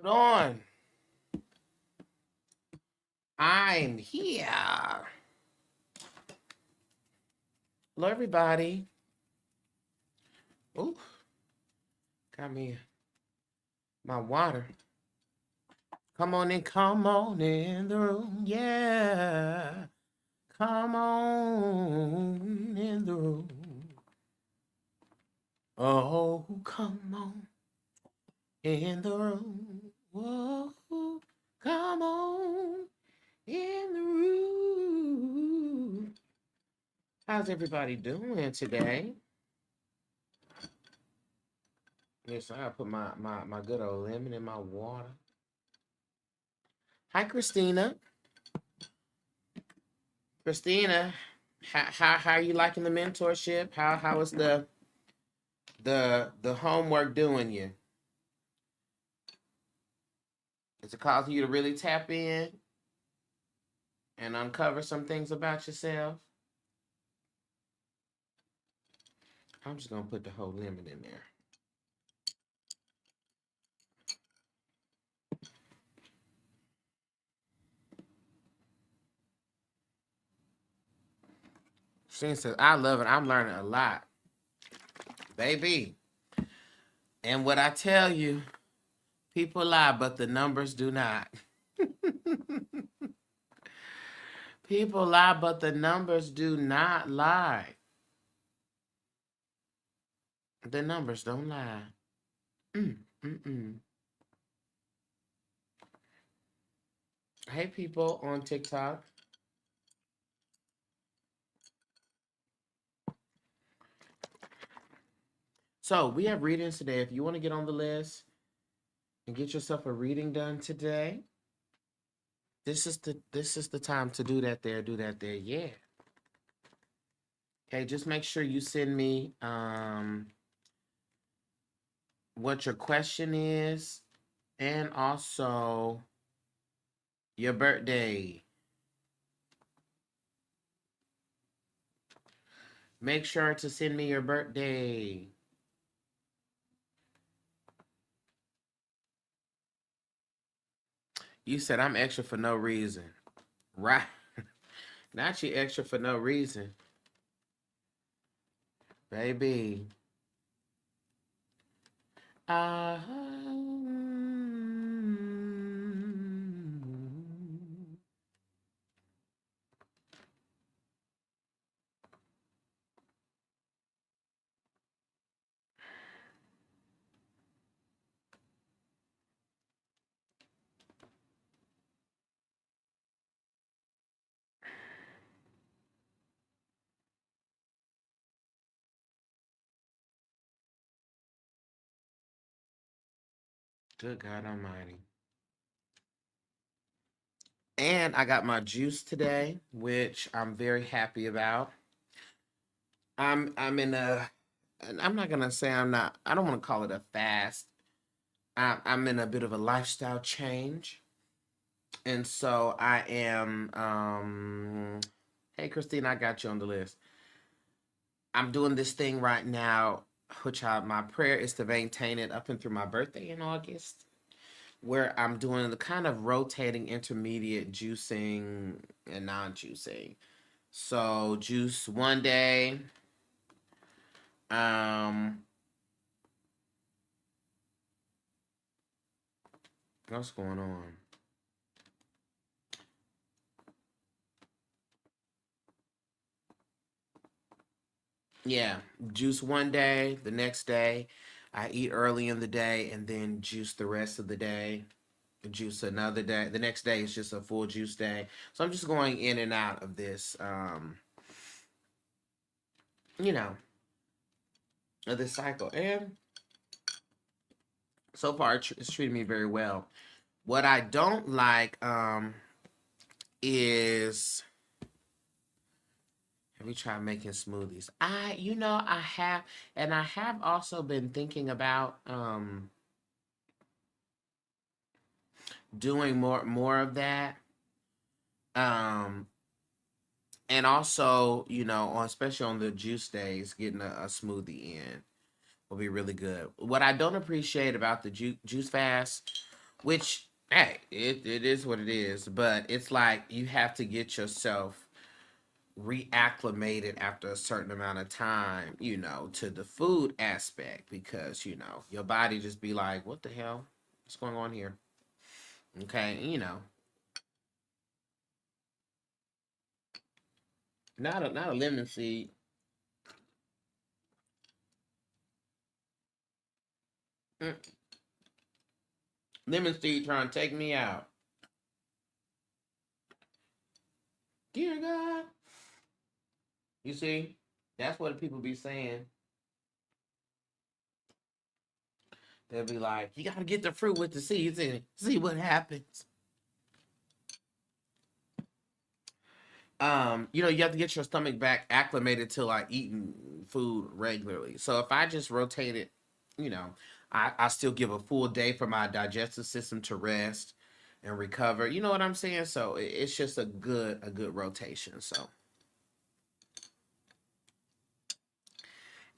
on. I'm here. Hello, everybody. Ooh, got me my water. Come on in the room. Yeah. Come on in the room. Oh, come on in the room. Whoa, come on in the room. How's everybody doing today? Yes, I put my good old lemon in my water. Hi, Christina. Christina, how are you liking the mentorship? How is the homework doing you? Is it causing you to really tap in and uncover some things about yourself? I'm just gonna put the whole lemon in there. She says, I love it. I'm learning a lot. Baby. And what I tell you, people lie, but the numbers do not. People lie, but the numbers do not lie. The numbers don't lie. Hey, people on TikTok. So we have readings today. If you want to get on the list and get yourself a reading done today, this is the time to do that there. Yeah. Okay, just make sure you send me what your question is and also your birthday. Make sure to send me your birthday. You said I'm extra for no reason. Right. Not you extra for no reason. Baby. Good God Almighty. And I got my juice today, which I'm very happy about. I'm in a, and I'm not gonna say I'm not. I don't want to call it a fast. I'm in a bit of a lifestyle change, and so I am. Hey, Christine, I got you on the list. I'm doing this thing right now, which my prayer is to maintain it up and through my birthday in August, where I'm doing the kind of rotating intermediate juicing and non-juicing. So juice one day. What's going on? Yeah, juice one day, the next day I eat early in the day and then juice the rest of the day. Juice another day. The next day is just a full juice day. So I'm just going in and out of this you know, of this cycle. And so far it's treated me very well. What I don't like is, have we tried making smoothies? I have, and I have also been thinking about doing more of that. And also, especially on the juice days, getting a smoothie in will be really good. What I don't appreciate about the juice fast which, hey, it is what it is. But it's like you have to get yourself reacclimated after a certain amount of time, to the food aspect, because, your body just be like, what the hell? What's going on here? Okay, not a lemon seed. Mm, lemon seed trying to take me out. Dear God. You see? That's what people be saying. They'll be like, you gotta get the fruit with the seeds in it. See what happens. You have to get your stomach back acclimated to like eating food regularly. So if I just rotate it, you know, I still give a full day for my digestive system to rest and recover. You know what I'm saying? So it's just a good rotation. So,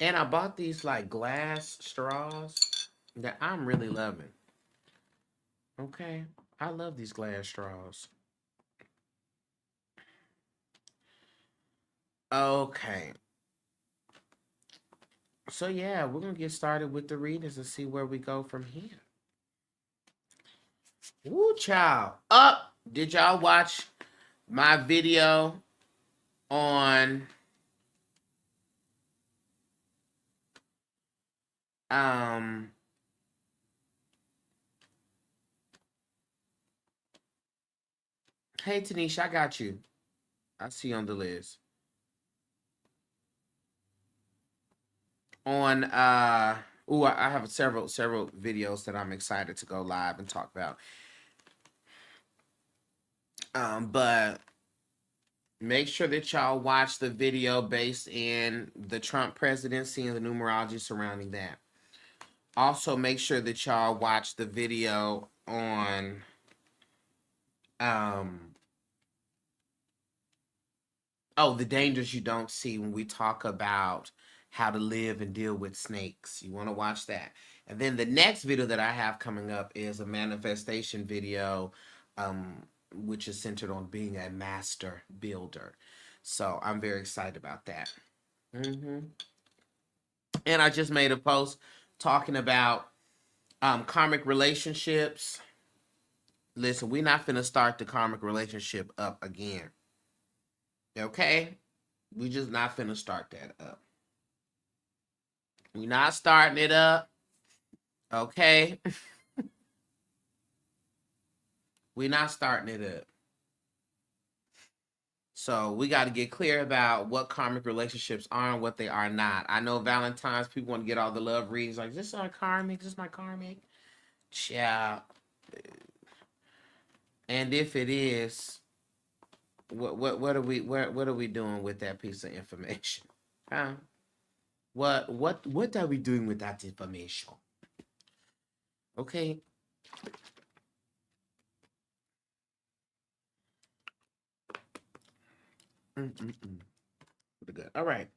and I bought these like glass straws that I'm really loving. Okay. I love these glass straws. Okay. So yeah, we're gonna get started with the readings and see where we go from here. Woo, child. Up. Did y'all watch my video on um hey Tanisha, I got you. I see you on the list. On I have several videos that I'm excited to go live and talk about. But make sure that y'all watch the video based in the Trump presidency and the numerology surrounding that. Also, make sure that y'all watch the video on um the dangers you don't see when we talk about how to live and deal with snakes. You want to watch that. And then the next video that I have coming up is a manifestation video, which is centered on being a master builder. So I'm very excited about that. hmm And I just made a post talking about karmic relationships. Listen, we're not finna start the karmic relationship up again. Okay? We just not finna start that up. We not starting it up. Okay? We not starting it up. So we got to get clear about what karmic relationships are and what they are not. I know Valentine's people want to get all the love readings like, this is our karmic, this is my karmic. Yeah. And if it is, what are we doing with that piece of information? Huh? What are we doing with that information? Okay. Mm-mm-mm. Good. All right.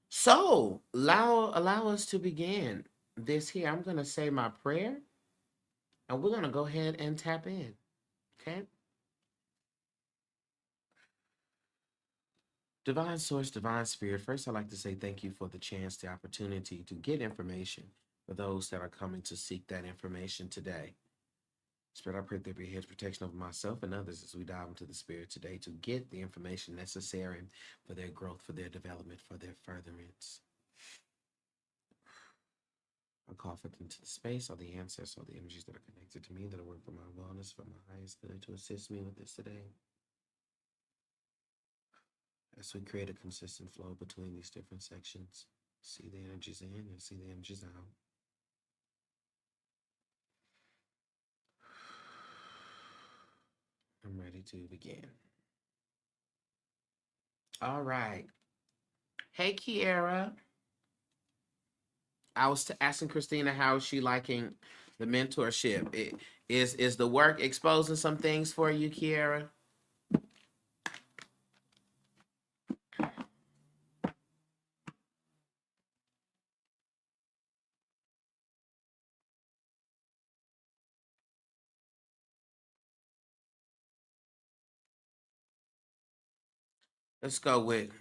So allow us to begin this here. I'm gonna say my prayer, and we're gonna go ahead and tap in. Okay. Divine Source, Divine Spirit. First, I'd like to say thank you for the chance, the opportunity to get information for those that are coming to seek that information today. Spirit, I pray there be a hedge protection over myself and others as we dive into the Spirit today to get the information necessary for their growth, for their development, for their furtherance. I call forth into the space all the ancestors, all the energies that are connected to me, that are working for my wellness, for my highest good, to assist me with this today. As we create a consistent flow between these different sections, see the energies in and see the energies out. I'm ready to begin. All right. Hey, Kiara. I was asking Christina how is she liking the mentorship. Is the work exposing some things for you, Kiara? Let's go with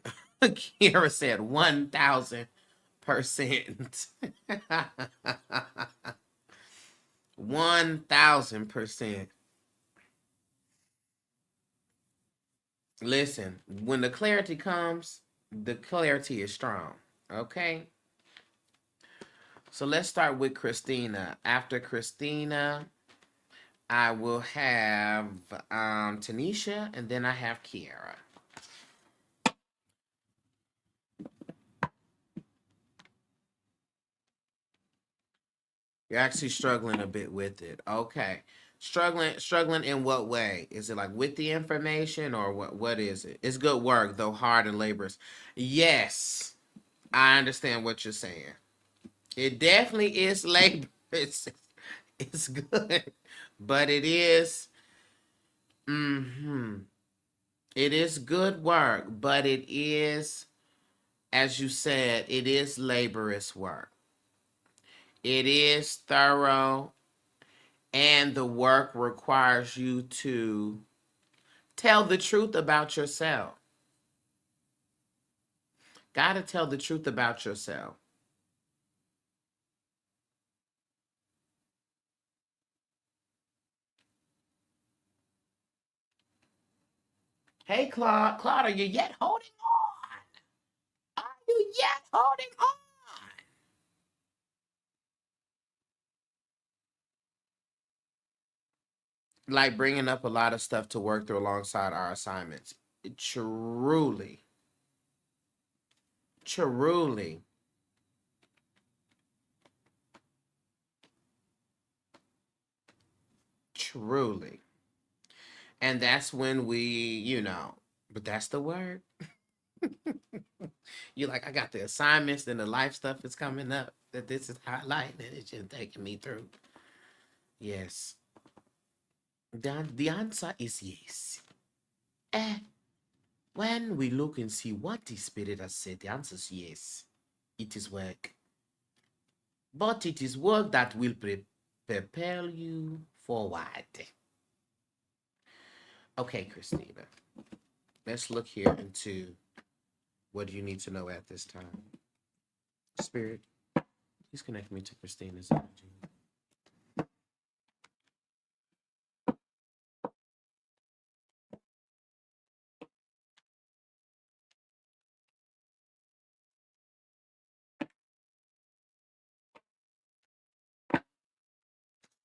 Kiara said 1000%. 1000%. Listen, when the clarity comes, the clarity is strong. Okay? So let's start with Christina. After Christina, I will have Tanisha, and then I have Kiara. You're actually struggling a bit with it. Okay. Struggling in what way? Is it like with the information or what is it? It's good work, though hard and laborious. Yes. I understand what you're saying. It definitely is labor. It's good. But it is it is good work, but it is, as you said, it is laborious work. It is thorough, and the work requires you to tell the truth about yourself. Gotta tell the truth about yourself. Hey, Claude. Claude, are you yet holding on? Are you yet holding on? Like bringing up a lot of stuff to work through alongside our assignments. Truly, truly, truly. And that's when but that's the word. You're like, I got the assignments, then the life stuff is coming up that this is highlighting and it's just taking me through. Yes. The answer is yes. Eh, when we look and see what the Spirit has said, the answer is yes. It is work. But it is work that will propel you forward. Okay, Christina. Let's look here into what do you need to know at this time. Spirit, please connect me to Christina's energy.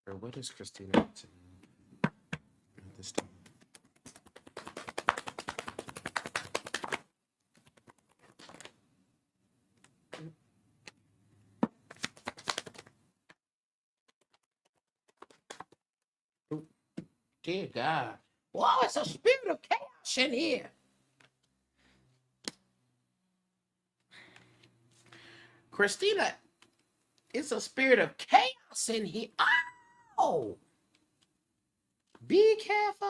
Or what is Christina need to know at this time? Oh, dear God. Whoa, it's a spirit of chaos in here. Christina, it's a spirit of chaos in here. Oh, be careful.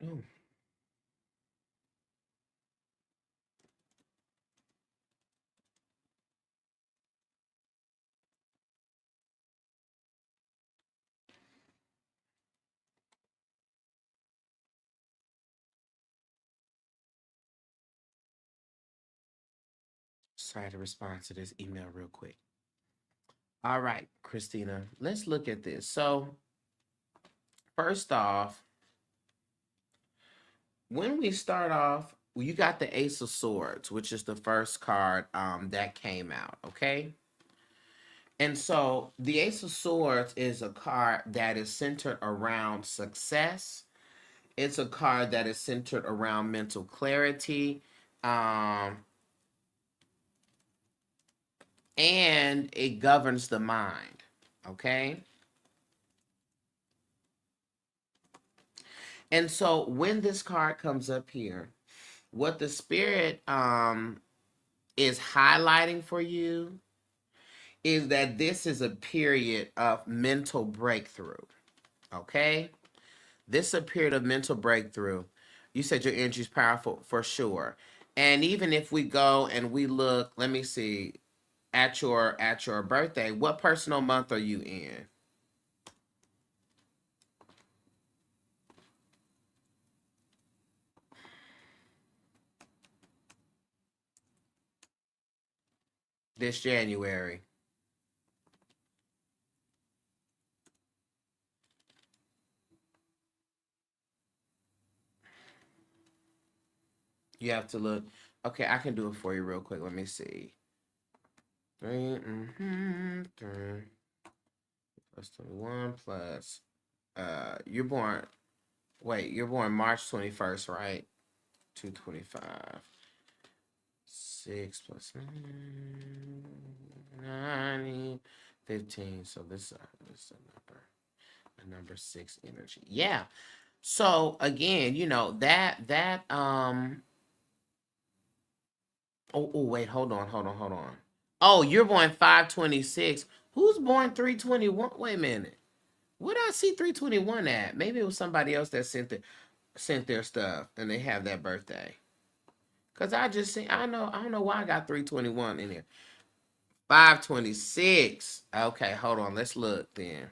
Oh. Try to respond to this email real quick. All right, Christina, let's look at this. So, first off, when we start off, you got the Ace of Swords, which is the first card that came out, okay? And so the Ace of Swords is a card that is centered around success. It's a card that is centered around mental clarity. And it governs the mind, okay? And so when this card comes up here, what the spirit is highlighting for you is that this is a period of mental breakthrough. Okay? This is a period of mental breakthrough. You said your energy is powerful for sure. And even if we go and we look, let me see, at your birthday, what personal month are you in? This January. You have to look. Okay, I can do it for you real quick. Let me see. 3 plus 21 plus you're born, wait, you're born March 21st, right? 225. 6 plus 90, 15. So this is a number 6 energy. Yeah. So again, oh, wait, hold on. Oh, you're born 526. Who's born 321? Wait a minute. Where did I see 321 at? Maybe it was somebody else that sent their stuff and they have that birthday. Cause I just see I don't know why I got 321 in here. 526. Okay, hold on. Let's look then.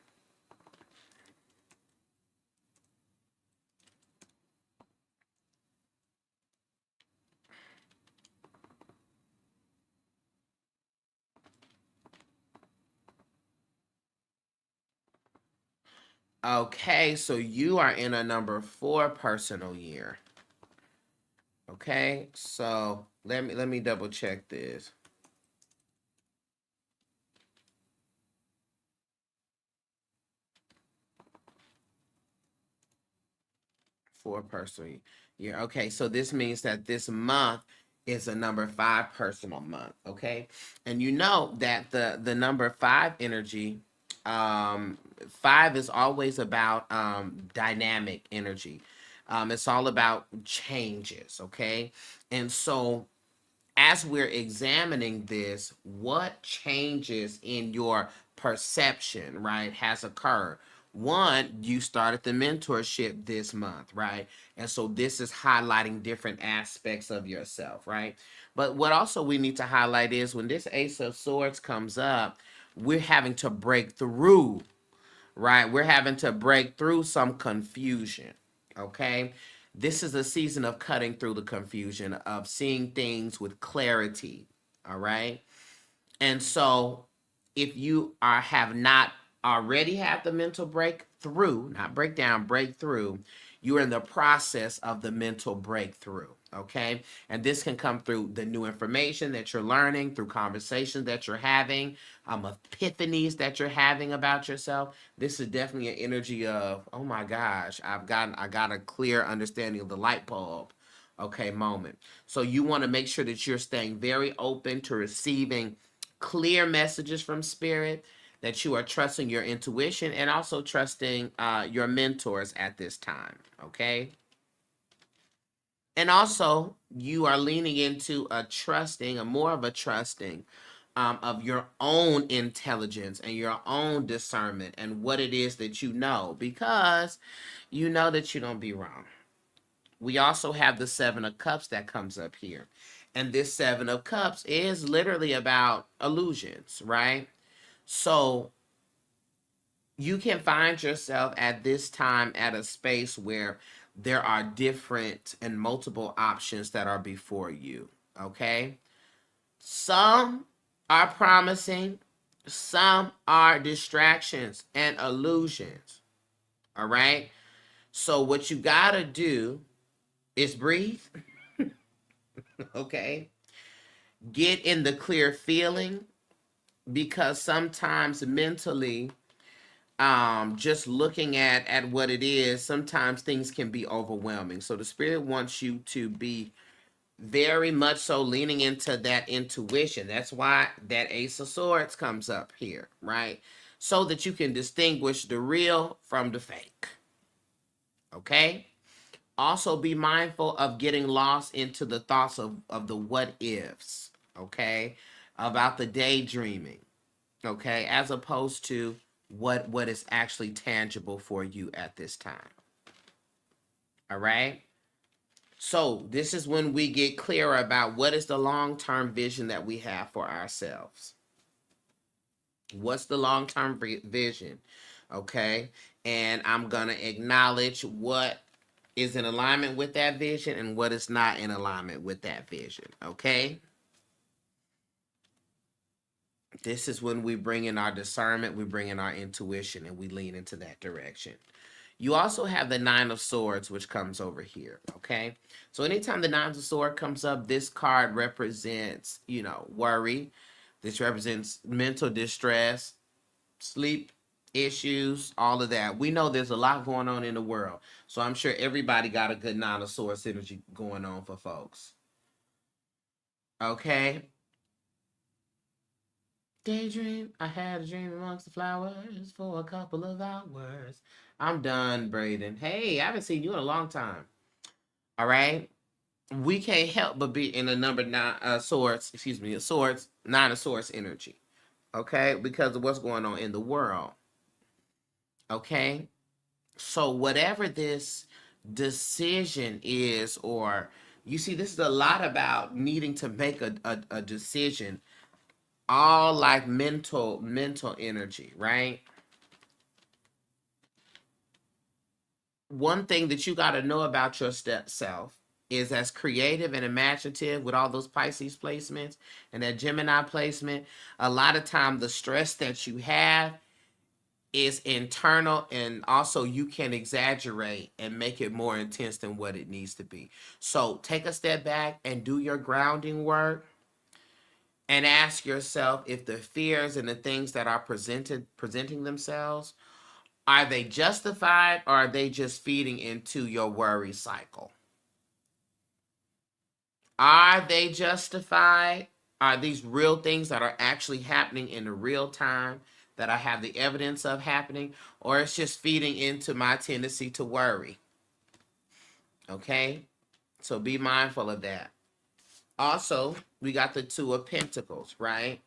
Okay, so you are in a number 4 personal year. Okay, so let me double check this. 4 personal year. Okay, so this means that this month is a number 5 personal month. Okay, and you know that the number 5 energy, 5 is always about dynamic energy. It's all about changes. Okay, and so as we're examining this, what changes in your perception, right, has occurred? One, you started the mentorship this month, right? And so this is highlighting different aspects of yourself, right? But what also we need to highlight is when this Ace of Swords comes up, we're having to break through, right? We're having to break through some confusion, okay? This is a season of cutting through the confusion, of seeing things with clarity, all right? And so if you have not already had the mental breakthrough, not breakdown, breakthrough, you're in the process of the mental breakthrough. Okay. And this can come through the new information that you're learning, through conversations that you're having, epiphanies that you're having about yourself. This is definitely an energy of, oh my gosh, I got a clear understanding of the light bulb. Okay, moment. So you want to make sure that you're staying very open to receiving clear messages from spirit, that you are trusting your intuition and also trusting your mentors at this time. Okay. And also, you are leaning into a more of a trusting of your own intelligence and your own discernment and what it is that you know, because you know that you don't be wrong. We also have the 7 of Cups that comes up here. And this 7 of Cups is literally about illusions, right? So you can find yourself at this time at a space where there are different and multiple options that are before you. Okay. Some are promising, some are distractions and illusions. All right. So, what you got to do is breathe. Okay. Get in the clear feeling, because sometimes mentally, just looking at what it is, sometimes things can be overwhelming. So the spirit wants you to be very much so leaning into that intuition. That's why that Ace of Swords comes up here, right? So that you can distinguish the real from the fake. Okay. Also be mindful of getting lost into the thoughts of the what ifs. okay, about the daydreaming, okay, as opposed to what is actually tangible for you at this time. All right. So this is when we get clearer about what is the long-term vision that we have for ourselves. What's the long-term vision? Okay. And I'm going to acknowledge what is in alignment with that vision and what is not in alignment with that vision. Okay. This is when we bring in our discernment, we bring in our intuition, and we lean into that direction. You also have the Nine of Swords, which comes over here, okay? So anytime the Nine of Swords comes up, this card represents, worry. This represents mental distress, sleep issues, all of that. We know there's a lot going on in the world. So I'm sure everybody got a good Nine of Swords energy going on for folks. Okay? Daydream, I had a dream amongst the flowers for a couple of hours. I'm done, Braden. Hey, I haven't seen you in a long time. All right? We can't help but be in a number nine swords, swords, nine of swords energy. Okay? Because of what's going on in the world. Okay? So whatever this decision is, or you see, this is a lot about needing to make a decision, all like mental energy, right? One thing that you got to know about your self is, as creative and imaginative with all those Pisces placements and that Gemini placement, a lot of time the stress that you have is internal, and also you can exaggerate and make it more intense than what it needs to be. So take a step back and do your grounding work and ask yourself if the fears and the things that are presenting themselves, are they justified, or are they just feeding into your worry cycle? Are they justified? Are these real things that are actually happening in the real time that I have the evidence of happening? Or it's just feeding into my tendency to worry? Okay? So be mindful of that. Also, we got the Two of Pentacles, right?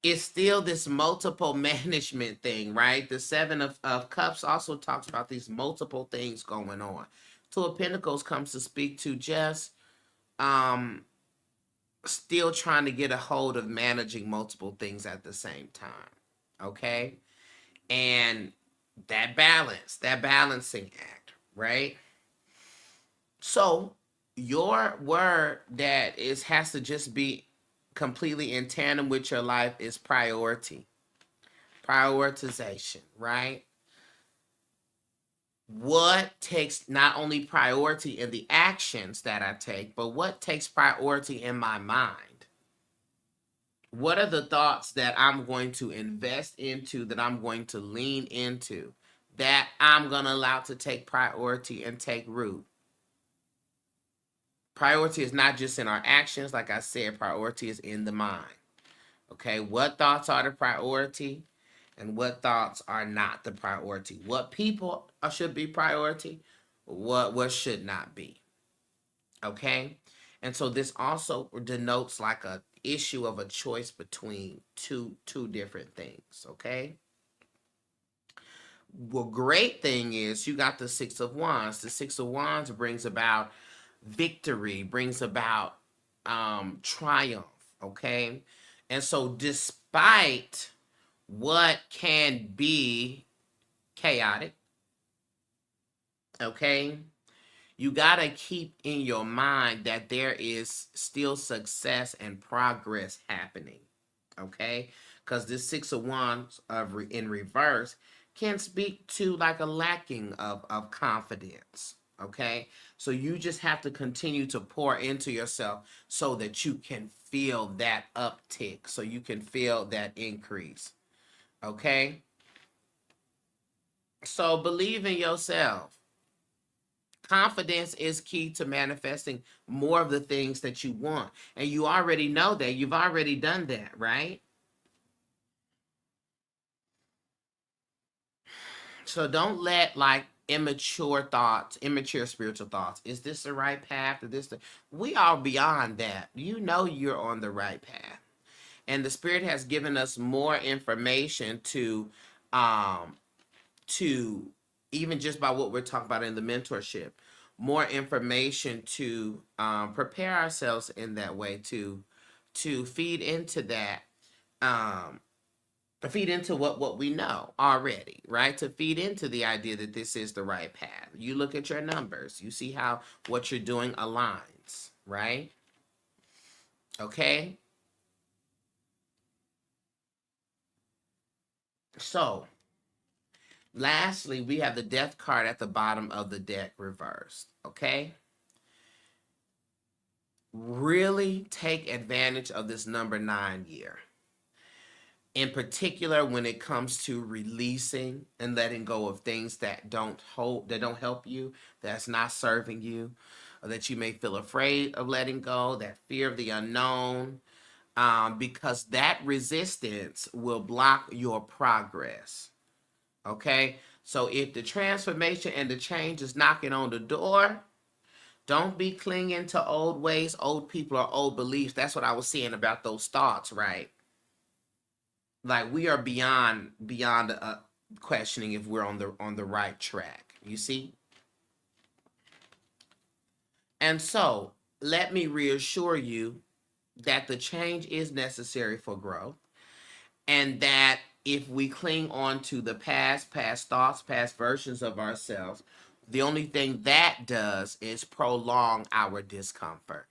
It's still this multiple management thing, right? The Seven of Cups also talks about these multiple things going on. Two of Pentacles comes to speak to just still trying to get a hold of managing multiple things at the same time. Okay? And that balance, that balancing act, right? So your word that has to just be completely in tandem with your life is priority. Prioritization, right? What takes not only priority in the actions that I take, but what takes priority in my mind? What are the thoughts that I'm going to invest into, that I'm going to lean into, that I'm going to allow to take priority and take root? Priority is not just in our actions. Like I said, priority is in the mind. Okay, what thoughts are the priority and what thoughts are not the priority? What people should be priority, what should not be. Okay? And so this also denotes like a issue of a choice between two different things, okay? Well, great thing is you got the Six of Wands. The Six of Wands brings about victory, brings about triumph, okay? And so despite what can be chaotic, okay, you got to keep in your mind that there is still success and progress happening, okay? Because this Six of Wands in reverse can speak to like a lacking of confidence, okay? So you just have to continue to pour into yourself so that you can feel that uptick, so you can feel that increase, okay? So believe in yourself. Confidence is key to manifesting more of the things that you want. And you already know that. You've already done that, right? So don't let like immature thoughts, immature spiritual thoughts. Is this the right path? We are beyond that. You know you're on the right path. And the Spirit has given us more information um, to even just by what we're talking about in the mentorship, more information to prepare ourselves in that way to feed into that, to feed into what we know already, right? To feed into the idea that this is the right path. You look at your numbers, you see how what you're doing aligns, right? Okay. So lastly, we have the death card at the bottom of the deck reversed. Okay. Really take advantage of this number 9 year. In particular, when it comes to releasing and letting go of things that don't help you, that's not serving you, or that you may feel afraid of letting go, that fear of the unknown, because that resistance will block your progress. Okay? So if the transformation and the change is knocking on the door, don't be clinging to old ways, old people, or old beliefs. That's what I was saying about those thoughts, right? Like we are beyond questioning if we're on the right track. You see? And so let me reassure you that the change is necessary for growth, and that if we cling on to the past thoughts, past versions of ourselves, the only thing that does is prolong our discomfort.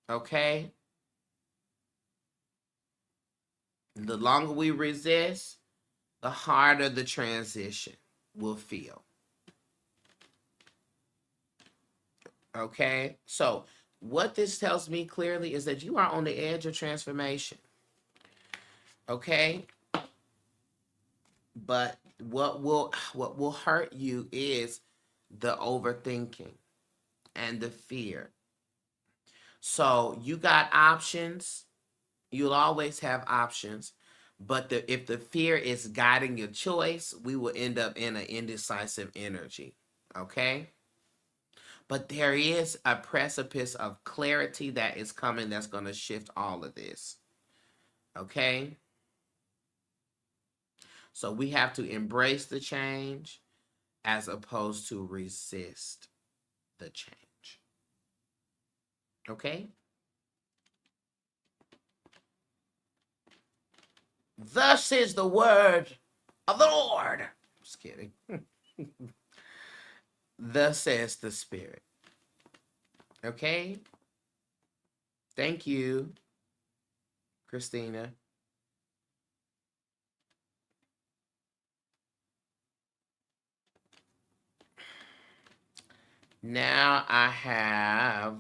Okay? The longer we resist, the harder the transition will feel. Okay? So, what this tells me clearly is that you are on the edge of transformation. Okay? But what will hurt you is the overthinking and the fear. So, you got options. You'll always have options. But if the fear is guiding your choice, we will end up in an indecisive energy. Okay? But there is a precipice of clarity that is coming that's going to shift all of this. Okay? So we have to embrace the change as opposed to resist the change. Okay? Thus is the word of the Lord. Just kidding. Thus says the Spirit. Okay? Thank you, Christina. Now I have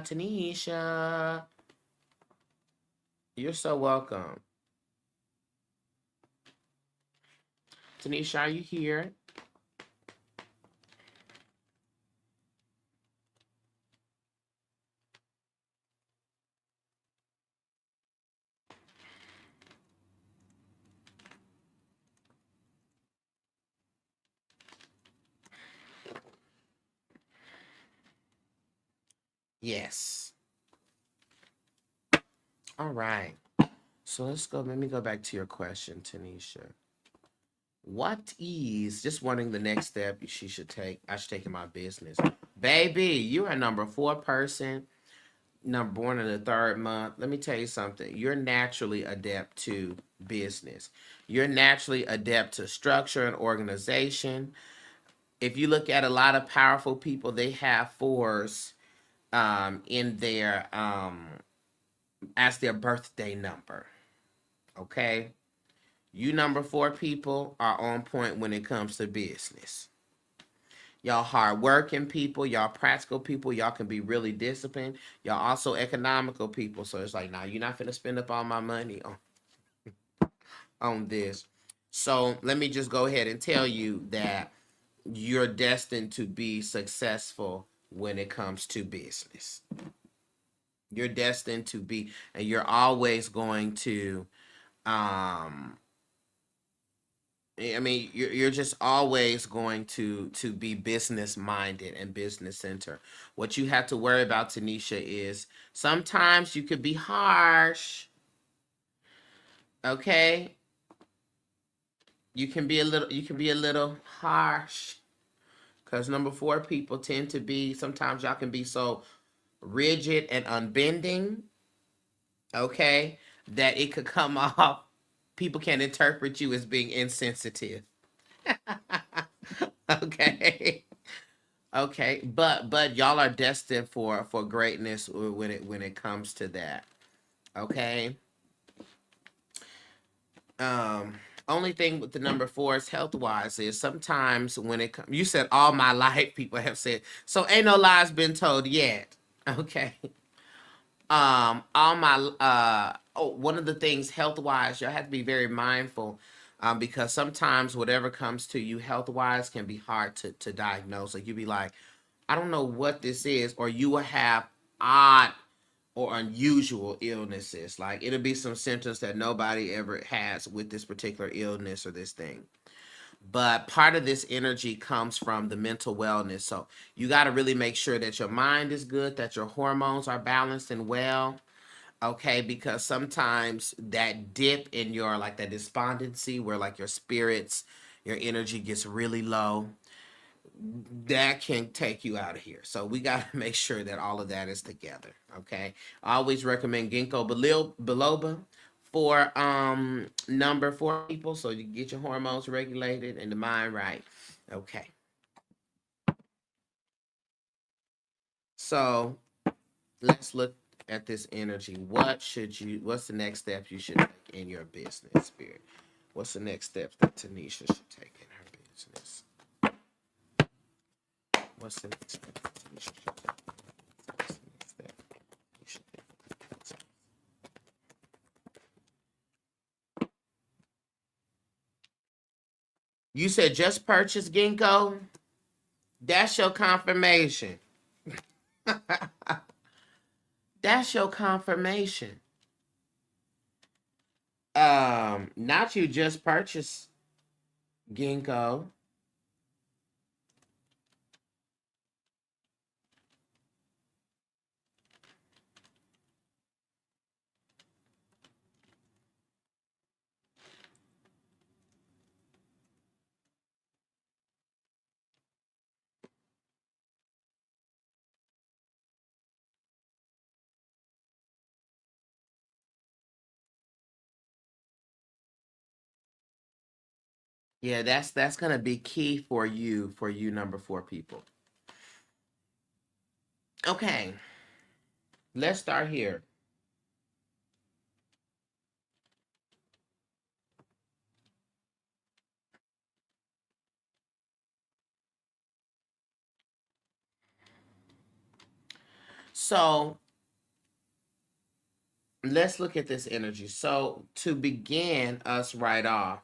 Tanisha. You're so welcome. Tanisha, are you here? Yes. All right. So let me go back to your question, Tanisha. What is, just wondering the next step I should take in my business. Baby, you're a number 4 person, born in the 3rd month. Let me tell you something. You're naturally adept to business. You're naturally adept to structure and organization. If you look at a lot of powerful people, they have 4s in their as their birthday number. Okay? You number 4 people are on point when it comes to business. Y'all hardworking people, y'all practical people, y'all can be really disciplined. Y'all also economical people. So it's like, nah, you're not finna spend up all my money on this. So let me just go ahead and tell you that you're destined to be successful when it comes to business. You're destined to be, and you're always going to I mean, you're just always going to be business minded and business center. What you have to worry about, Tanisha, is sometimes you could be harsh. Okay, you can be a little harsh, because number four people tend to be, sometimes y'all can be so rigid and unbending. Okay, that it could come off. People can interpret you as being insensitive. Okay. Okay, but y'all are destined for greatness when it comes to that. Okay. Um, Only thing with the number four is health wise is sometimes when it comes, you said all my life people have said, so ain't no lies been told yet. Okay. All my one of the things health wise, you have to be very mindful, because sometimes whatever comes to you health wise can be hard to diagnose. Like you be like, I don't know what this is, or you will have odd or unusual illnesses. Like it'll be some symptoms that nobody ever has with this particular illness or this thing. But part of this energy comes from the mental wellness. So you got to really make sure that your mind is good, that your hormones are balanced and well. Okay, because sometimes that dip in your, like that despondency where like your spirits, your energy gets really low, that can take you out of here. So we got to make sure that all of that is together. Okay. I always recommend ginkgo biloba for number four people, so you get your hormones regulated and the mind right. Okay. So let's look at this energy. What's the next step you should take in your business, spirit? What's the next step that Tanisha should take in her business? What's the next step that Tanisha should take? What's the next step you should take? You said just purchase ginkgo? That's your confirmation. That's your confirmation. Not you just purchase ginkgo. Yeah, that's gonna be key for you number four people. Okay, let's start here. So let's look at this energy. So to begin us right off,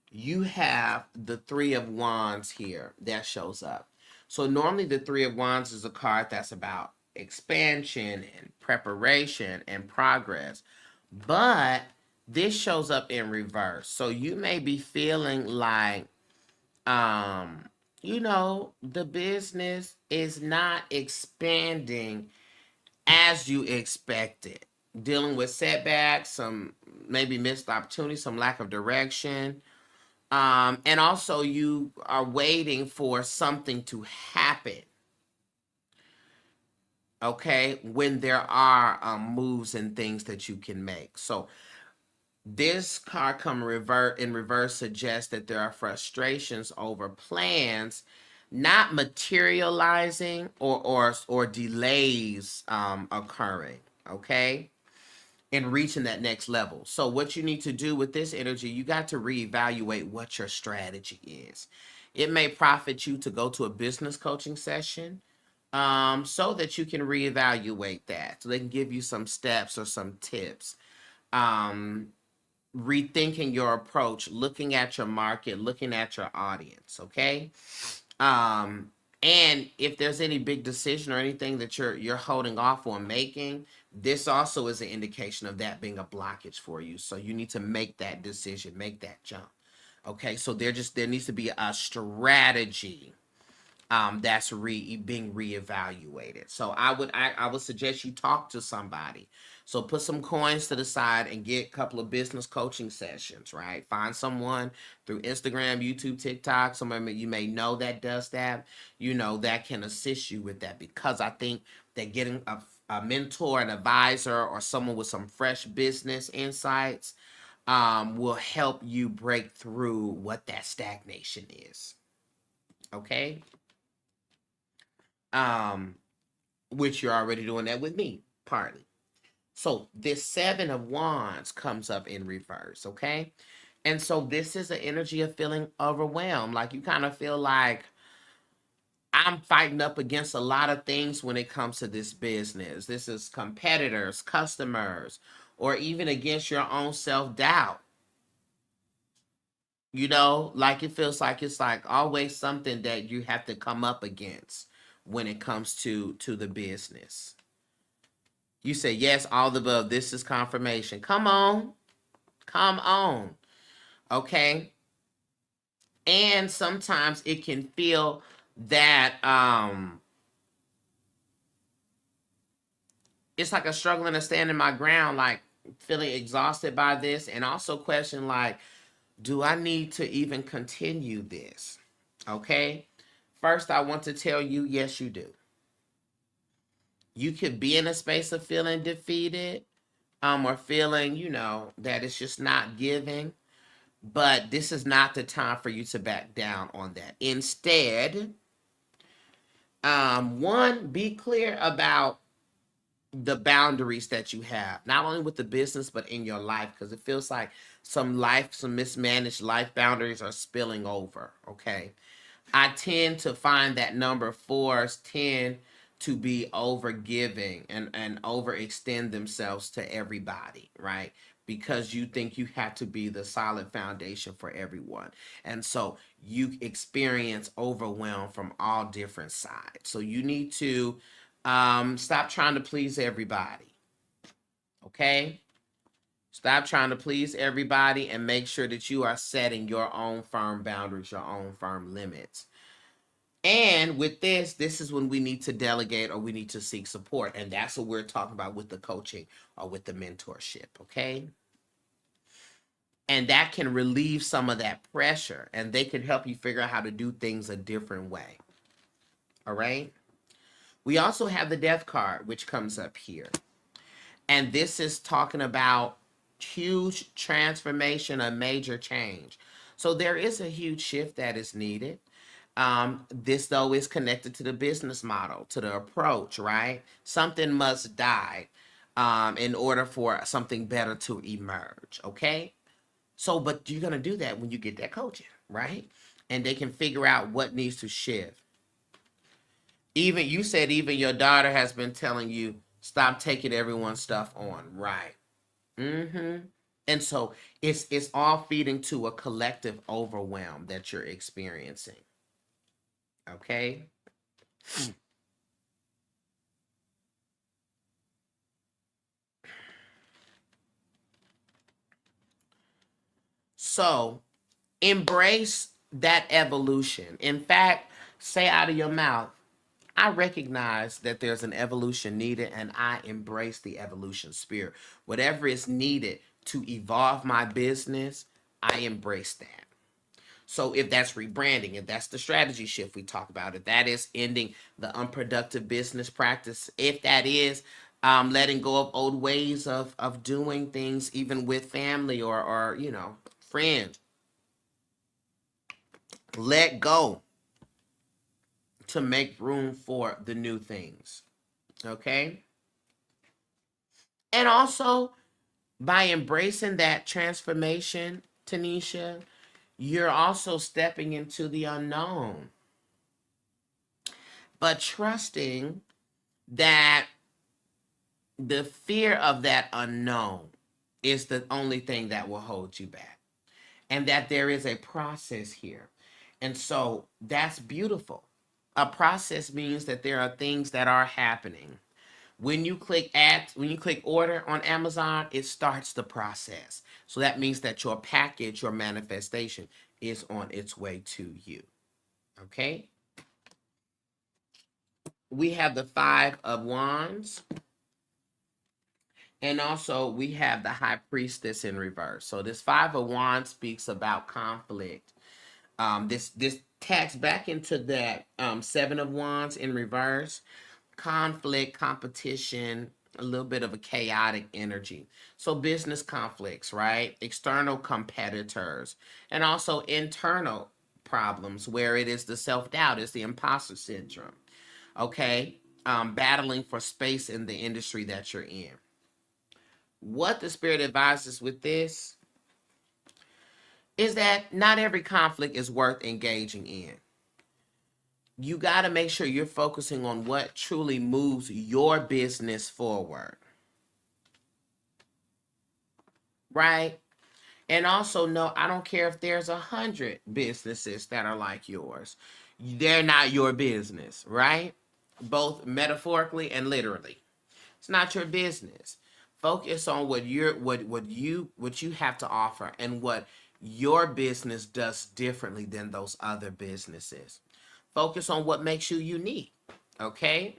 you have the Three of Wands here that shows up. So normally the Three of Wands is a card that's about expansion and preparation and progress. But this shows up in reverse. So you may be feeling like um the business is not expanding as you expected. Dealing with setbacks, some maybe missed opportunities, some lack of direction, and also you are waiting for something to happen, okay, when there are moves and things that you can make. So this card come revert in reverse suggests that there are frustrations over plans not materializing, or delays occurring, okay, in reaching that next level. So what you need to do with this energy, you got to reevaluate what your strategy is. It may profit you to go to a business coaching session, so that you can reevaluate that. So they can give you some steps or some tips. Um, Rethinking your approach, looking at your market, looking at your audience, okay? Um, and if there's any big decision or anything that you're holding off on making, this also is an indication of that being a blockage for you. So you need to make that decision, make that jump. Okay, so there needs to be a strategy that's being reevaluated. So I would suggest you talk to somebody. So put some coins to the side and get a couple of business coaching sessions, right? Find someone through Instagram, YouTube, TikTok, someone you may know that does that, that can assist you with that, because I think that getting a mentor, an advisor, or someone with some fresh business insights will help you break through what that stagnation is. Okay? um, which you're already doing that with me, partly. So this 7 of Wands comes up in reverse, okay? And so this is the energy of feeling overwhelmed. Like you kind of feel like I'm fighting up against a lot of things when it comes to this business. This is competitors, customers, or even against your own self-doubt. Like it feels like it's like always something that you have to come up against when it comes to the business. You say, yes, all the above. This is confirmation. Come on. Come on. Okay. And sometimes it can feel that it's like a struggling to stand in my ground, like feeling exhausted by this, and also question like, do I need to even continue this? Okay. First, I want to tell you, yes, you do. You could be in a space of feeling defeated, or feeling, that it's just not giving. But this is not the time for you to back down on that. Instead, one, be clear about the boundaries that you have, not only with the business, but in your life, because it feels like some mismanaged life boundaries are spilling over. Okay. I tend to find that number 4s tend to be over giving and overextend themselves to everybody, right? Because you think you have to be the solid foundation for everyone. And so you experience overwhelm from all different sides. So you need to stop trying to please everybody. Okay? Stop trying to please everybody and make sure that you are setting your own firm boundaries, your own firm limits. And with this is when we need to delegate or we need to seek support. And that's what we're talking about with the coaching or with the mentorship, okay? And that can relieve some of that pressure, and they can help you figure out how to do things a different way. All right? We also have the Death card, which comes up here. And this is talking about huge transformation, a major change. So there is a huge shift that is needed. This, though, is connected to the business model, to the approach, right? Something must die in order for something better to emerge, okay? So, but you're going to do that when you get that coaching, right? And they can figure out what needs to shift. Even you said even your daughter has been telling you, stop taking everyone's stuff on, right? Mm-hmm. And so it's all feeding to a collective overwhelm that you're experiencing. Okay? So embrace that evolution. In fact, say out of your mouth, I recognize that there's an evolution needed, and I embrace the evolution spirit. Whatever is needed to evolve my business, I embrace that. So if that's rebranding, if that's the strategy shift we talk about, if that is ending the unproductive business practice, if that is letting go of old ways of doing things, even with family or friends, let go to make room for the new things. Okay? And also, by embracing that transformation, Tanisha, you're also stepping into the unknown, but trusting that the fear of that unknown is the only thing that will hold you back, and that there is a process here. And so that's beautiful. A process means that there are things that are happening. When you click order on Amazon, it starts the process. So that means that your package, your manifestation is on its way to you. Okay? We have the Five of Wands. And also we have the High Priestess in reverse. So this Five of Wands speaks about conflict. This tags back into that Seven of Wands in reverse. Conflict, competition, a little bit of a chaotic energy. So business conflicts, right? External competitors, and also internal problems where it is the self-doubt, it's the imposter syndrome. Okay? Battling for space in the industry that you're in. What the Spirit advises with this is that not every conflict is worth engaging in. You got to make sure you're focusing on what truly moves your business forward. Right? And also, no, I don't care if there's 100 businesses that are like yours. They're not your business, right? Both metaphorically and literally. It's not your business. Focus on what you have to offer and what your business does differently than those other businesses. Focus on what makes you unique. Okay?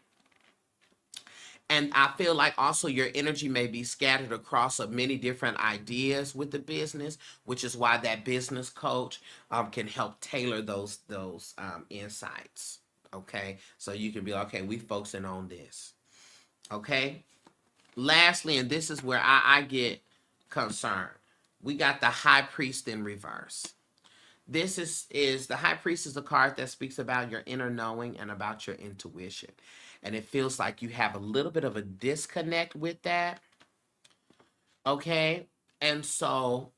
And I feel like also your energy may be scattered across many different ideas with the business, which is why that business coach can help tailor those insights. Okay, so you can be like, okay, we focusing on this. Okay. Lastly, and this is where I get concerned. We got the High Priest in reverse. This is the High Priest is a card that speaks about your inner knowing and about your intuition. And it feels like you have a little bit of a disconnect with that. Okay? And so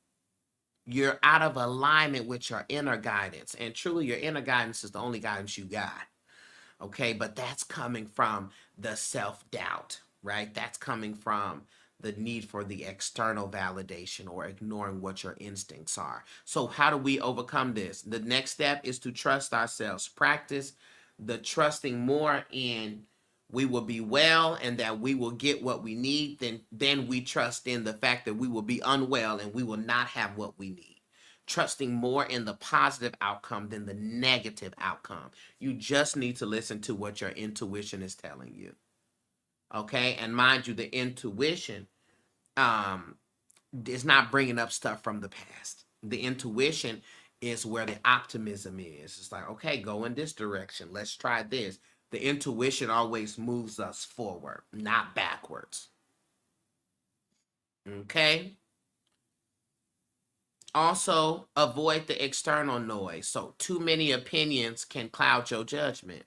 you're out of alignment with your inner guidance. And truly, your inner guidance is the only guidance you got. Okay? But that's coming from the self-doubt, right? That's coming from the need for the external validation or ignoring what your instincts are. So how do we overcome this? The next step is to trust ourselves. Practice the trusting more in we will be well and that we will get what we need. Then we trust in the fact that we will be unwell and we will not have what we need. Trusting more in the positive outcome than the negative outcome. You just need to listen to what your intuition is telling you. Okay, and mind you, the intuition is not bringing up stuff from the past. The intuition is where the optimism is. It's like, okay, go in this direction. Let's try this. The intuition always moves us forward, not backwards. Okay. Also, avoid the external noise. So, too many opinions can cloud your judgment.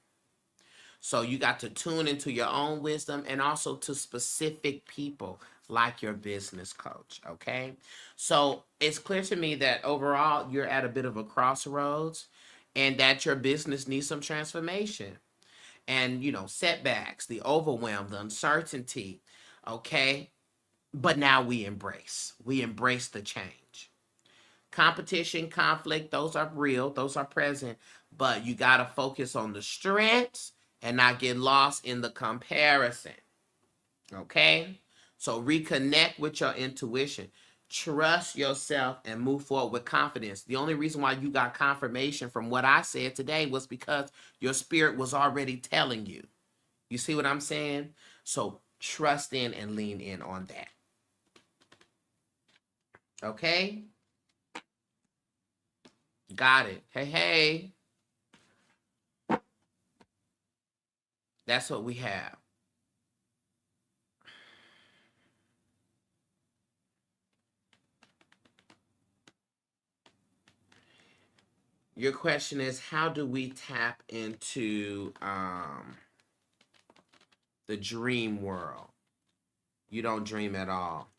So you got to tune into your own wisdom and also to specific people like your business coach. Okay. So it's clear to me that overall you're at a bit of a crossroads and that your business needs some transformation and, setbacks, the overwhelm, the uncertainty. Okay. But now we embrace the change. Competition, conflict, those are real, those are present, but you got to focus on the strengths and not get lost in the comparison. Okay? So reconnect with your intuition. Trust yourself and move forward with confidence. The only reason why you got confirmation from what I said today was because your spirit was already telling you. You see what I'm saying? So trust in and lean in on that. Okay? Got it. Hey, hey. That's what we have. Your question is, how do we tap into the dream world? You don't dream at all.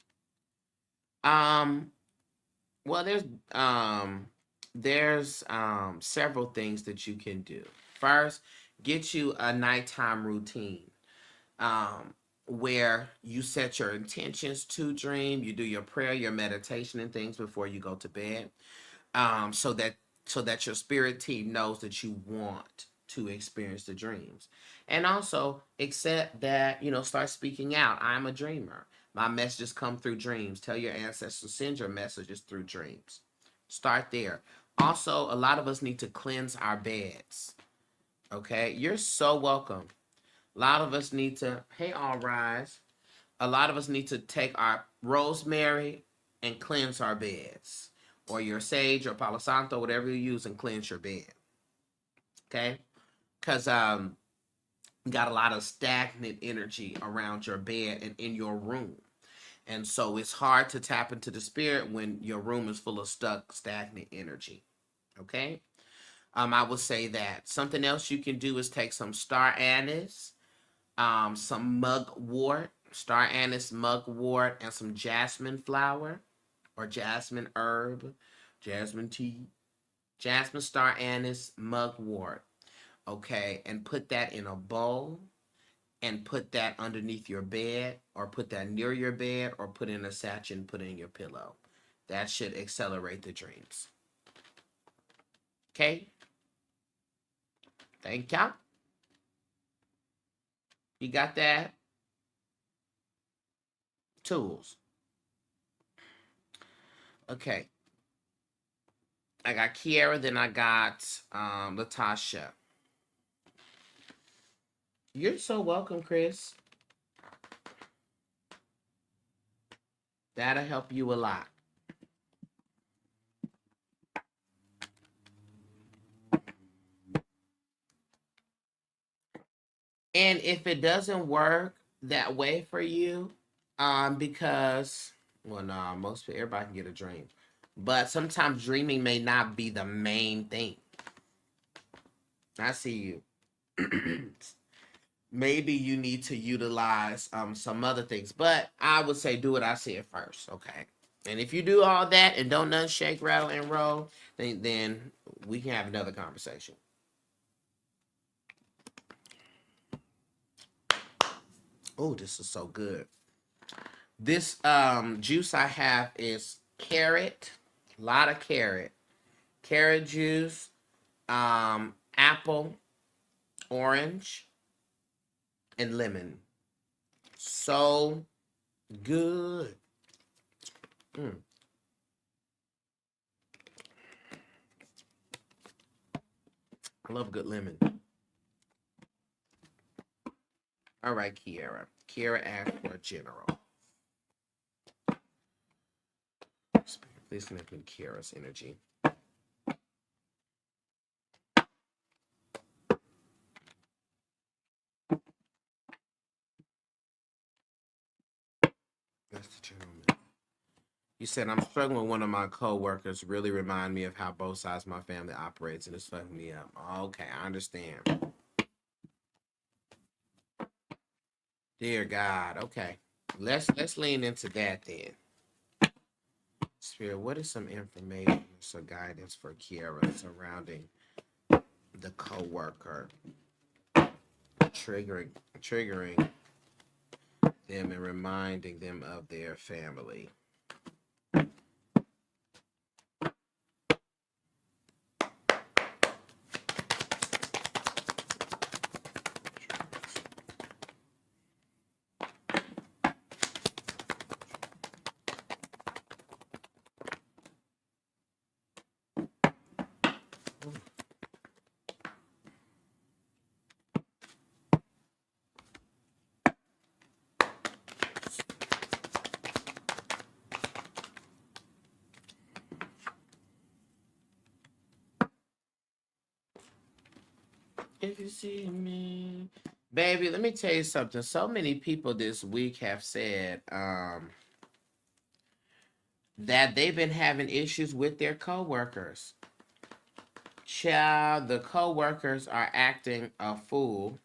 Well, there's several things that you can do. First, get you a nighttime routine where you set your intentions to dream. You do your prayer, your meditation, and things before you go to bed, so that your spirit team knows that you want to experience the dreams. And also accept that, start speaking out. I'm a dreamer. My messages come through dreams. Tell your ancestors, send your messages through dreams. Start there. Also, a lot of us need to cleanse our beds. Okay, you're so welcome. A lot of us need to, hey, all rise. A lot of us need to take our rosemary and cleanse our beds, or your sage or palo santo, whatever you use, and cleanse your bed. Okay, because you got a lot of stagnant energy around your bed and in your room. And so it's hard to tap into the spirit when your room is full of stuck, stagnant energy. Okay? I would say that. Something else you can do is take some star anise, some mugwort, star anise, mugwort, and some jasmine flower or jasmine herb, jasmine tea, jasmine, star anise, mugwort. Okay? And put that in a bowl and put that underneath your bed, or put that near your bed, or put in a satchel and put it in your pillow. That should accelerate the dreams. Okay? Thank y'all. You got that? Tools. Okay. I got Kiara, then I got Latasha. You're so welcome, Chris. That'll help you a lot. And if it doesn't work that way for you, because, well, no, everybody can get a dream, but sometimes dreaming may not be the main thing. I see you. Maybe you need to utilize some other things, but I would say do what I said first, okay? And if you do all that and don't none shake, rattle, and roll, then we can have another conversation. Oh, this is so good. This juice I have is carrot, a lot of carrot juice, apple, orange, and lemon. So good. Mm. I love good lemon. All right, Kiara. Kiara asked for a general. Please connect with Kiara's energy. That's the gentleman. You said, I'm struggling with one of my co-workers. Really remind me of how both sides of my family operates, and it's fucking me up. Okay, I understand. Dear God. Okay. Let's lean into that then. Spirit, what is some information, some guidance for Kiara surrounding the co-worker triggering them and reminding them of their family? If you see me, baby, let me tell you something. So many people this week have said that they've been having issues with their coworkers. Child, the coworkers are acting a fool.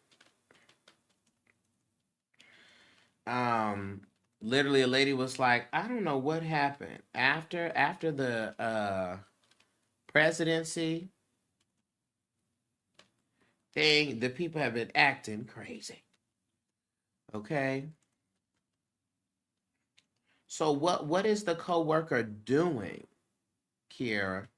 Literally, a lady was like, I don't know what happened after the presidency thing. The people have been acting crazy. Okay. So what is the coworker doing, Kiara?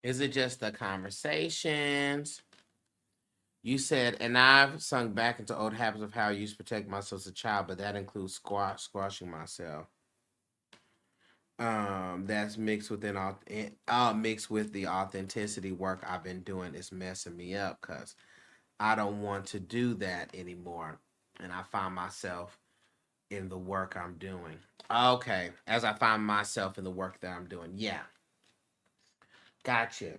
Is it just the conversations? You said, and I've sunk back into old habits of how I used to protect myself as a child, but that includes squashing myself. That's mixed with the authenticity work I've been doing is messing me up because I don't want to do that anymore, and I find myself in the work I'm doing. Okay, as I find myself in the work that I'm doing, yeah, gotcha.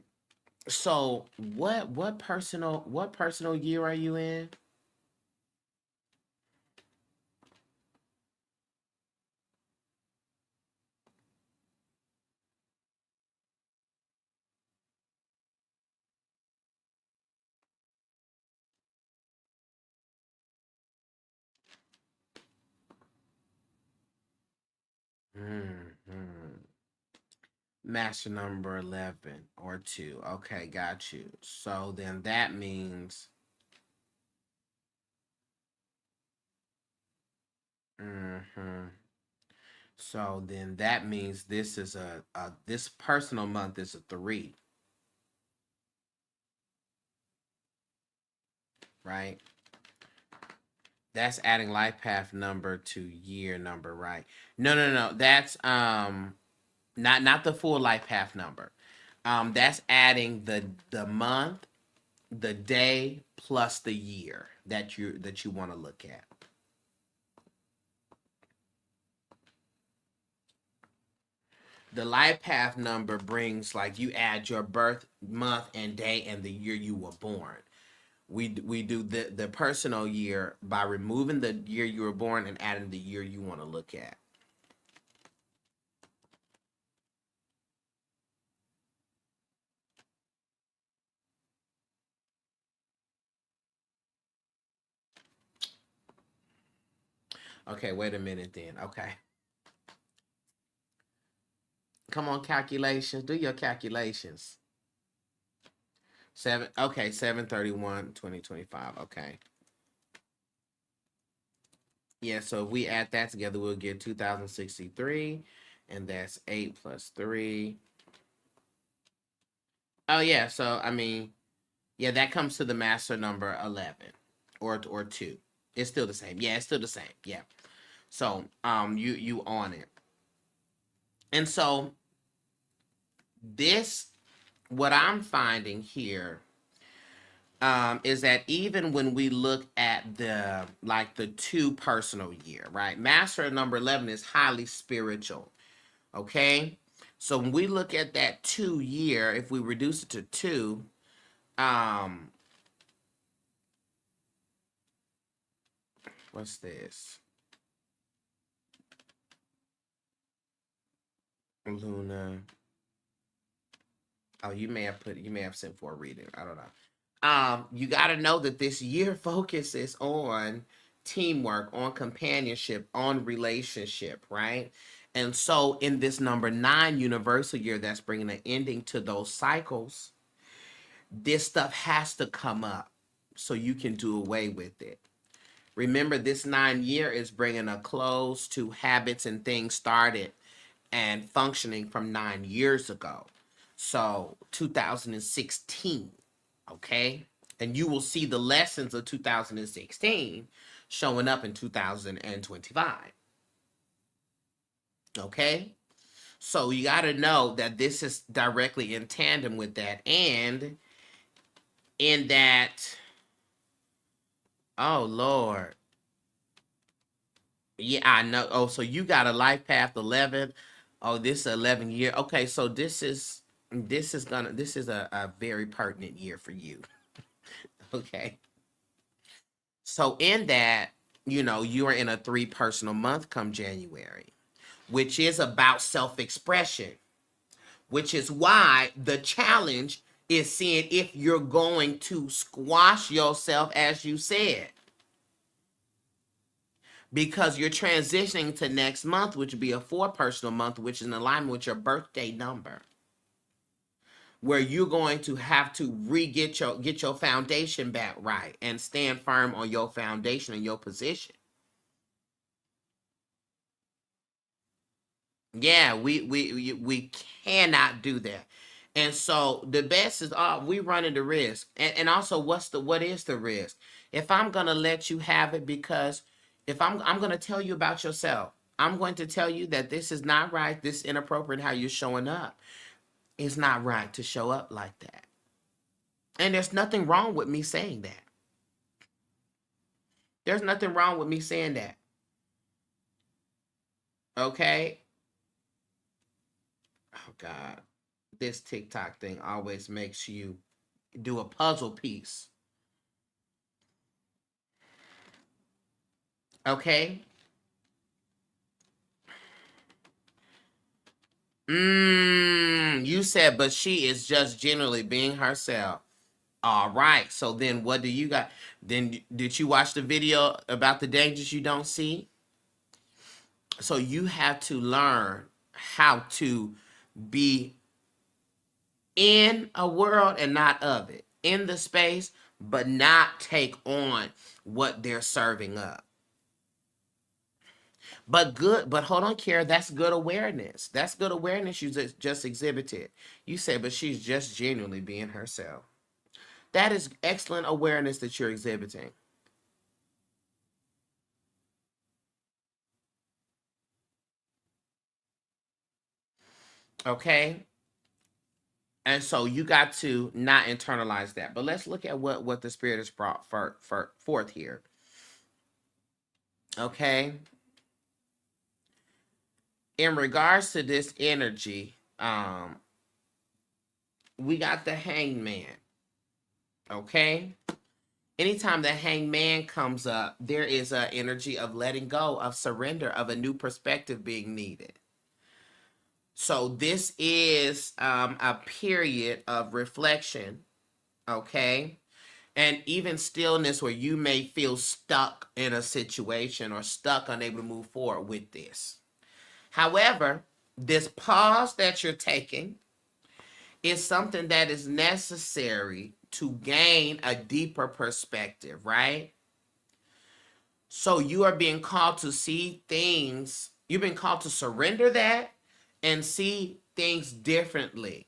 So, what personal year are you in? Hmm. Master number 11 or 2. Okay, got you. So then that means, hmm so then that means this is this personal month is a 3, right? That's adding life path number to year number, right? No, no, no. That's not the full life path number. That's adding the month, the day plus the year that you want to look at. The life path number brings, like, you add your birth month and day and the year you were born. We do the personal year by removing the year you were born and adding the year you want to look at. Okay, wait a minute then. Okay. Come on, calculations. Do your calculations. 7/31, 2025. Okay. Yeah, so if we add that together, we'll get 2063, and that's 8 plus 3. Oh yeah, so I mean, yeah, that comes to the master number 11 or 2. It's still the same. Yeah, it's still the same. Yeah. So, you on it. And so this what I'm finding here, is that even when we look at the 2 personal year, right? Master number 11 is highly spiritual. Okay? So when we look at that 2 year, if we reduce it to 2, um what's this? Luna. Oh, you may have sent for a reading. I don't know. You got to know that this year focuses on teamwork, on companionship, on relationship, right? And so in this number 9 universal year that's bringing an ending to those cycles, this stuff has to come up so you can do away with it. Remember, this 9 year is bringing a close to habits and things started and functioning from 9 years ago. So 2016, okay? And you will see the lessons of 2016 showing up in 2025, okay? So you got to know that this is directly in tandem with that. And in that, oh Lord, yeah, I know. Oh, so you got a life path 11. Oh, this is 11 year. Okay, so this is a very pertinent year for you. Okay. So in that, you are in a 3 personal month come January, which is about self-expression, which is why the challenge is seeing if you're going to squash yourself, as you said, because you're transitioning to next month, which would be a 4 personal month, which is in alignment with your birthday number, where you're going to have to get your foundation back right and stand firm on your foundation and your position. Yeah, we cannot do that. And so the best is we running the risk. And also what is the risk? If I'm gonna let you have it, because if I'm gonna tell you about yourself, I'm going to tell you that this is not right, this is inappropriate how you're showing up. It's not right to show up like that. And there's nothing wrong with me saying that. There's nothing wrong with me saying that. Okay? Oh God. This TikTok thing always makes you do a puzzle piece. Okay? You said, but she is just generally being herself. All right. So then what do you got? Then did you watch the video about the dangers you don't see? So you have to learn how to be in a world and not of it. In the space, but not take on what they're serving up. But hold on, Kara, that's good awareness. That's good awareness you just exhibited. You said, but she's just genuinely being herself. That is excellent awareness that you're exhibiting. Okay? And so you got to not internalize that. But let's look at what the Spirit has brought forth here. Okay? In regards to this energy, we got the hangman. Okay? Anytime the hangman comes up, there is an energy of letting go, of surrender, of a new perspective being needed. So this is a period of reflection, okay? And even stillness where you may feel stuck in a situation or stuck, unable to move forward with this. However, this pause that you're taking is something that is necessary to gain a deeper perspective, right? So you are being called to see things, you've been called to surrender that and see things differently.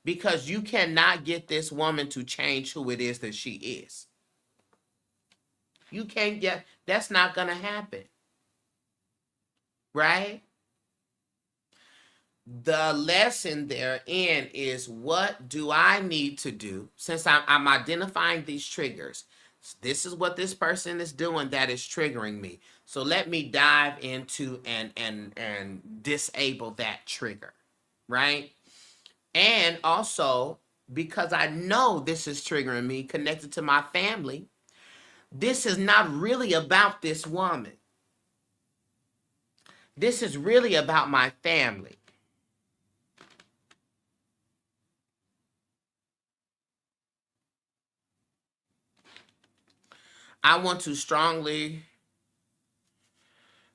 Because you cannot get this woman to change who it is that she is. You can't get, that's not going to happen. Right? The lesson therein is, what do I need to do? Since I'm identifying these triggers, this is what this person is doing that is triggering me. So let me dive into and disable that trigger, right? And also, because I know this is triggering me, connected to my family, this is not really about this woman. This is really about my family. I want to strongly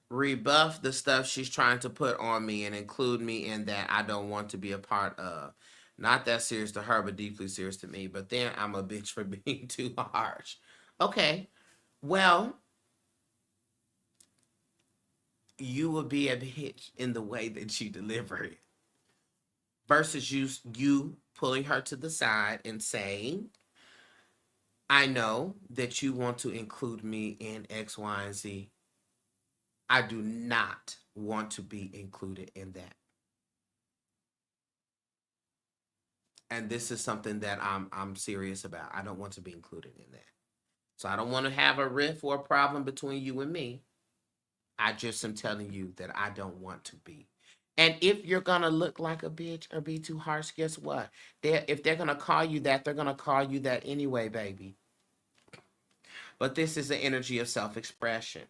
rebuff the stuff she's trying to put on me and include me in that I don't want to be a part of. Not that serious to her, but deeply serious to me. But then I'm a bitch for being too harsh. Okay, well, you will be a bitch in the way that you deliver it. Versus you pulling her to the side and saying, I know that you want to include me in X, Y, and Z. I do not want to be included in that. And this is something that I'm serious about. I don't want to be included in that. So I don't want to have a rift or a problem between you and me. I just am telling you that I don't want to be. And if you're gonna look like a bitch or be too harsh, guess what? If they're gonna call you that, they're gonna call you that anyway, baby. But this is the energy of self-expression.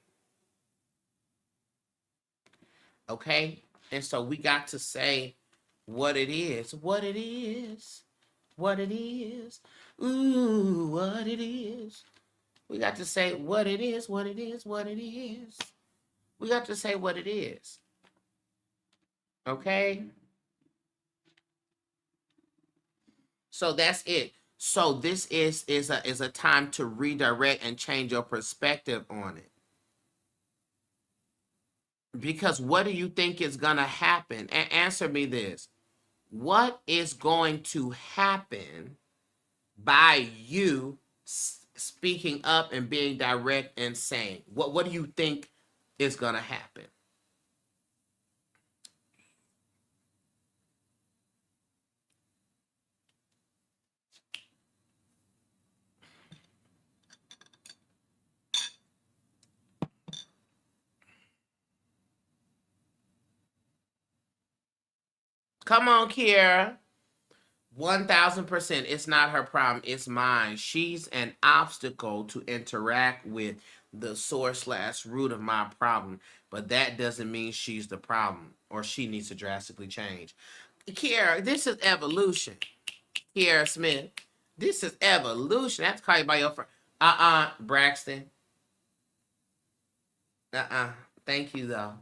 Okay? And so we got to say what it is. What it is. What it is. Ooh, what it is. We got to say what it is, what it is, what it is. We got to say what it is. Okay? So that's it. So this is a time to redirect and change your perspective on it. Because what do you think is gonna happen? And answer me this. what is going to happen by you speaking up and being direct and saying? What do you think is going to happen? Come on, Kiera. 1000%. It's not her problem. It's mine. She's an obstacle to interact with the source/root of my problem. But that doesn't mean she's the problem or she needs to drastically change. Kiera, this is evolution. Kiera Smith, this is evolution. I have to call you by your friend. Braxton. Thank you, though.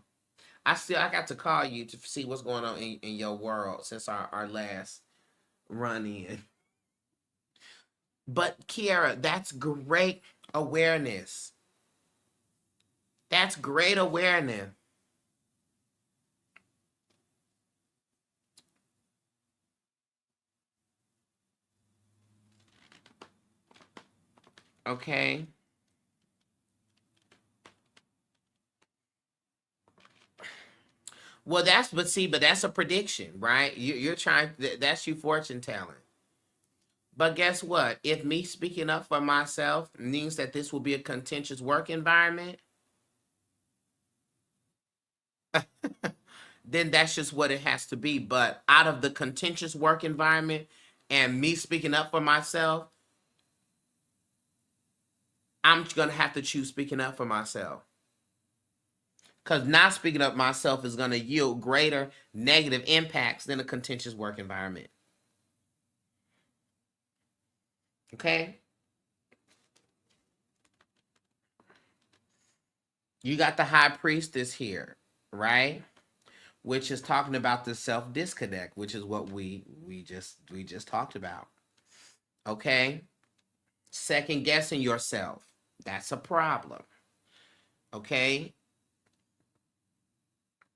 I got to call you to see what's going on in your world since our last run in. But Kiara, that's great awareness. That's great awareness. Okay. Well, but that's a prediction, right? You're trying. That's you fortune telling. But guess what? If me speaking up for myself means that this will be a contentious work environment, then that's just what it has to be. But out of the contentious work environment and me speaking up for myself, I'm going to have to choose speaking up for myself. Because not speaking up myself is going to yield greater negative impacts than a contentious work environment. Okay? You got the high priestess here, right? Which is talking about the self disconnect, which is what we just talked about. Okay? Second guessing yourself. That's a problem. Okay?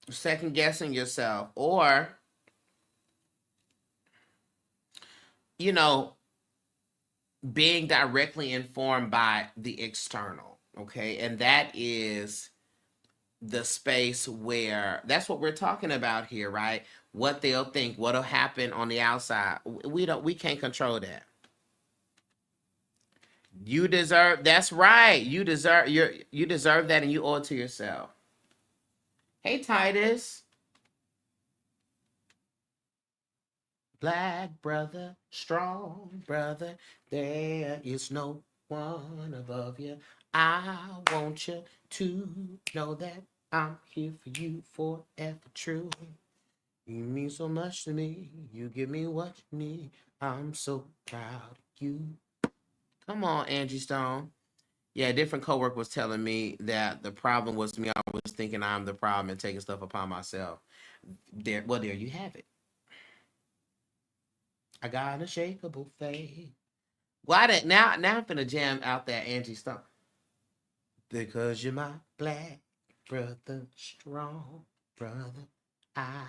Second guessing yourself, or being directly informed by the external. Okay? And that is the space where that's what we're talking about here, right? What they'll think, what'll happen on the outside. We can't control that. You deserve, that's right. You deserve that, and you owe it to yourself. Hey, Titus. Black brother, strong brother, there is no one above you. I want you to know that I'm here for you forever true. You mean so much to me. You give me what you need. I'm so proud of you. Come on, Angie Stone. Yeah, a different coworker was telling me that the problem was me always thinking I'm the problem and taking stuff upon myself. There you have it. I got an unshakable faith. Why did now I'm finna jam out that Angie Stone. Because you're my black brother, strong brother. I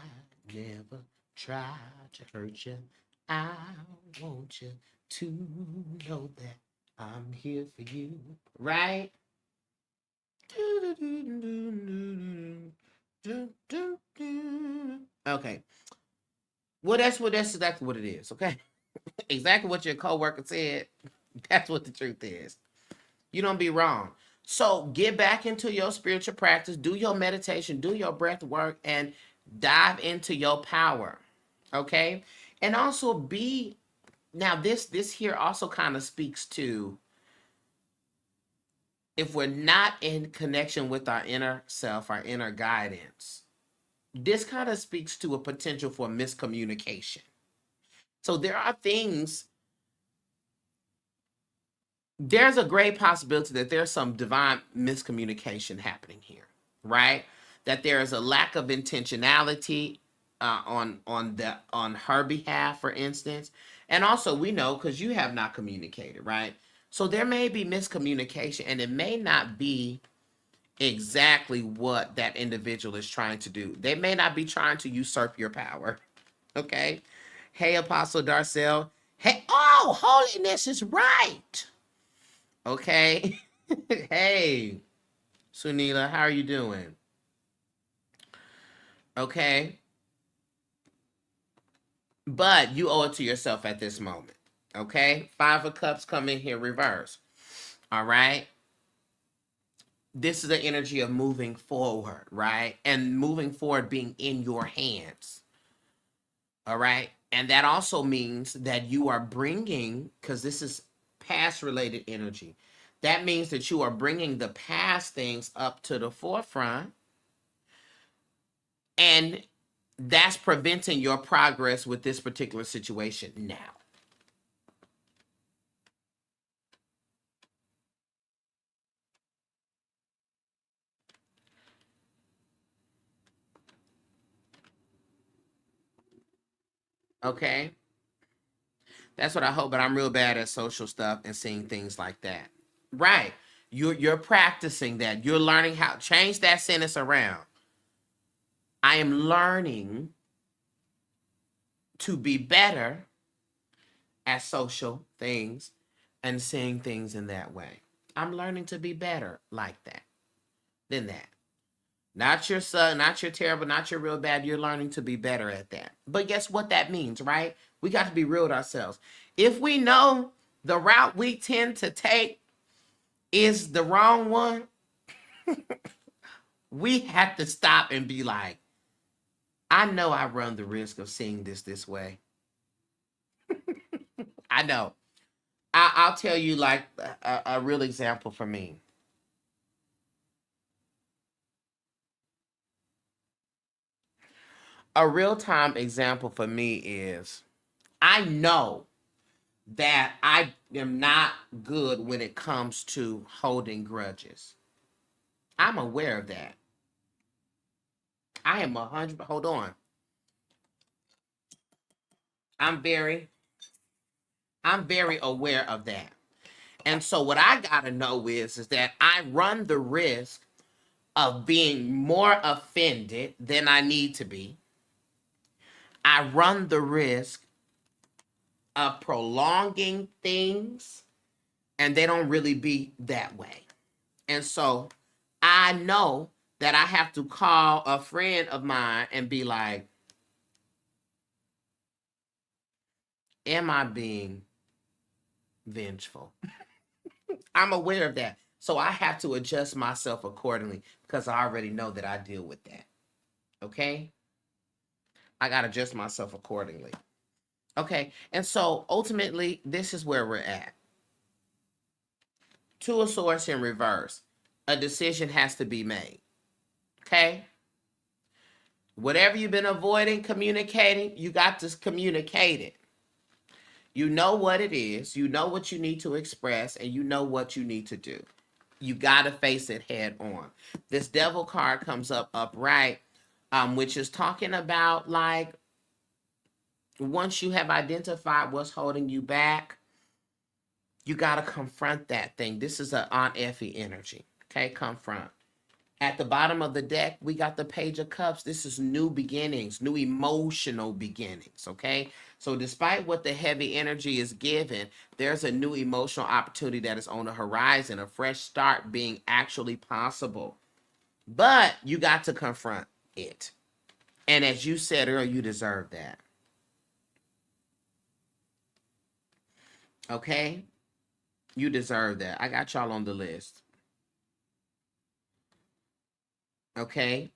never tried to hurt you. I want you to know that I'm here for you. Right? Okay. Well, that's exactly what it is. Okay. Exactly what your coworker said. That's what the truth is. You don't be wrong. So get back into your spiritual practice, do your meditation, do your breath work, and dive into your power. Okay? And also now this here also kind of speaks to if we're not in connection with our inner self, our inner guidance. This kind of speaks to a potential for miscommunication. So there are things, there's a great possibility that there's some divine miscommunication happening here, right? That there is a lack of intentionality on her behalf, for instance, and also we know because you have not communicated, right? So there may be miscommunication, and it may not be exactly what that individual is trying to do. They may not be trying to usurp your power, okay? Hey, Apostle Darcel. Hey, oh, holiness is right. Okay. Hey, Sunila, how are you doing? Okay. But you owe it to yourself at this moment. Okay. 5 of Cups come in here reverse. All right. This is the energy of moving forward, right? And moving forward being in your hands. All right. And that also means that you are bringing, because this is past related energy, that means that you are bringing the past things up to the forefront. And that's preventing your progress with this particular situation now. Okay. That's what I hope, but I'm real bad at social stuff and seeing things like that. Right. You're practicing that. You're learning how change that sentence around. I am learning to be better at social things and seeing things in that way. I'm learning to be better like that than that. Not your son, not your terrible, not your real bad. You're learning to be better at that. But guess what that means, right? We got to be real with ourselves. If we know the route we tend to take is the wrong one, we have to stop and be like, I know I run the risk of seeing this way. I know. I'll tell you like a real example for me. A real time example for me is I know that I am not good when it comes to holding grudges. I'm aware of that. I am 100. Hold on. I'm very, I'm very aware of that. And so what I gotta know is that I run the risk of being more offended than I need to be. I run the risk of prolonging things, and they don't really be that way. And so I know that I have to call a friend of mine and be like, am I being vengeful? I'm aware of that. So I have to adjust myself accordingly because I already know that I deal with that. Okay? I got to adjust myself accordingly. Okay? And so ultimately, this is where we're at. 2 of Swords in reverse. A decision has to be made. Okay? Whatever you've been avoiding communicating, you got to communicate it. You know what it is, you know what you need to express, and you know what you need to do. You got to face it head on. This devil card comes up upright, which is talking about like once you have identified what's holding you back, you got to confront that thing. This is an Aunt Effie energy. Okay, confront. At the bottom of the deck, we got the Page of Cups. This is new beginnings, new emotional beginnings, okay? So despite what the heavy energy is given, there's a new emotional opportunity that is on the horizon, a fresh start being actually possible. But you got to confront it. And as you said earlier, you deserve that. Okay? You deserve that. I got y'all on the list. Okay?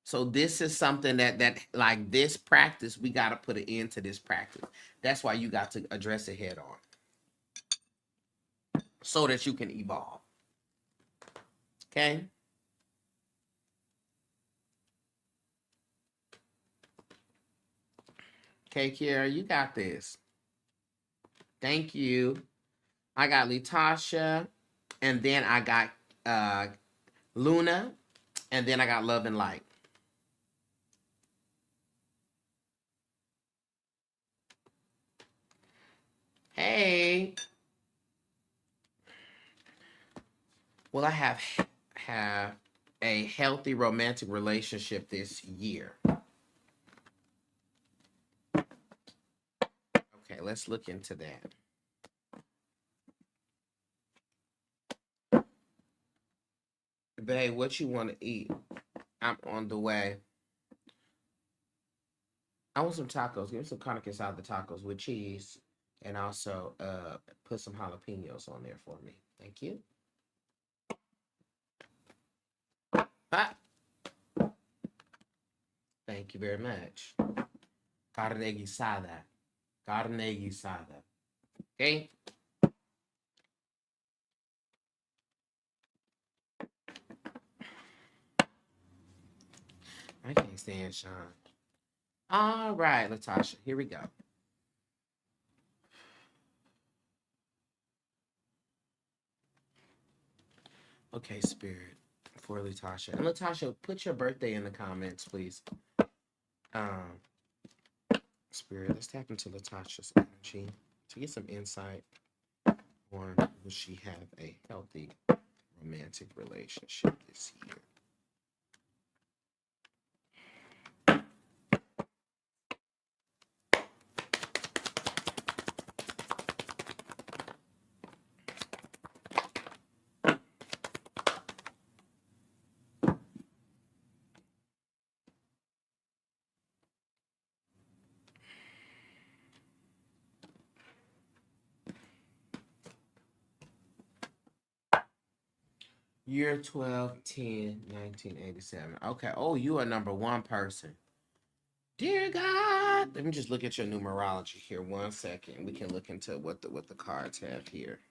So this is something that like this practice, we got to put an end to this practice. That's why you got to address it head on so that you can evolve. Okay? Okay, Kiara, you got this. Thank you. I got Latasha, and then I got Luna, and then I got Love and Light. Hey. Will I have a healthy romantic relationship this year? Okay, let's look into that. Babe, what you want to eat? I'm on the way. I want some tacos. Give me some carne asada tacos with cheese, and also put some jalapenos on there for me. Thank you. Ah, thank you very much. Carne guisada. Carne guisada. Okay. I can't stand Sean. All right, Latasha. Here we go. Okay, Spirit, for Latasha. And Latasha, put your birthday in the comments, please. Um, Spirit, let's tap into Latasha's energy to get some insight on will she have a healthy romantic relationship this year. Year 12/10/1987. Okay. Oh, you are number one person. Dear God. Let me just look at your numerology here 1 second. We can look into what the cards have here.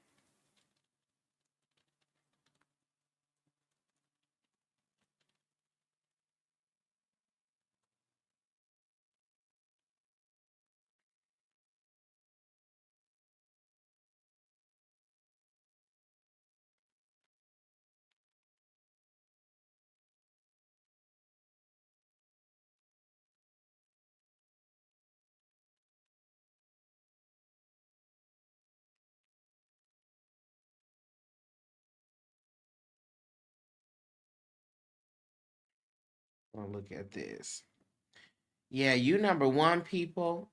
I'll look at this. Yeah, you number one people.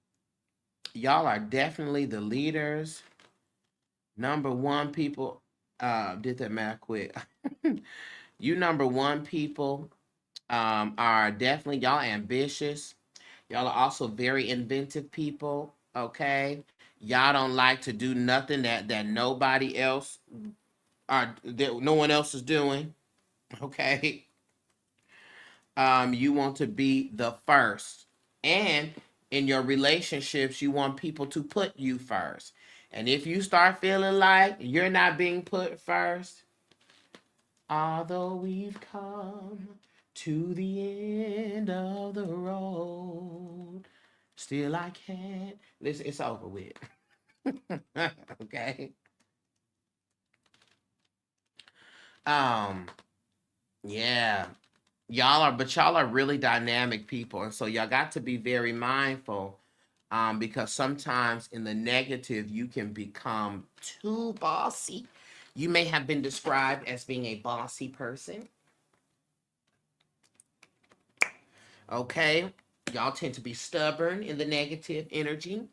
Y'all are definitely the leaders. Number one people. Did that math quick. You number one people are definitely y'all ambitious. Y'all are also very inventive people. Okay. Y'all don't like to do nothing that nobody else that no one else is doing. Okay. You want to be the first. And in your relationships, you want people to put you first. And if you start feeling like you're not being put first, although we've come to the end of the road, still I can't. Listen, it's over with. Okay. Um, yeah. Y'all are really dynamic people. And so y'all got to be very mindful because sometimes in the negative, you can become too bossy. You may have been described as being a bossy person. Okay. Y'all tend to be stubborn in the negative energy.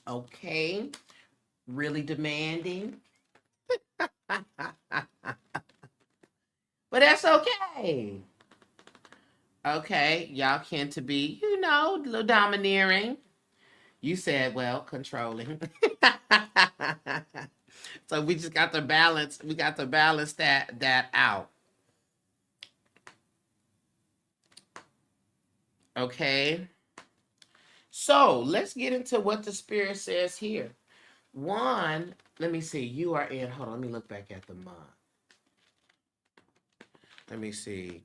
Okay. Really demanding. But that's okay. Okay. Y'all tend to be, a little domineering. You said, well, controlling. So we just got to balance. We got to balance that out. Okay. So let's get into what the spirit says here. One, let me see. You are in. Hold on. Let me look back at the month. Let me see.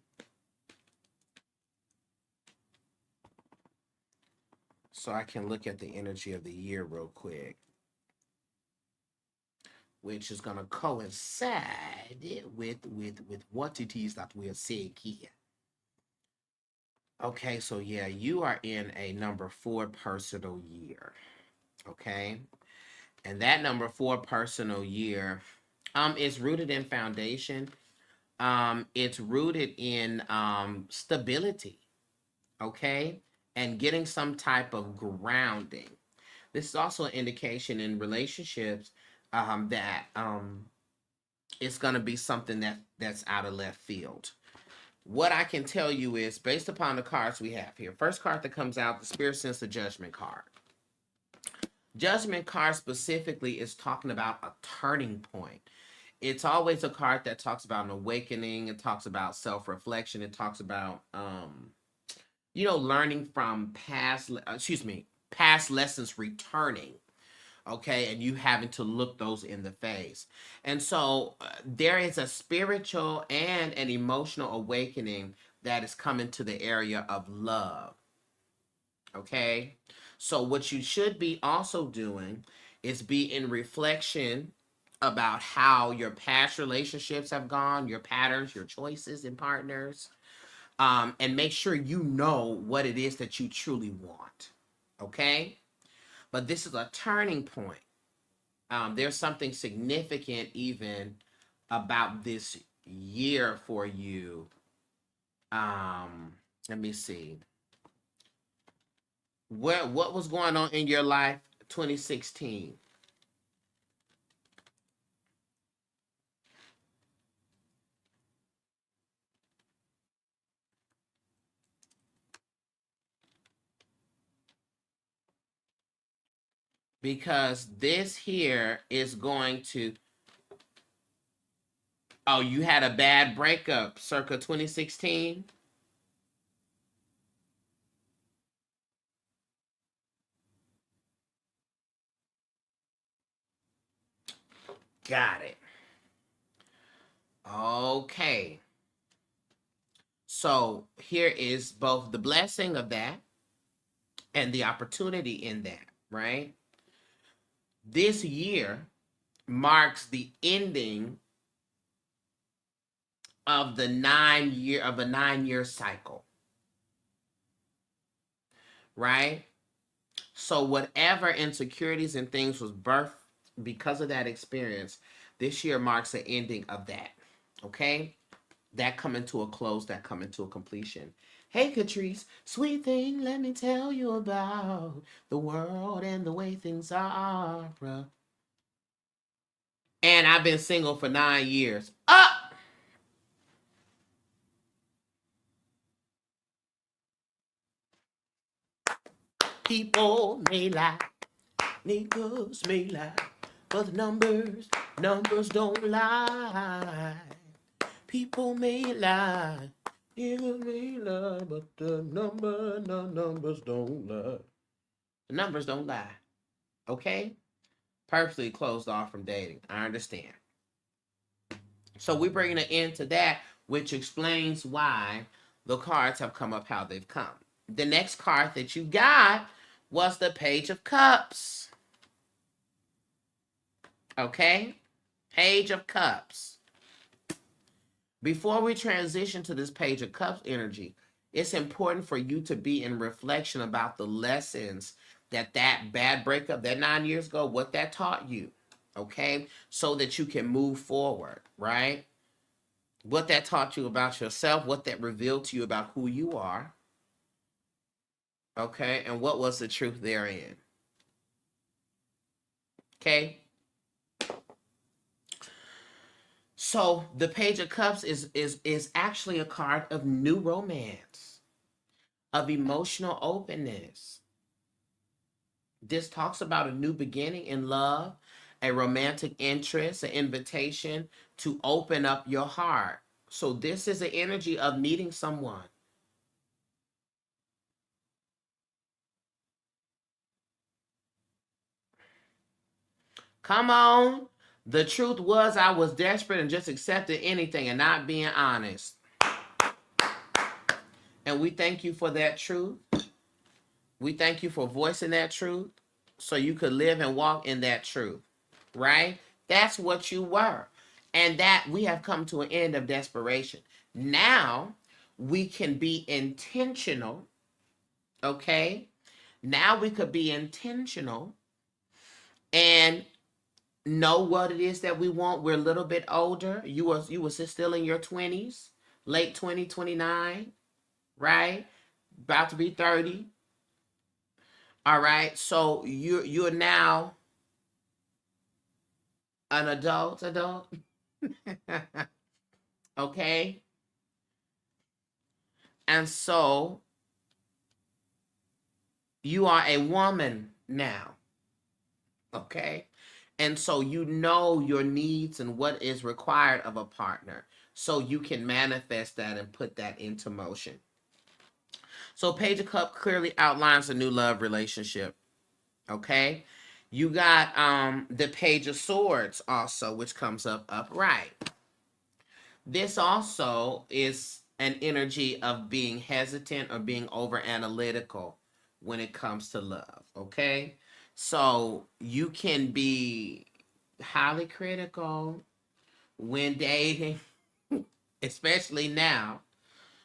So I can look at the energy of the year real quick, which is going to coincide with what it is that we are saying here. Okay, so yeah, you are in a number 4 personal year. Okay, and that number 4 personal year, It's rooted in foundation. It's rooted in stability, okay, and getting some type of grounding. This is also an indication in relationships that it's going to be something that's out of left field. What I can tell you is, based upon the cards we have here, first card that comes out, the Spirit Sense of Judgment card. Judgment card specifically is talking about a turning point. It's always a card that talks about an awakening. It talks about self-reflection. It talks about, learning from past lessons returning. Okay, and you having to look those in the face. And so there is a spiritual and an emotional awakening that is coming to the area of love. Okay, so what you should be also doing is be in reflection about how your past relationships have gone, your patterns, your choices and partners, and make sure you know what it is that you truly want. Okay, but this is a turning point. There's something significant even about this year for you. Let me see. What was going on in your life 2016? Because this here is going to, oh, you had a bad breakup circa 2016? Got it. Okay. So here is both the blessing of that and the opportunity in that, right? This year marks the ending of the 9-year cycle, right? So whatever insecurities and things was birthed because of that experience, this year marks the ending of that. Okay? That coming to a close, that coming to a completion. Hey, Catrice, sweet thing, let me tell you about the world and the way things are, bruh. And I've been single for 9 years. Up! People may lie, niggas may lie, but the numbers don't lie. People may lie, niggas may lie, but the numbers don't lie. The numbers don't lie. Okay? Purposely closed off from dating. I understand. So we're bringing an end to that, which explains why the cards have come up how they've come. The next card that you got was the Page of Cups. Okay? Page of Cups. Before we transition to this Page of Cups energy, it's important for you to be in reflection about the lessons that bad breakup, that 9 years ago, what that taught you, okay? So that you can move forward, right? What that taught you about yourself, what that revealed to you about who you are, okay? And what was the truth therein, okay? So the Page of Cups is actually a card of new romance, of emotional openness. This talks about a new beginning in love, a romantic interest, an invitation to open up your heart. So this is the energy of meeting someone. Come on. The truth was I was desperate and just accepted anything and not being honest. And we thank you for that truth. We thank you for voicing that truth so you could live and walk in that truth, right? That's what you were. And that we have come to an end of desperation. Now we can be intentional, okay? Now we could be intentional, and know what it is that we want. We're a little bit older. You was still in your 20s, late 29, right? About to be 30. All right. So you're now an adult. Okay? And so you are a woman now. Okay? And so you know your needs and what is required of a partner. So you can manifest that and put that into motion. So Page of Cup clearly outlines a new love relationship. Okay? You got the Page of Swords also, which comes up upright. This also is an energy of being hesitant or being over analytical when it comes to love. Okay? So you can be highly critical when dating, especially now.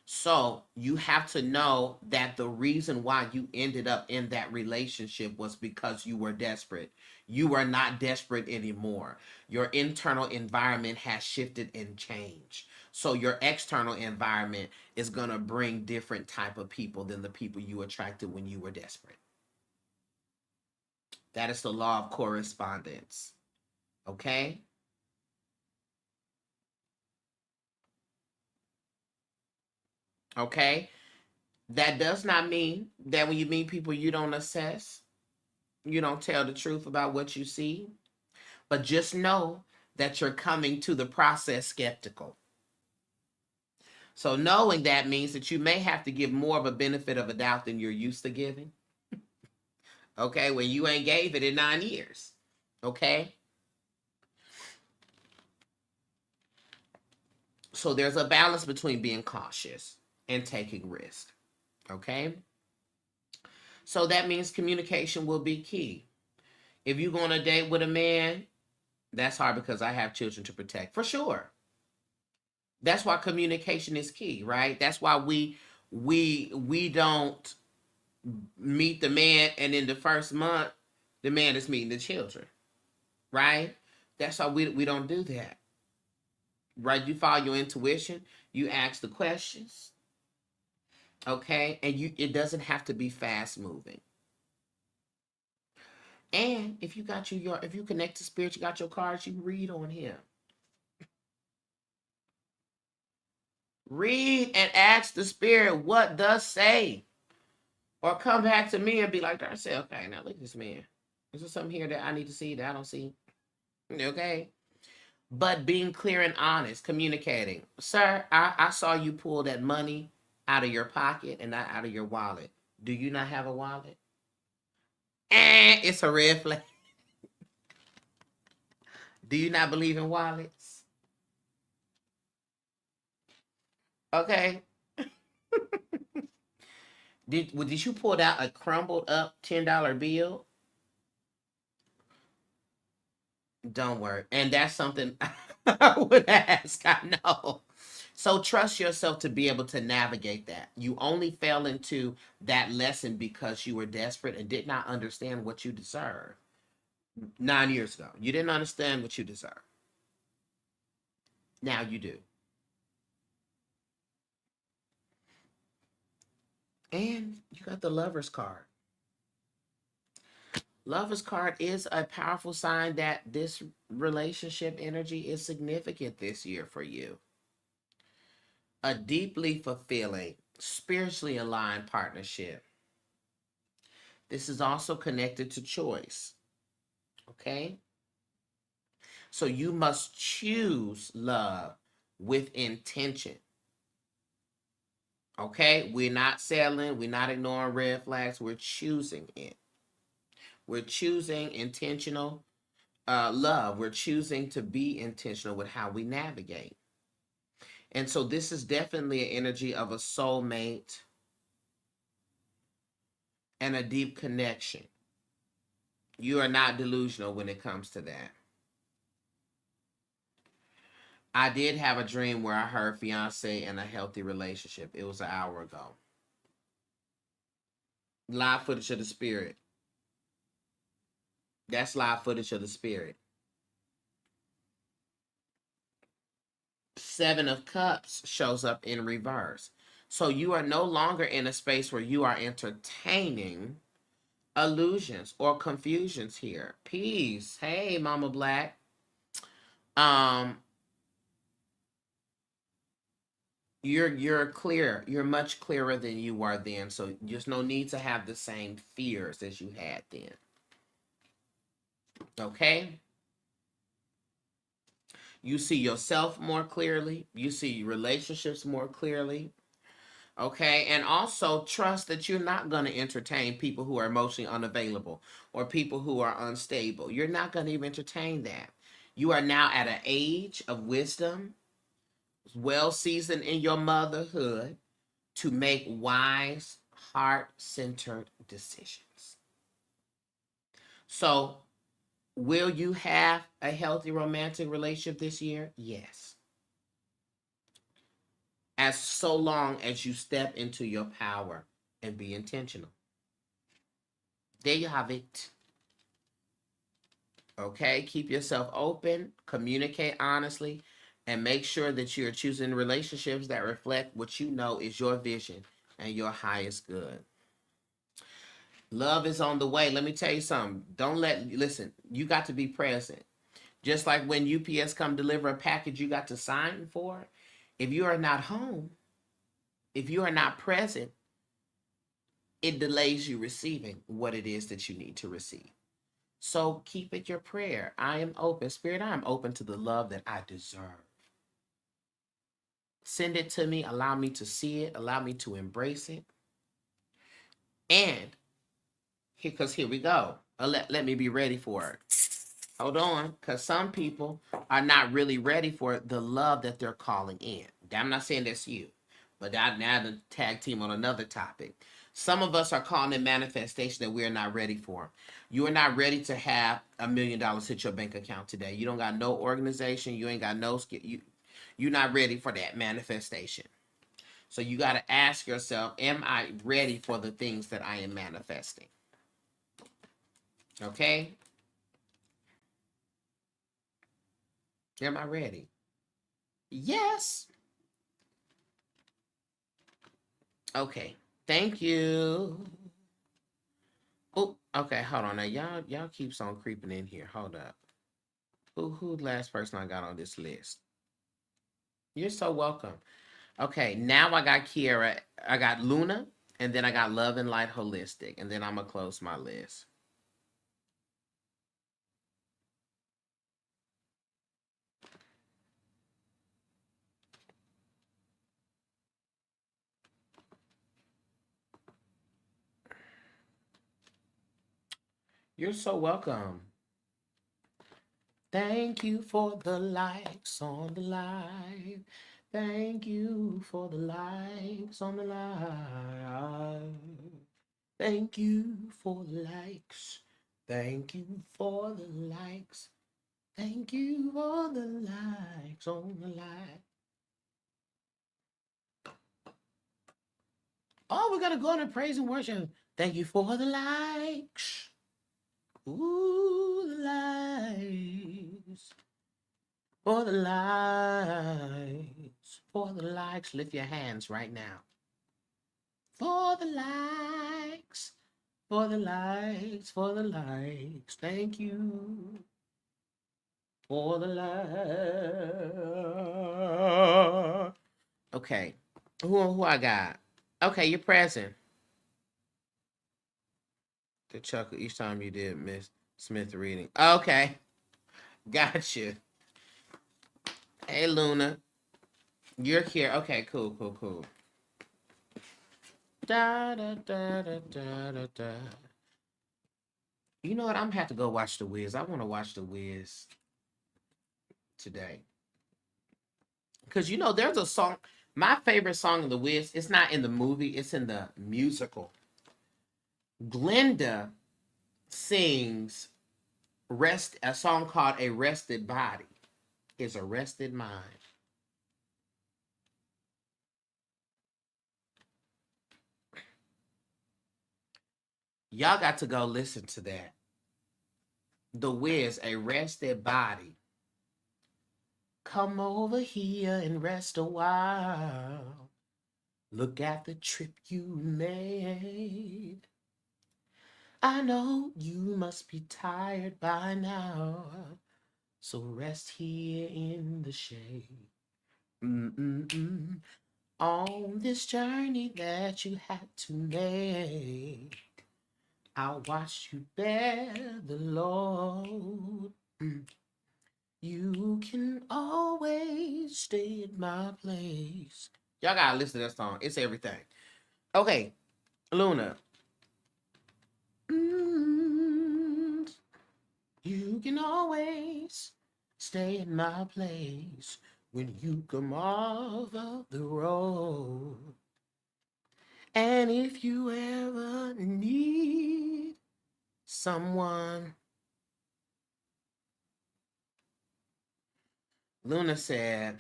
So you have to know that the reason why you ended up in that relationship was because you were desperate. You are not desperate anymore. Your internal environment has shifted and changed. So your external environment is going to bring different type of people than the people you attracted when you were desperate. That is the law of correspondence. Okay? Okay? That does not mean that when you meet people you don't assess, you don't tell the truth about what you see, but just know that you're coming to the process skeptical. So knowing that means that you may have to give more of a benefit of a doubt than you're used to giving. Okay, when you ain't gave it in 9 years. Okay? So there's a balance between being cautious and taking risk. Okay? So that means communication will be key. If you're going to date with a man, that's hard because I have children to protect, for sure. That's why communication is key, right? That's why we don't meet the man and in the first month the man is meeting the children, right? That's why we don't do that. Right? You follow your intuition, you ask the questions, okay? And it doesn't have to be fast moving. And if you got if you connect to spirit, you got your cards, you read on him. Read and ask the spirit what does say. Or come back to me and be like, Darcy, okay, now look at this man. Is there something here that I need to see that I don't see? Okay. But being clear and honest, communicating. Sir, I saw you pull that money out of your pocket and not out of your wallet. Do you not have a wallet? It's a red flag. Do you not believe in wallets? Okay. Did you pull out a crumbled up $10 bill? Don't worry. And that's something I would ask. I know. So trust yourself to be able to navigate that. You only fell into that lesson because you were desperate and did not understand what you deserve. 9 years ago, you didn't understand what you deserve. Now you do. And you got the Lover's card. Lover's card is a powerful sign that this relationship energy is significant this year for you. A deeply fulfilling, spiritually aligned partnership. This is also connected to choice. Okay? So you must choose love with intention. Okay? We're not settling, we're not ignoring red flags, we're choosing it. We're choosing intentional love. We're choosing to be intentional with how we navigate. And so this is definitely an energy of a soulmate and a deep connection. You are not delusional when it comes to that. I did have a dream where I heard fiance and a healthy relationship. It was an hour ago. Live footage of the spirit. That's live footage of the spirit. Seven of Cups shows up in reverse. So you are no longer in a space where you are entertaining illusions or confusions here. Peace. Hey, Mama Black. Um, you're clear. You're much clearer than you were then. So there's no need to have the same fears as you had then. Okay? You see yourself more clearly. You see relationships more clearly. Okay, and also trust that you're not going to entertain people who are emotionally unavailable or people who are unstable. You're not going to even entertain that. You are now at an age of wisdom, well seasoned in your motherhood, to make wise, heart-centered decisions. So, will you have a healthy romantic relationship this year? Yes. As so long as you step into your power and be intentional. There you have it. Okay, keep yourself open, communicate honestly, and make sure that you're choosing relationships that reflect what you know is your vision and your highest good. Love is on the way. Let me tell you something. Listen, you got to be present. Just like when UPS come deliver a package you got to sign for, if you are not home, if you are not present, it delays you receiving what it is that you need to receive. So keep it your prayer. I am open. Spirit, I am open to the love that I deserve. Send it to me. Allow me to see it. Allow me to embrace it. And because here we go. Let me be ready for it. Hold on. Because some people are not really ready for the love that they're calling in. I'm not saying that's you. But now the tag team on another topic. Some of us are calling in manifestation that we're not ready for. You are not ready to have $1 million hit your bank account today. You don't got no organization. You ain't got no skill. You're not ready for that manifestation. So you got to ask yourself, am I ready for the things that I am manifesting? Okay? Am I ready? Yes. Okay. Thank you. Oh, okay. Hold on. Now y'all keeps on creeping in here. Hold up. Who the last person I got on this list? You're so welcome. Okay, now I got Kiara. I got Luna, and then I got Love and Light Holistic, and then I'm gonna close my list. You're so welcome. Thank you for the likes on the live. Thank you for the likes on the live. Thank you for the likes. Thank you for the likes. Thank you for the likes on the live. Oh, we're gonna go into praise and worship. Thank you for the likes. Ooh, the likes. For the likes. For the likes. Lift your hands right now. For the likes. For the likes. For the likes. Thank you. For the likes. Okay. Who I got? Okay, you're present. The chuckle each time you did Miss Smith reading. Okay. Gotcha. Hey, Luna. You're here. Okay, cool. Da, da, da, da, da, da, da. You know what? I'm gonna have to go watch The Wiz. I want to watch The Wiz today. Because, there's a song. My favorite song of The Wiz, it's not in the movie, it's in the musical. Glenda sings a song called A Rested Body is a Rested Mind. Y'all got to go listen to that. The Wiz, A Rested Body Come over here and rest a while. Look at the trip you made. I know you must be tired by now, so rest here in the shade. Mm-mm-mm. On this journey that you had to make, I'll watch you bear the load. You can always stay at my place. Y'all gotta listen to that song. It's everything. Okay, Luna. You can always stay at my place when you come off of the road. And if you ever need someone, Luna said,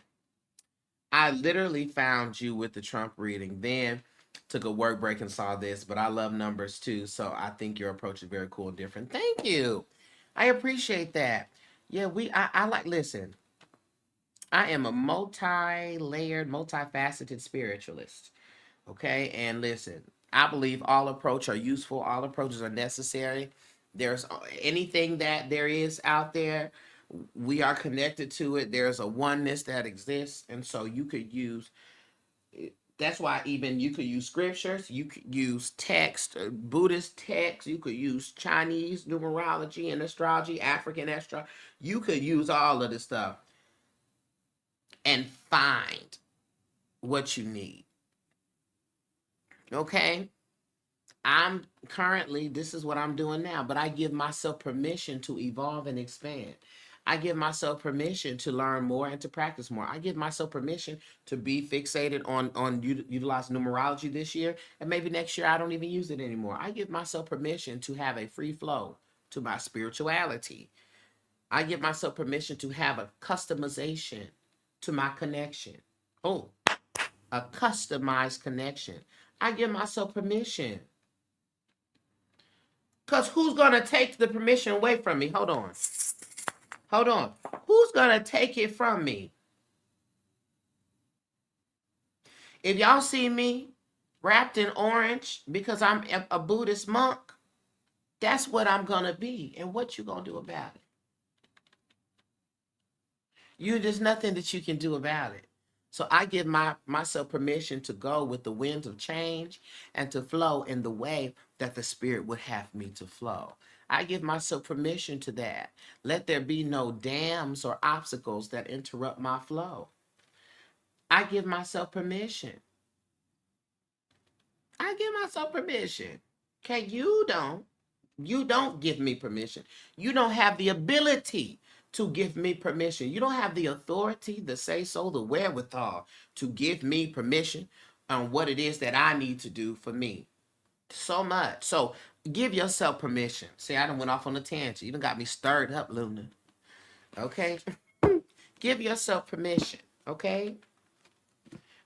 I literally found you with the Trump reading, then took a work break and saw this, but I love numbers too, so I think your approach is very cool and different. Thank you. I appreciate that. Yeah, I like, listen, I am a multi-layered, multifaceted spiritualist. Okay, and listen, I believe all approaches are useful, all approaches are necessary. There's anything that there is out there, we are connected to it. There's a oneness that exists, and so you could use, that's why even you could use scriptures, you could use text, Buddhist text, you could use Chinese numerology and astrology, African astrology. You could use all of this stuff and find what you need. Okay? I'm currently, this is what I'm doing now, but I give myself permission to evolve and expand. I give myself permission to learn more and to practice more. I give myself permission to be fixated on utilize numerology this year, and maybe next year I don't even use it anymore. I give myself permission to have a free flow to my spirituality. I give myself permission to have a customization to my connection. Oh, a customized connection. I give myself permission. Because who's going to take the permission away from me? Hold on. Hold on. Who's going to take it from me? If y'all see me wrapped in orange because I'm a Buddhist monk, that's what I'm going to be. And what you going to do about it? There's nothing that you can do about it. So I give myself permission to go with the winds of change and to flow in the way that the Spirit would have me to flow. I give myself permission to that. Let there be no dams or obstacles that interrupt my flow. I give myself permission. I give myself permission. Okay, you don't. You don't give me permission. You don't have the ability to give me permission. You don't have the authority, the say so, the wherewithal to give me permission on what it is that I need to do for me. So much. So give yourself permission. See, I done went off on a tangent. You done got me stirred up, Luna. Okay? Give yourself permission. Okay?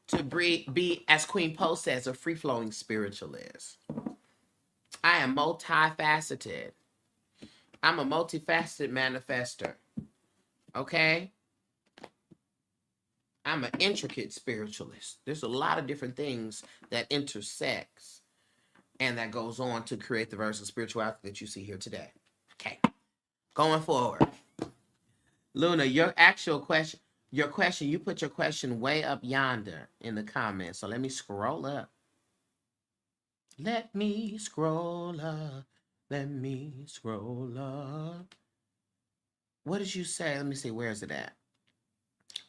To be, as Queen Poe says, a free-flowing spiritualist. I am multifaceted. I'm a multifaceted manifester. Okay? I'm an intricate spiritualist. There's a lot of different things that intersects and that goes on to create the version of spirituality that you see here today. Okay. Going forward. Luna, your question, you put your question way up yonder in the comments. So let me scroll up. Let me scroll up. Let me scroll up. What did you say? Let me see. Where is it at?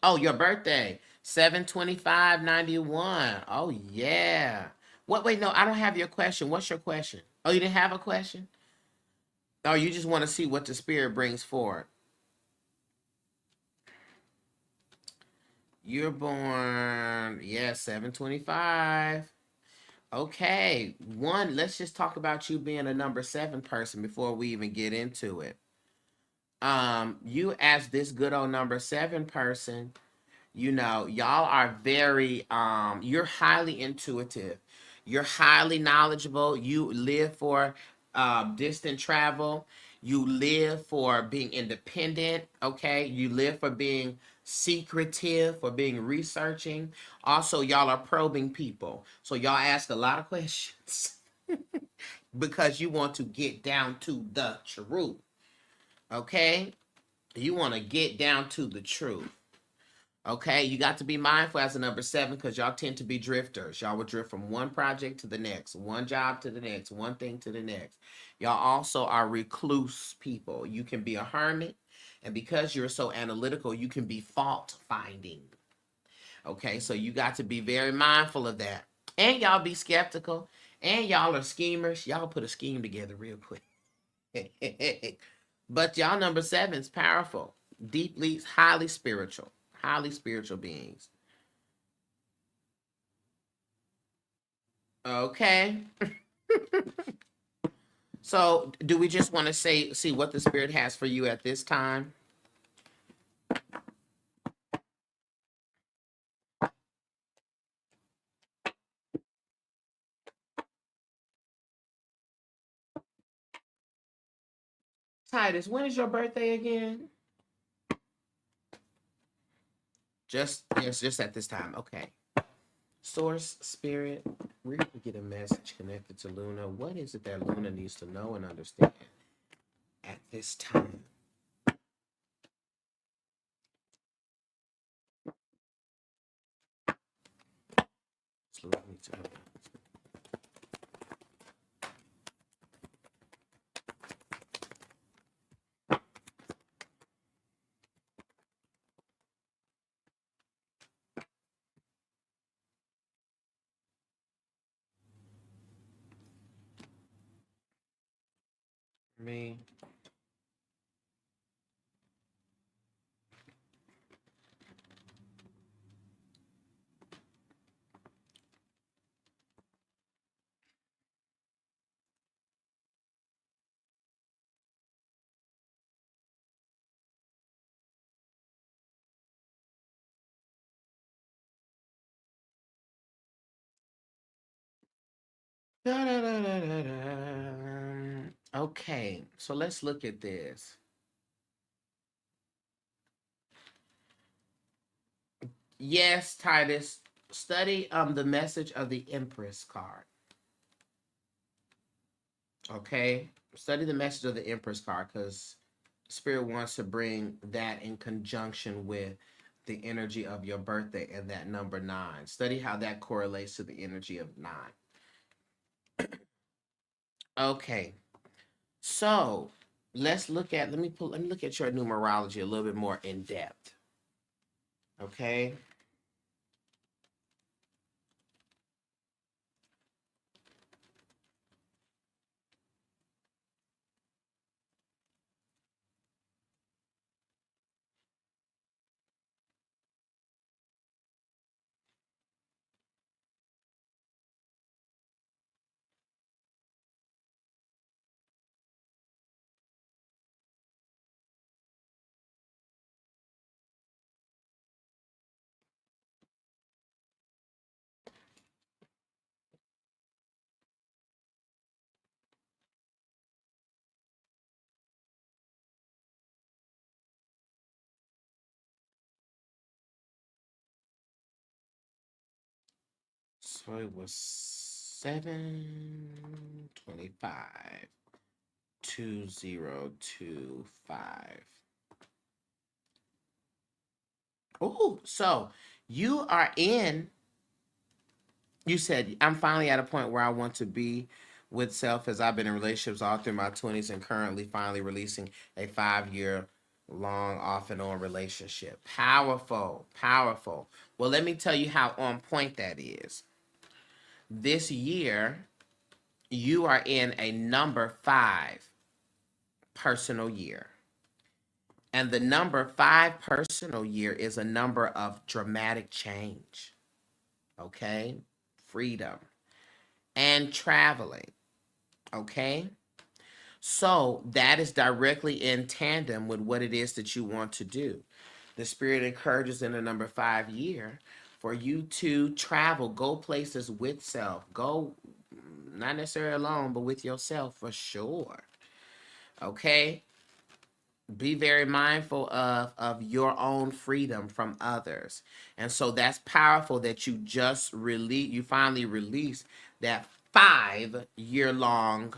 Oh, your birthday. 7/25/91. Oh, yeah. What? Wait, no, I don't have your question. What's your question? Oh, you didn't have a question? Oh, you just want to see what the Spirit brings forward. You're born, yeah, 7/25. Okay. One, let's just talk about you being a number 7 person before we even get into it. You as this good old number 7 person, y'all are very, you're highly intuitive. You're highly knowledgeable. You live for distant travel. You live for being independent. Okay. You live for being secretive, for being researching. Also, y'all are probing people. So y'all ask a lot of questions because you want to get down to the truth. Okay? You want to get down to the truth. Okay, you got to be mindful as a number 7 because y'all tend to be drifters. Y'all will drift from one project to the next, one job to the next, one thing to the next. Y'all also are recluse people. You can be a hermit, and because you're so analytical, you can be fault finding. Okay, so you got to be very mindful of that. And y'all be skeptical, and y'all are schemers. Y'all put a scheme together real quick. But y'all number 7's powerful, deeply, highly spiritual beings. Okay. So do we just want to see what the spirit has for you at this time? Titus, when is your birthday again? Just at this time. Okay. Source, spirit, we're going to get a message connected to Luna. What is it that Luna needs to know and understand at this time? Luna needs to know. Me. Da, da, da, da, da, da. Okay, so let's look at this. Yes, Titus, study the message of the Empress card. Okay, study the message of the Empress card because Spirit wants to bring that in conjunction with the energy of your birthday and that number 9. Study how that correlates to the energy of 9. Okay, so let me look at your numerology a little bit more in depth. Okay. So it was 725 2025. Oh, so you are in. You said I'm finally at a point where I want to be with self, as I've been in relationships all through my 20s and currently finally releasing a 5-year long off and on relationship. Powerful, powerful. Well, let me tell you how on point that is. This year, you are in a number 5 personal year. And the number 5 personal year is a number of dramatic change. Okay? Freedom and traveling. Okay? So that is directly in tandem with what it is that you want to do. The spirit encourages in the number 5 year for you to travel, go places with self, go not necessarily alone, but with yourself for sure. Okay? Be very mindful of your own freedom from others. And so that's powerful that you finally release that 5-year long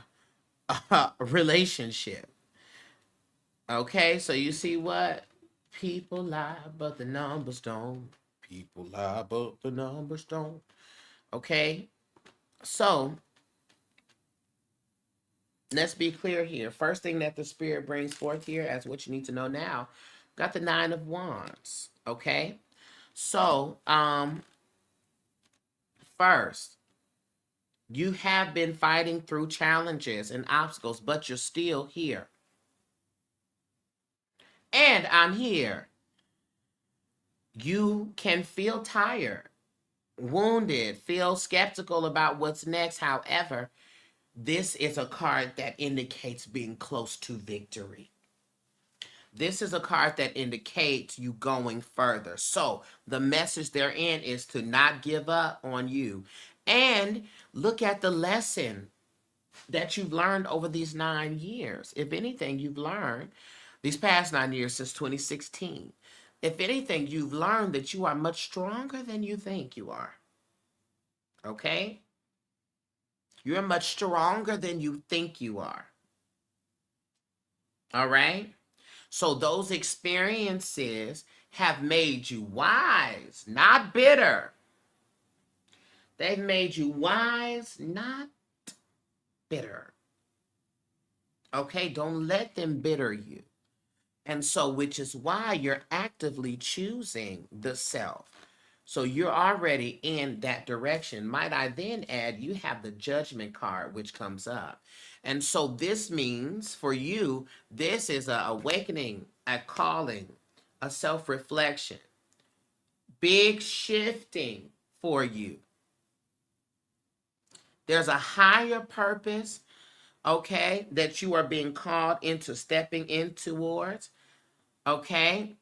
relationship. Okay, so you see what? People lie, but the numbers don't. People lie, but the numbers don't. Okay, so let's be clear here. First thing that the Spirit brings forth here as what you need to know now, got the 9 of Wands. Okay, so first, you have been fighting through challenges and obstacles, but you're still here. And I'm here. You can feel tired, wounded, feel skeptical about what's next. However, this is a card that indicates being close to victory. This is a card that indicates you going further. So the message therein is to not give up on you. And look at the lesson that you've learned over these 9 years. If anything, you've learned these past 9 years since 2016. If anything, you've learned that you are much stronger than you think you are. Okay? You're much stronger than you think you are. All right? So those experiences have made you wise, not bitter. They've made you wise, not bitter. Okay? Don't let them bitter you. And so, which is why you're actively choosing the self. So you're already in that direction. Might I then add, you have the judgment card, which comes up. And so this means for you, this is an awakening, a calling, a self-reflection, big shifting for you. There's a higher purpose, okay, that you are being called into stepping in towards, okay?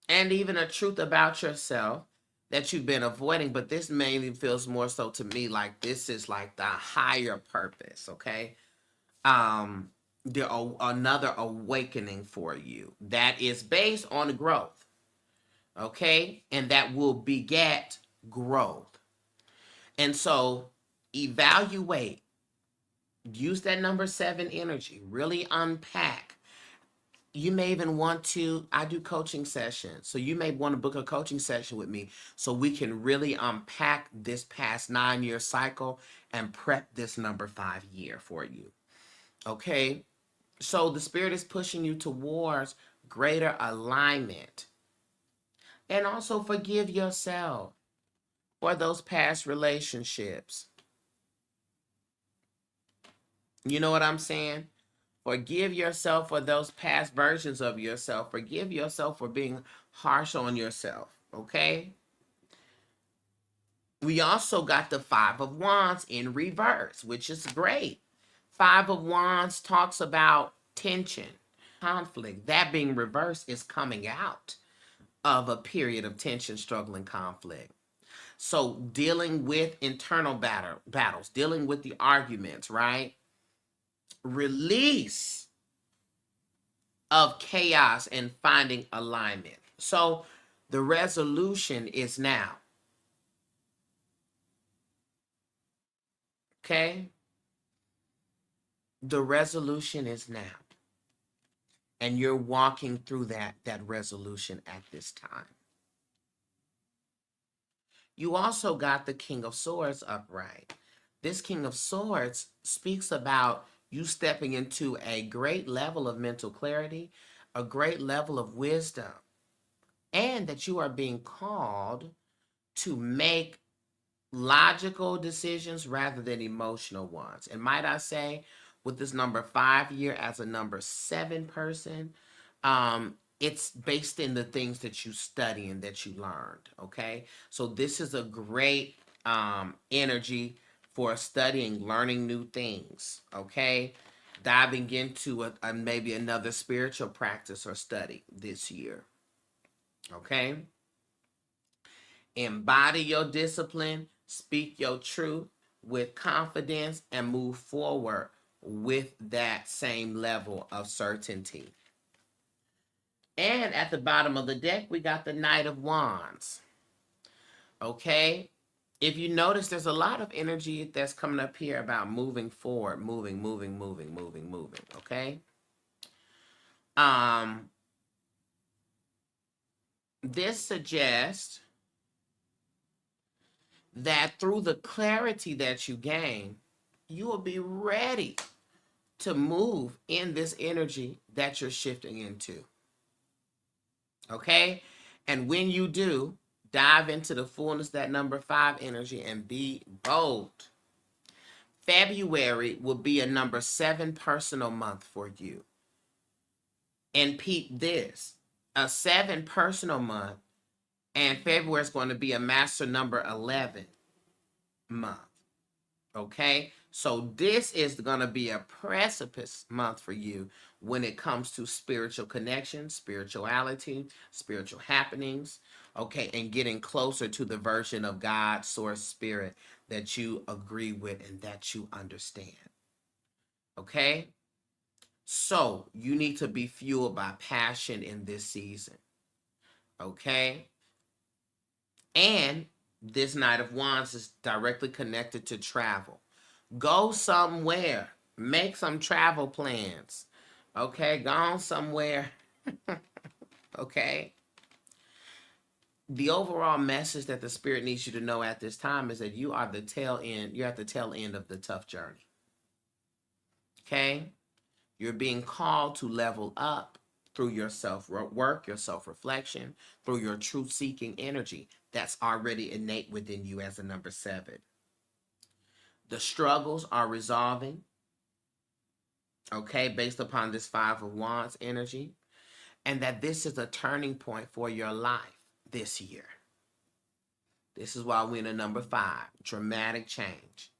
And even a truth about yourself that you've been avoiding, but this mainly feels more so to me like this is like the higher purpose, okay? Another awakening for you that is based on growth, okay? And that will beget growth. And so evaluate, use that number 7 energy, really unpack. You may even want to, I do coaching sessions, so you may want to book a coaching session with me so we can really unpack this past 9-year cycle and prep this number 5 year for you. Okay? So the Spirit is pushing you towards greater alignment. And also forgive yourself for those past relationships. You know what I'm saying? Forgive yourself for those past versions of yourself. Forgive yourself for being harsh on yourself, okay? We also got the 5 of Wands in reverse, which is great. 5 of Wands talks about tension, conflict. That being reversed is coming out of a period of tension, struggle, and conflict. So dealing with internal battles, dealing with the arguments, right? Release of chaos and finding alignment. So the resolution is now. Okay? The resolution is now. And you're walking through that resolution at this time. You also got the King of Swords upright. This King of Swords speaks about you stepping into a great level of mental clarity, a great level of wisdom, and that you are being called to make logical decisions rather than emotional ones. And might I say, with this number 5 year as a number 7 person, it's based in the things that you study and that you learned. Okay, so this is a great energy for studying, learning new things. Okay, diving into a maybe another spiritual practice or study this year. Okay, embody your discipline, speak your truth with confidence, and move forward with that same level of certainty. And at the bottom of the deck, we got the Knight of Wands. Okay? If you notice, there's a lot of energy that's coming up here about moving forward, moving. Okay? This suggests that through the clarity that you gain, you will be ready to move in this energy that you're shifting into. Okay? And when you do, dive into the fullness, that number 5 energy, and be bold. February will be a number 7 personal month for you. And peep this, a 7 personal month, and February is going to be a master number 11 month. Okay? So this is going to be a precipice month for you when it comes to spiritual connection, spirituality, spiritual happenings, okay, and getting closer to the version of God, source, spirit that you agree with and that you understand. Okay? So you need to be fueled by passion in this season. Okay? And this Knight of Wands is directly connected to travel. Go somewhere. Make some travel plans. Okay? Go on somewhere. Okay? The overall message that the Spirit needs you to know at this time is that you are the tail end. You're at the tail end of the tough journey. Okay? You're being called to level up through your self-work, your self-reflection, through your truth-seeking energy that's already innate within you as a number 7. The struggles are resolving, okay, based upon this 5 of Wands energy, and that this is a turning point for your life this year. This is why we're in a number 5, dramatic change.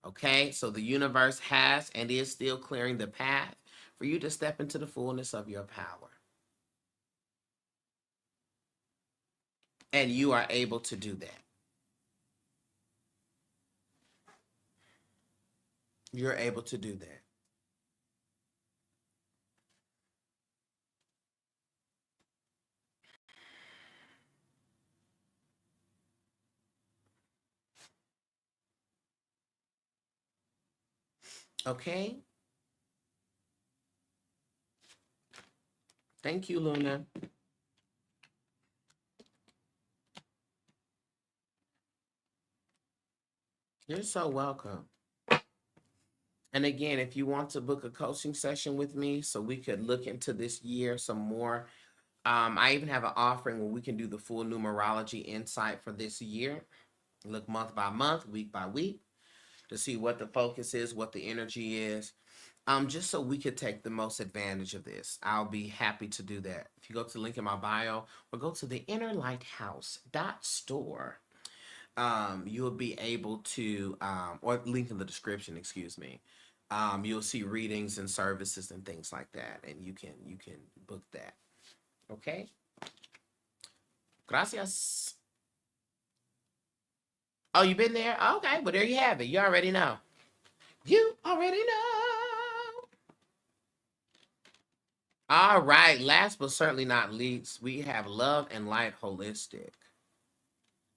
Okay, so the universe has and is still clearing the path for you to step into the fullness of your power. And you are able to do that. You're able to do that. Okay? Thank you, Luna. You're so welcome. And again, if you want to book a coaching session with me so we could look into this year some more, I even have an offering where we can do the full numerology insight for this year. Look month by month, week by week, to see what the focus is, what the energy is, just so we could take the most advantage of this. I'll be happy to do that. If you go to the link in my bio or go to theinnerlighthouse.store, you'll be able to, or link in the description, excuse me. You'll see readings and services and things like that, and you can book that. Okay? Gracias. Oh, you been there? Okay, well, there you have it. You already know. You already know. All right, last but certainly not least, we have Love and Light Holistic.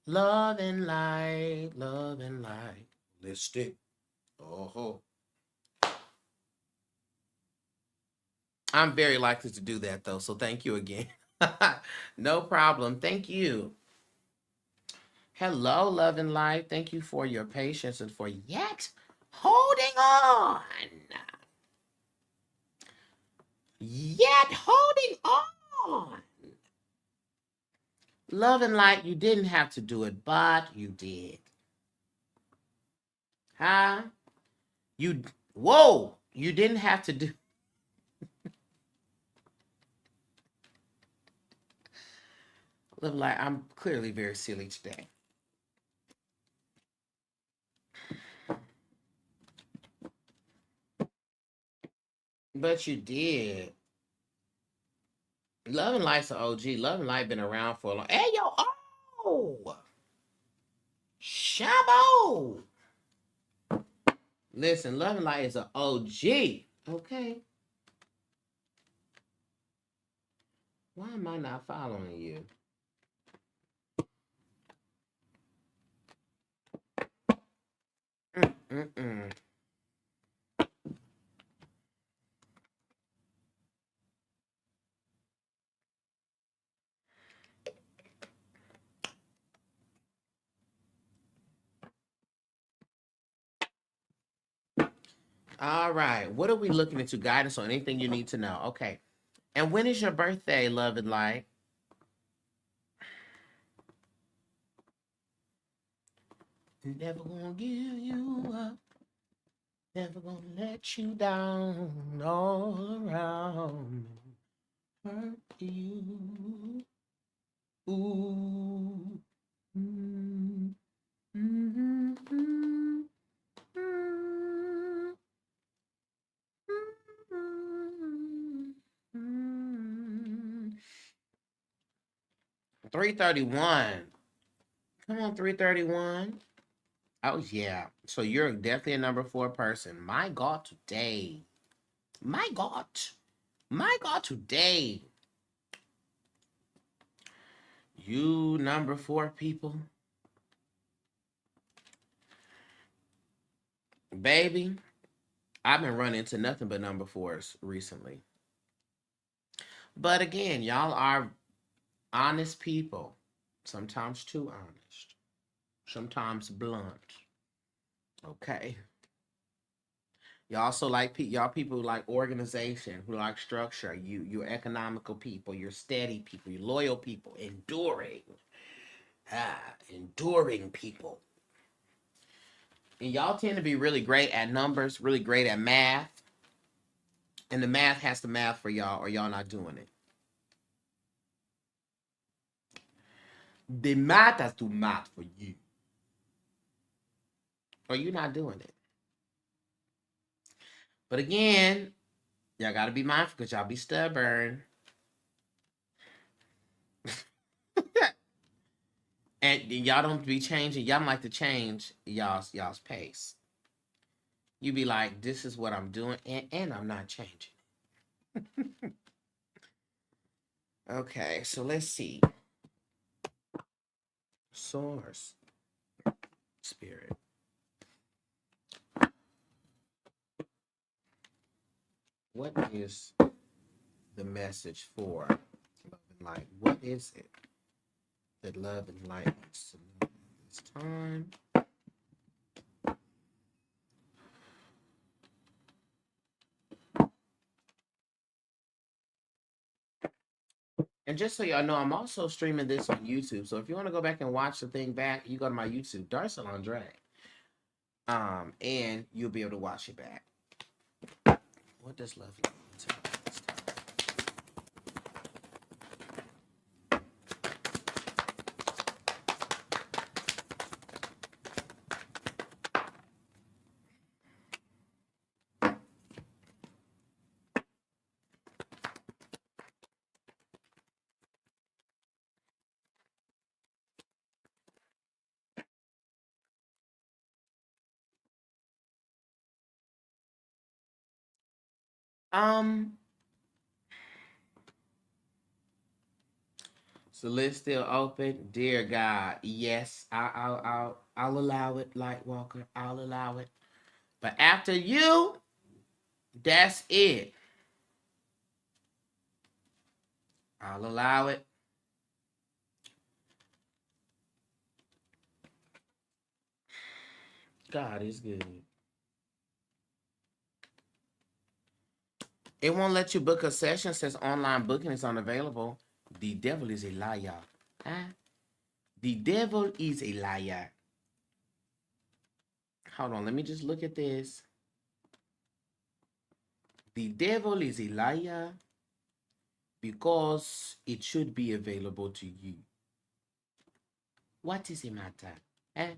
Love and light, holistic. Oh, I'm very likely to do that though, so thank you again. No problem. Thank you. Hello, Love and Light. Thank you for your patience and for yet holding on. Yet holding on. Love and Light, you didn't have to do it, but you did. Huh? Whoa, you didn't have to do. Love and Light, I'm clearly very silly today. But you did. Love and Light's an OG. Love and Light been around for a long. Hey yo, oh, Shabo. Listen, Love and Light is an OG. Okay. Why am I not following you? Mm-mm-mm. All right. What are we looking into? Guidance on anything you need to know. Okay. And when is your birthday, Love and Light? Never gonna give you up. Never gonna let you down. All around hurt you. Ooh. Mm, mm, mm, mm, mm. 331. Come on, 331. Oh, yeah. So you're definitely a number 4 person. My God, today. My God. My God, today. You number 4 people. Baby, I've been running into nothing but number 4s recently. But again, y'all are honest people. Sometimes too honest. Sometimes blunt. Okay. Y'all also like y'all people who like organization, who like structure. You're economical people. You're steady people. You're loyal people. Enduring people. And y'all tend to be really great at numbers, really great at math. And the math has to math for y'all, or y'all not doing it. The math has to math for you, or you're not doing it. But again, y'all got to be mindful because y'all be stubborn. And y'all don't be changing. Y'all don't like to change y'all's pace. You be like, this is what I'm doing, and I'm not changing. Okay, so let's see. Source, spirit. What is the message for love and light? What is it that love and light needs to know this time? And just so y'all know, I'm also streaming this on YouTube. So if you want to go back and watch the thing back, you go to my YouTube, darcellandre. And you'll be able to watch it back. What does love like to this time? So let's still open. Dear God, yes, I'll allow it, Lightwalker. I'll allow it. But after you, that's it. I'll allow it. God is good. It won't let you book a session. Says online booking is unavailable. The devil is a liar. Huh? The devil is a liar. Hold on, let me just look at this. The devil is a liar because it should be available to you. What is the matter? Eh?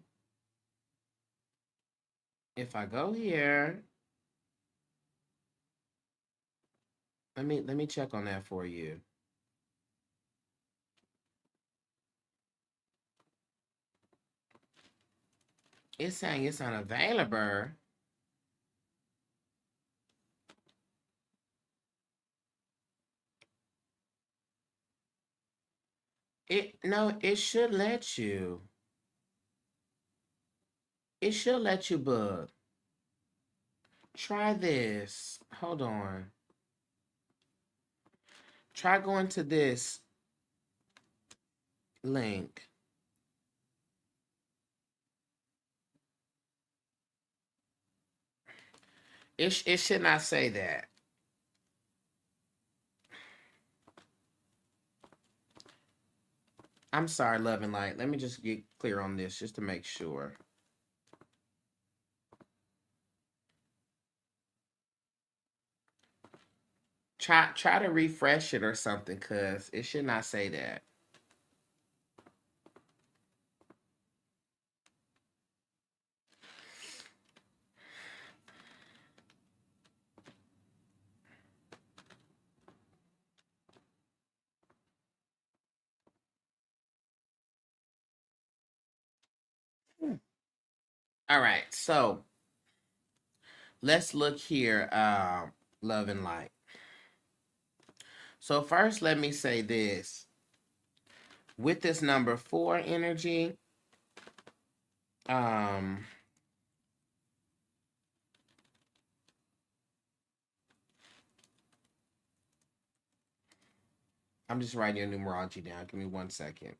If I go here, let me check on that for you. It's saying it's unavailable. it should let you. It should let you book. Try this. Hold on. Try going to this link. It should not say that. I'm sorry, Love and Light. Let me just get clear on this just to make sure. Try to refresh it or something, because it should not say that. All right, so let's look here, Love and Light. So first, let me say this. With this number 4 energy, I'm just writing your numerology down. Give me 1 second.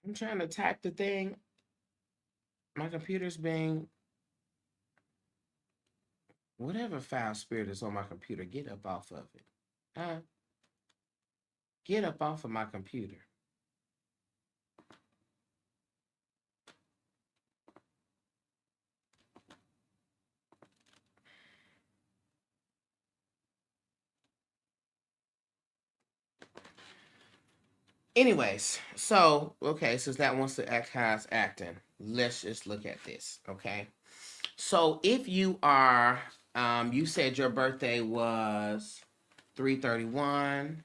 I'm trying to type the thing. My computer's being, whatever foul spirit is on my computer, get up off of it. Get up off of my computer. Anyways, so, okay, since that wants to act how it's acting, let's just look at this, okay? So if you are, you said your birthday was 3/31.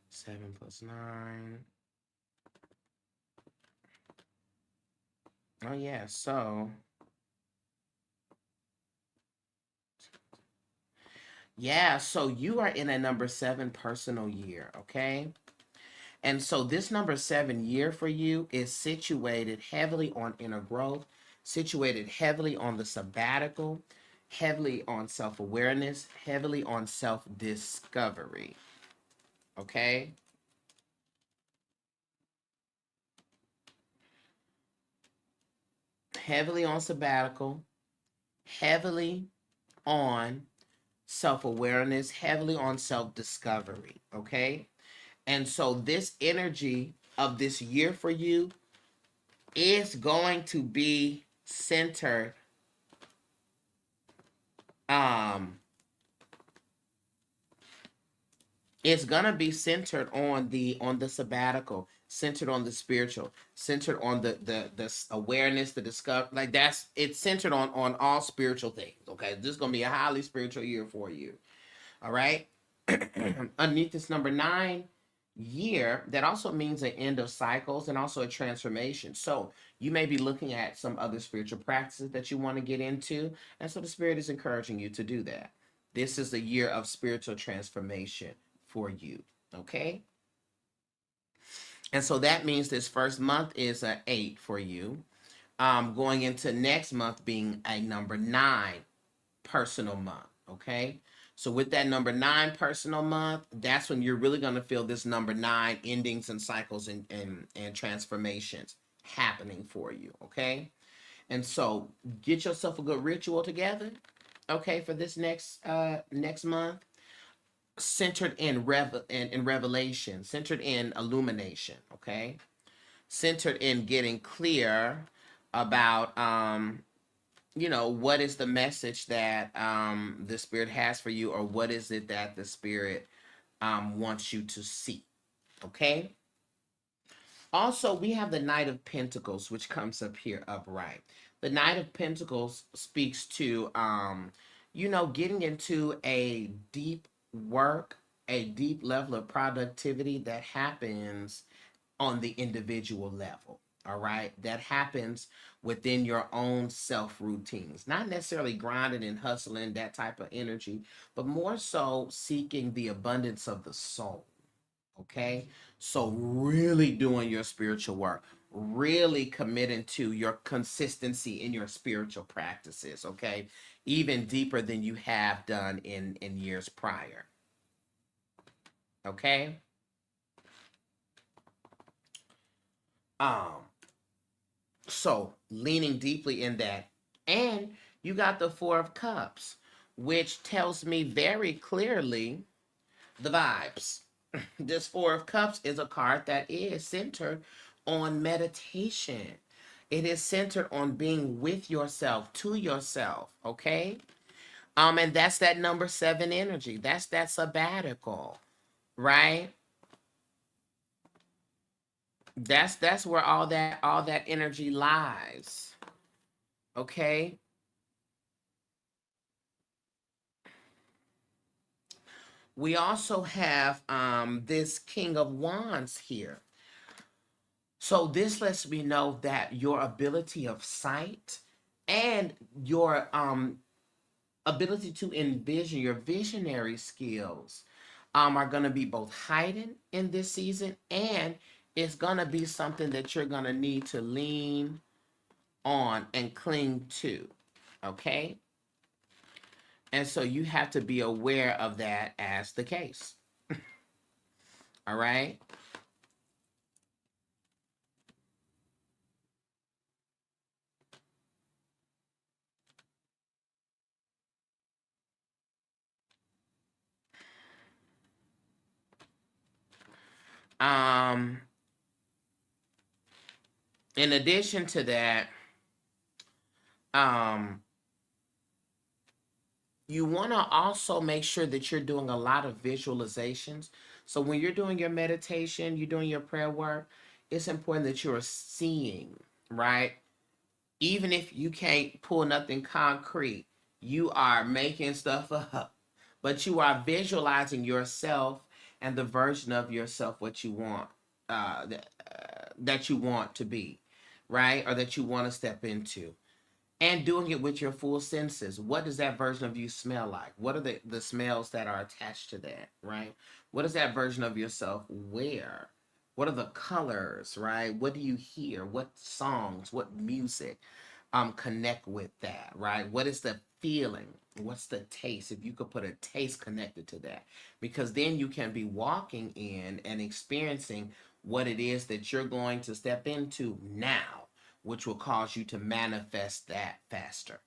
7 plus 9. Oh, yeah, so. Yeah, so you are in a number 7 personal year, okay? And so this number 7 year for you is situated heavily on inner growth, situated heavily on the sabbatical, heavily on self-awareness, heavily on self-discovery. Okay? Heavily on sabbatical, heavily on self-awareness, heavily on self-discovery. Okay? And so this energy of this year for you is going to be centered um it's gonna be centered on the sabbatical, centered on the spiritual, centered on the awareness, the discover, like that's, it's centered on all spiritual things. Okay, this is gonna be a highly spiritual year for you. All right. Underneath this number 9 year, that also means an end of cycles and also a transformation. So you may be looking at some other spiritual practices that you want to get into, and so the spirit is encouraging you to do that. This is a year of spiritual transformation for you. Okay. And so that means this first month is an 8 for you. Going into next month being a number 9 personal month. Okay. So with that number 9 personal month, that's when you're really going to feel this number 9 endings and cycles and transformations happening for you. Okay. And so get yourself a good ritual together. Okay. For this next month, centered in revelation, centered in illumination. Okay. Centered in getting clear about what is the message that the spirit has for you, or what is it that the spirit wants you to see. Okay. Also, we have the Knight of Pentacles, which comes up here upright. The Knight of Pentacles speaks to getting into a deep work, a deep level of productivity that happens on the individual level. All right. That happens within your own self routines, not necessarily grinding and hustling, that type of energy, but more so seeking the abundance of the soul. Okay. So really doing your spiritual work, really committing to your consistency in your spiritual practices. Okay. Even deeper than you have done in years prior. Okay. Um, So leaning deeply in that. And you got the Four of Cups, which tells me very clearly the vibes. This Four of Cups is a card that is centered on meditation. It is centered on being with yourself, to yourself, okay? And that's that number 7 energy. That's that sabbatical, right? That's where all that energy lies. Okay? We also have this King of Wands here. So this lets me know that your ability of sight and your ability to envision, your visionary skills, are going to be both heightened in this season, and it's going to be something that you're going to need to lean on and cling to. Okay? And so you have to be aware of that as the case. All right? Um, in addition to that, um, you want to also make sure that you're doing a lot of visualizations. So when you're doing your meditation, you're doing your prayer work, it's important that you're seeing, right? Even if you can't pull nothing concrete, you are making stuff up, but you are visualizing yourself and the version of yourself what you want, that you want to be, right? Or that you want to step into. And doing it with your full senses. What does that version of you smell like? What are the smells that are attached to that, right? What does that version of yourself wear? What are the colors, right? What do you hear? What songs, what music connect with that, right? What is the feeling? What's the taste? If you could put a taste connected to that, because then you can be walking in and experiencing what it is that you're going to step into now, which will cause you to manifest that faster.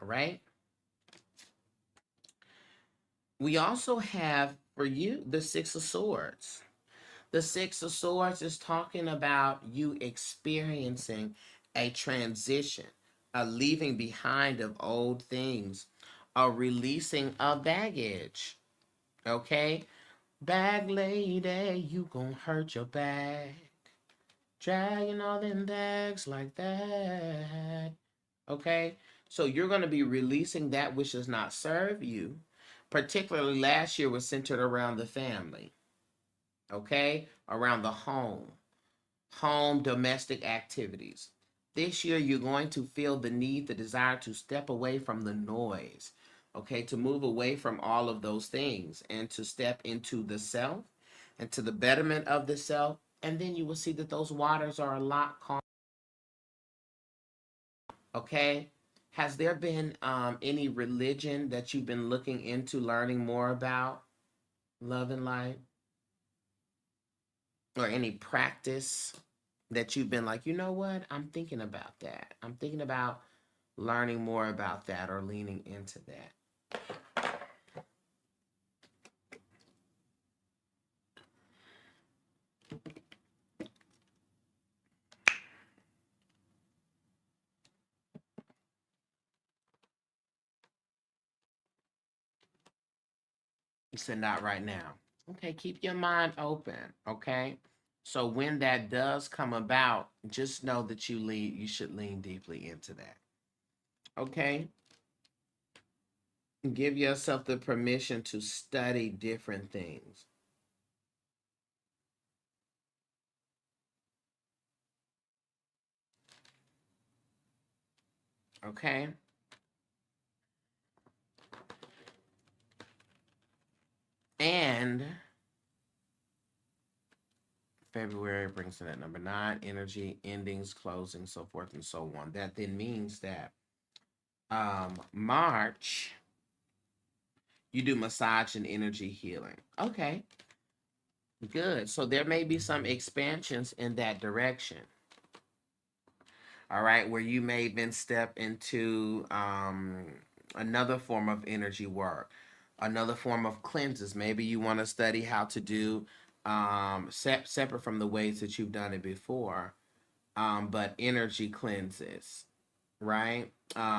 All right. We also have for you the Six of Swords. The Six of Swords is talking about you experiencing a transition, a leaving behind of old things, a releasing of baggage. Okay? Bag lady, you gonna hurt your back. Dragging all them bags like that. Okay? So you're going to be releasing that which does not serve you. Particularly last year was centered around the family. Okay? Around the home domestic activities. This year, you're going to feel the need, the desire to step away from the noise, okay, to move away from all of those things and to step into the self and to the betterment of the self. And then you will see that those waters are a lot calmer, okay? Has there been any religion that you've been looking into learning more about love and light, or any practice that you've been like, you know what, I'm thinking about that. I'm thinking about learning more about that or leaning into that. You said not right now. Okay, keep your mind open. Okay. So when that does come about, just know that you should lean deeply into that. Okay. Give yourself the permission to study different things. Okay. And February brings in that number 9, energy, endings, closing, so forth and so on. That then means that March, you do massage and energy healing. Okay, good. So there may be some expansions in that direction. All right, where you may then step into another form of energy work, another form of cleanses. Maybe you want to study how to do separate from the ways that you've done it before, but energy cleanses, right?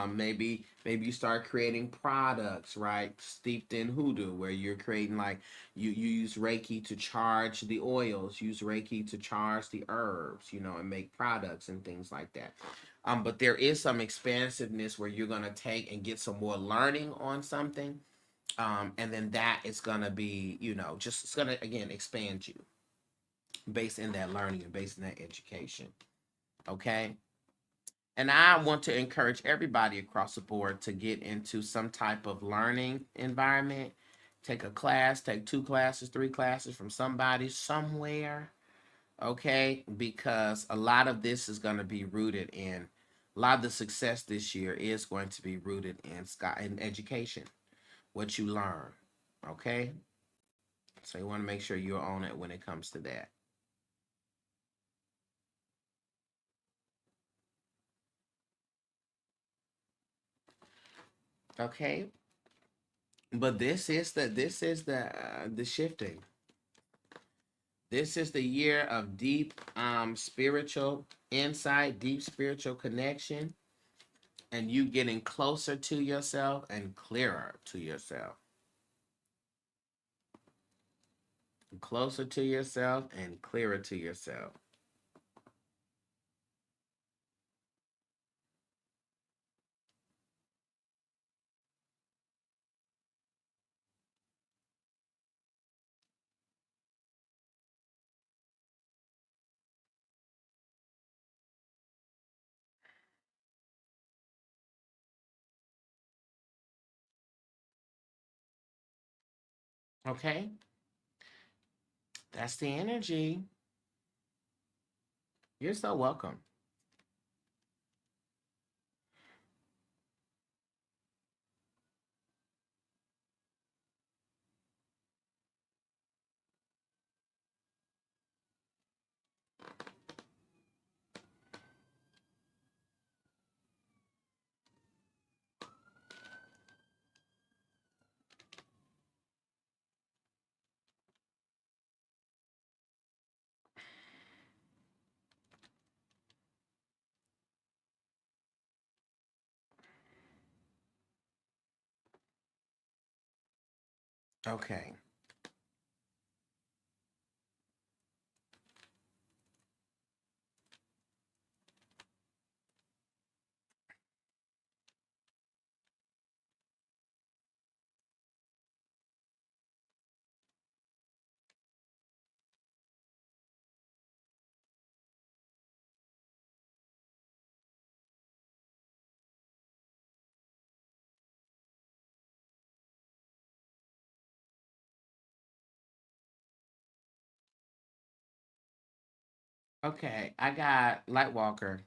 Maybe you start creating products, right, steeped in hoodoo, where you're creating, like, you use Reiki to charge the oils, use Reiki to charge the herbs, and make products and things like that. But there is some expansiveness where you're gonna take and get some more learning on something, and then that is gonna be, just it's gonna again expand you based in that learning and based in that education. Okay. And I want to encourage everybody across the board to get into some type of learning environment. Take a class, take 2 classes, 3 classes from somebody somewhere, okay? Because a lot of this is going to be rooted in, a lot of the success this year is going to be rooted in education, what you learn, okay? So you want to make sure you're on it when it comes to that. Okay? But this is the shifting. This is the year of deep spiritual insight, deep spiritual connection, and you getting closer to yourself and clearer to yourself. Closer to yourself and clearer to yourself. Okay? That's the energy. You're so welcome. Okay. Okay. I got Lightwalker.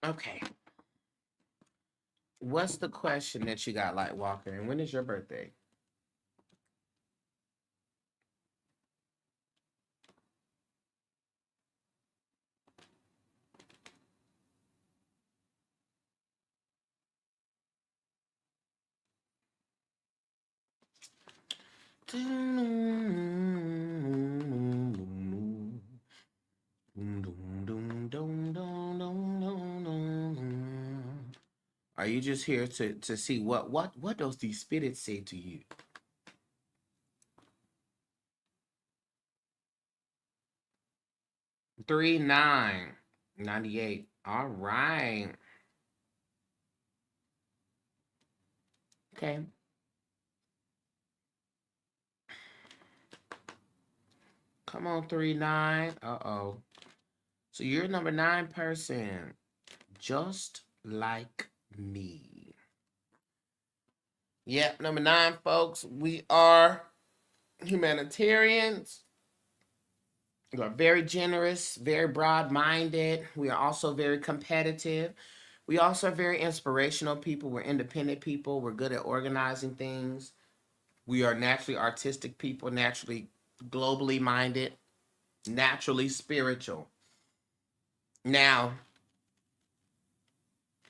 Okay. What's the question that you got, Light Walker? And when is your birthday? Are you just here to see what does these spirits say to you? 3998. All right. Okay. Come on, 39. Uh-oh. So you're a number 9 person, just like me. Yep, number 9, folks. We are humanitarians. We are very generous, very broad-minded. We are also very competitive. We also are very inspirational people. We're independent people. We're good at organizing things. We are naturally artistic people, naturally globally minded, naturally spiritual. Now,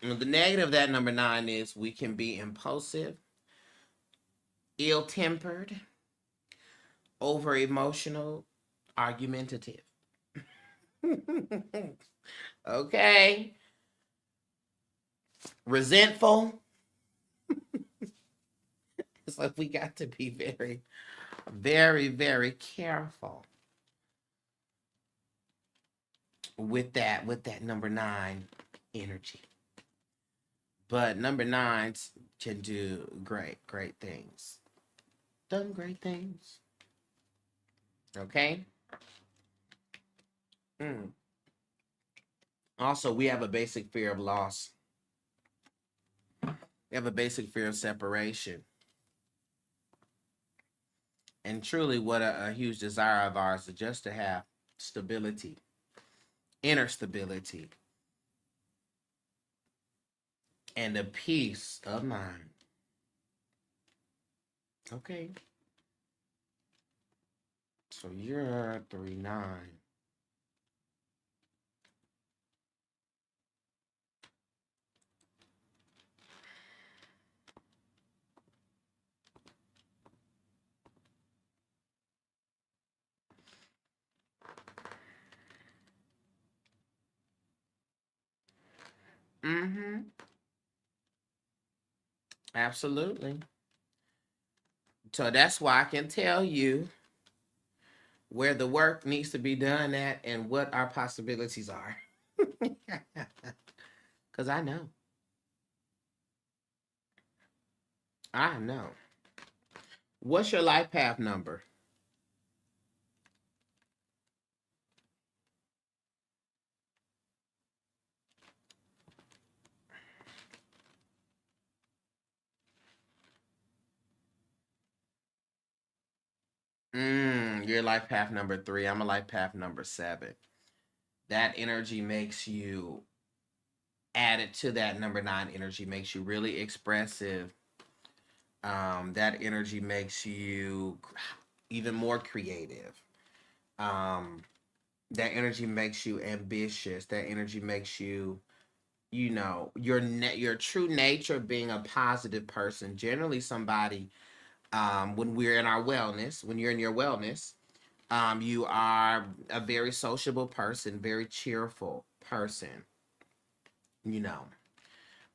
the negative of that number 9 is we can be impulsive, ill-tempered, over-emotional, argumentative. Okay. Resentful. So we got to be very, very, very careful with that number 9 energy. But number 9s can do great things. Done great things. Okay? Also, we have a basic fear of loss. We have a basic fear of separation. And truly, what a huge desire of ours is just to have stability, inner stability, and a peace of mind. Okay. So you're 39. Mm-hmm. Absolutely. So that's why I can tell you where the work needs to be done at and what our possibilities are. Because I know. I know. What's your life path number? Your life path number 3. I'm a life path number 7. That energy makes you, added to that number 9 energy, makes you really expressive. That energy makes you even more creative. That energy makes you ambitious. That energy makes you, your true nature being a positive person. Generally, somebody, when we're in our wellness, when you're in your wellness, you are a very sociable person, very cheerful person, you know.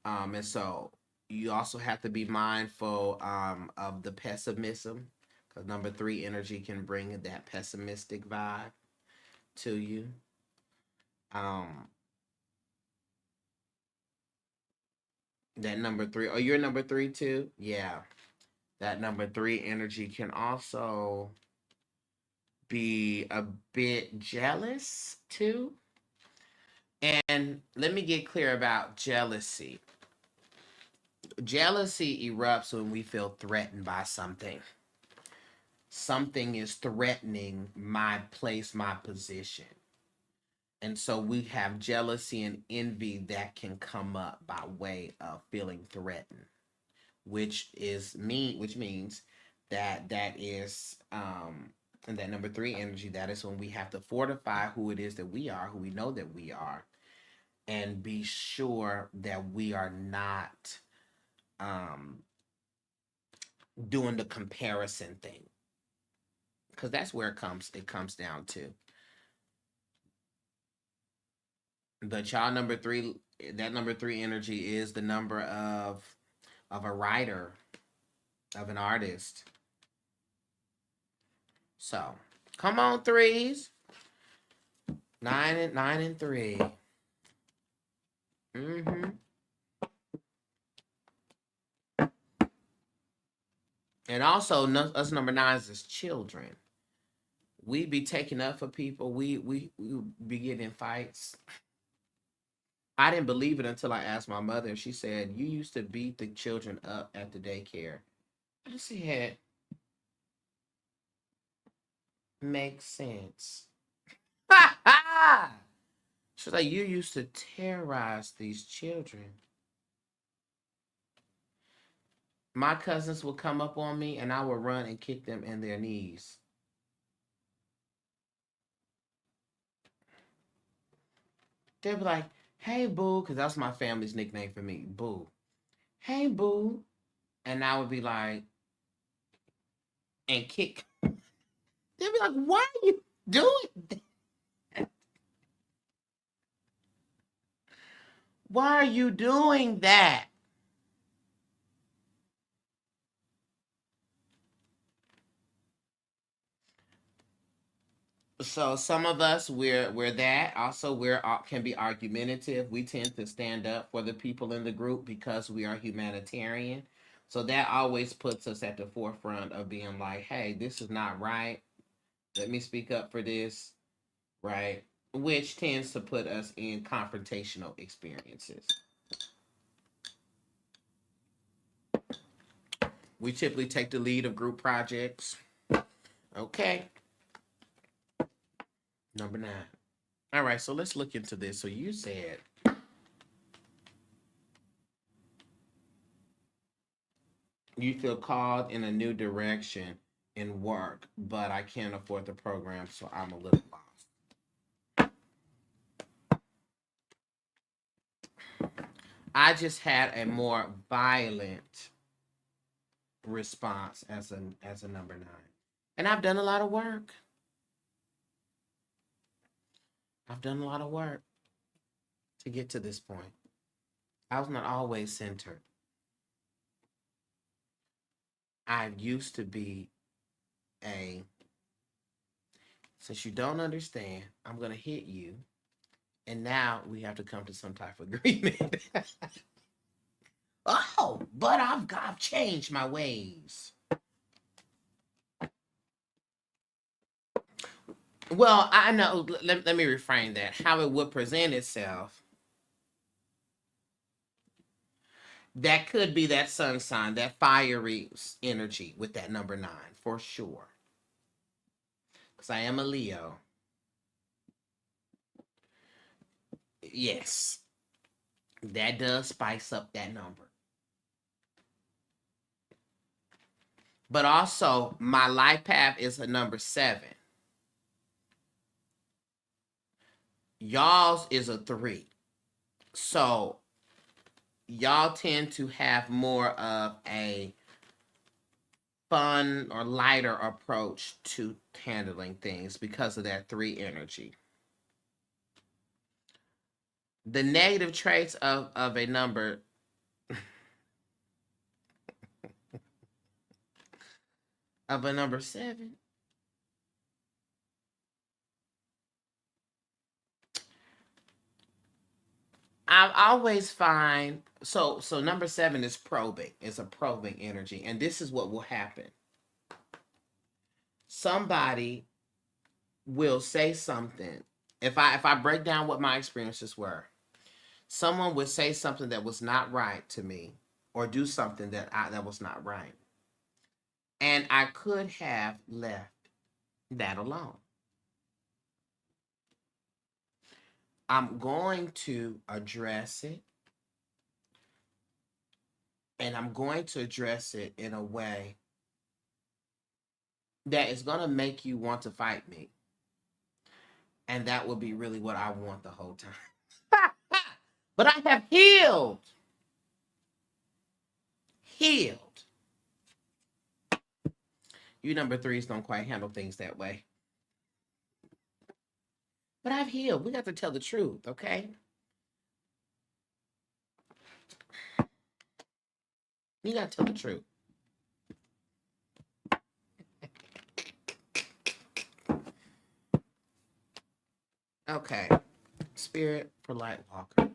And so you also have to be mindful of the pessimism, because number 3 energy can bring that pessimistic vibe to you. That number 3, oh, you're number 3 too? Yeah. That number 3 energy can also be a bit jealous too. And let me get clear about jealousy. Jealousy erupts when we feel threatened by something. Something is threatening my place, my position. And so we have jealousy and envy that can come up by way of feeling threatened, which means that is and that number three energy, that is when we have to fortify who it is that we are, who we know that we are, and be sure that we are not um doing the comparison thing, because that's where it comes down to. But y'all, number three, that number three energy is the number of a writer, of an artist. So come on, threes. Nine and three. Mm-hmm. And also, us number nines is children. We be taking up for people. We be getting in fights. I didn't believe it until I asked my mother. She said, "You used to beat the children up at the daycare." I said, "Makes sense." She's like, "You used to terrorize these children." My cousins would come up on me and I would run and kick them in their knees. They'd be like, "Hey, boo," because that's my family's nickname for me, boo. "Hey, boo." And I would be like, and kick. They'd be like, "Why are you doing that? Why are you doing that?" So some of us, we're that. Also, we're can be argumentative. We tend to stand up for the people in the group because we are humanitarian. So that always puts us at the forefront of being like, "Hey, this is not right. Let me speak up for this," right? Which tends to put us in confrontational experiences. We typically take the lead of group projects. Okay, number nine. All right, so let's look into this. So you said you feel called in a new direction in work, but I can't afford the program, so I'm a little lost. I just had a more violent response as a number nine. And I've done a lot of work. I've done a lot of work to get to this point. I was not always centered. I used to be a, since you don't understand, I'm going to hit you. And now we have to come to some type of agreement. Oh, but I've changed my ways. Well, I know. Let me reframe that. How it would present itself. That could be that sun sign, that fiery energy with that number nine for sure. Because I am a Leo. Yes, that does spice up that number. But also, my life path is a number seven. Y'all's is a three. So y'all tend to have more of a fun or lighter approach to handling things because of that three energy. The negative traits of a number of a number seven. I always find, so number seven is probing. It's a probing energy. And this is what will happen. Somebody will say something. If I break down what my experiences were, someone would say something that was not right to me, or do something that was not right. And I could have left that alone. I'm going to address it, and I'm going to address it in a way that is going to make you want to fight me. And that will be really what I want the whole time. But I have healed. Healed. You number threes don't quite handle things that way. But I've healed. We got to tell the truth, okay? You got to tell the truth. Okay. Spirit for Lightwalker.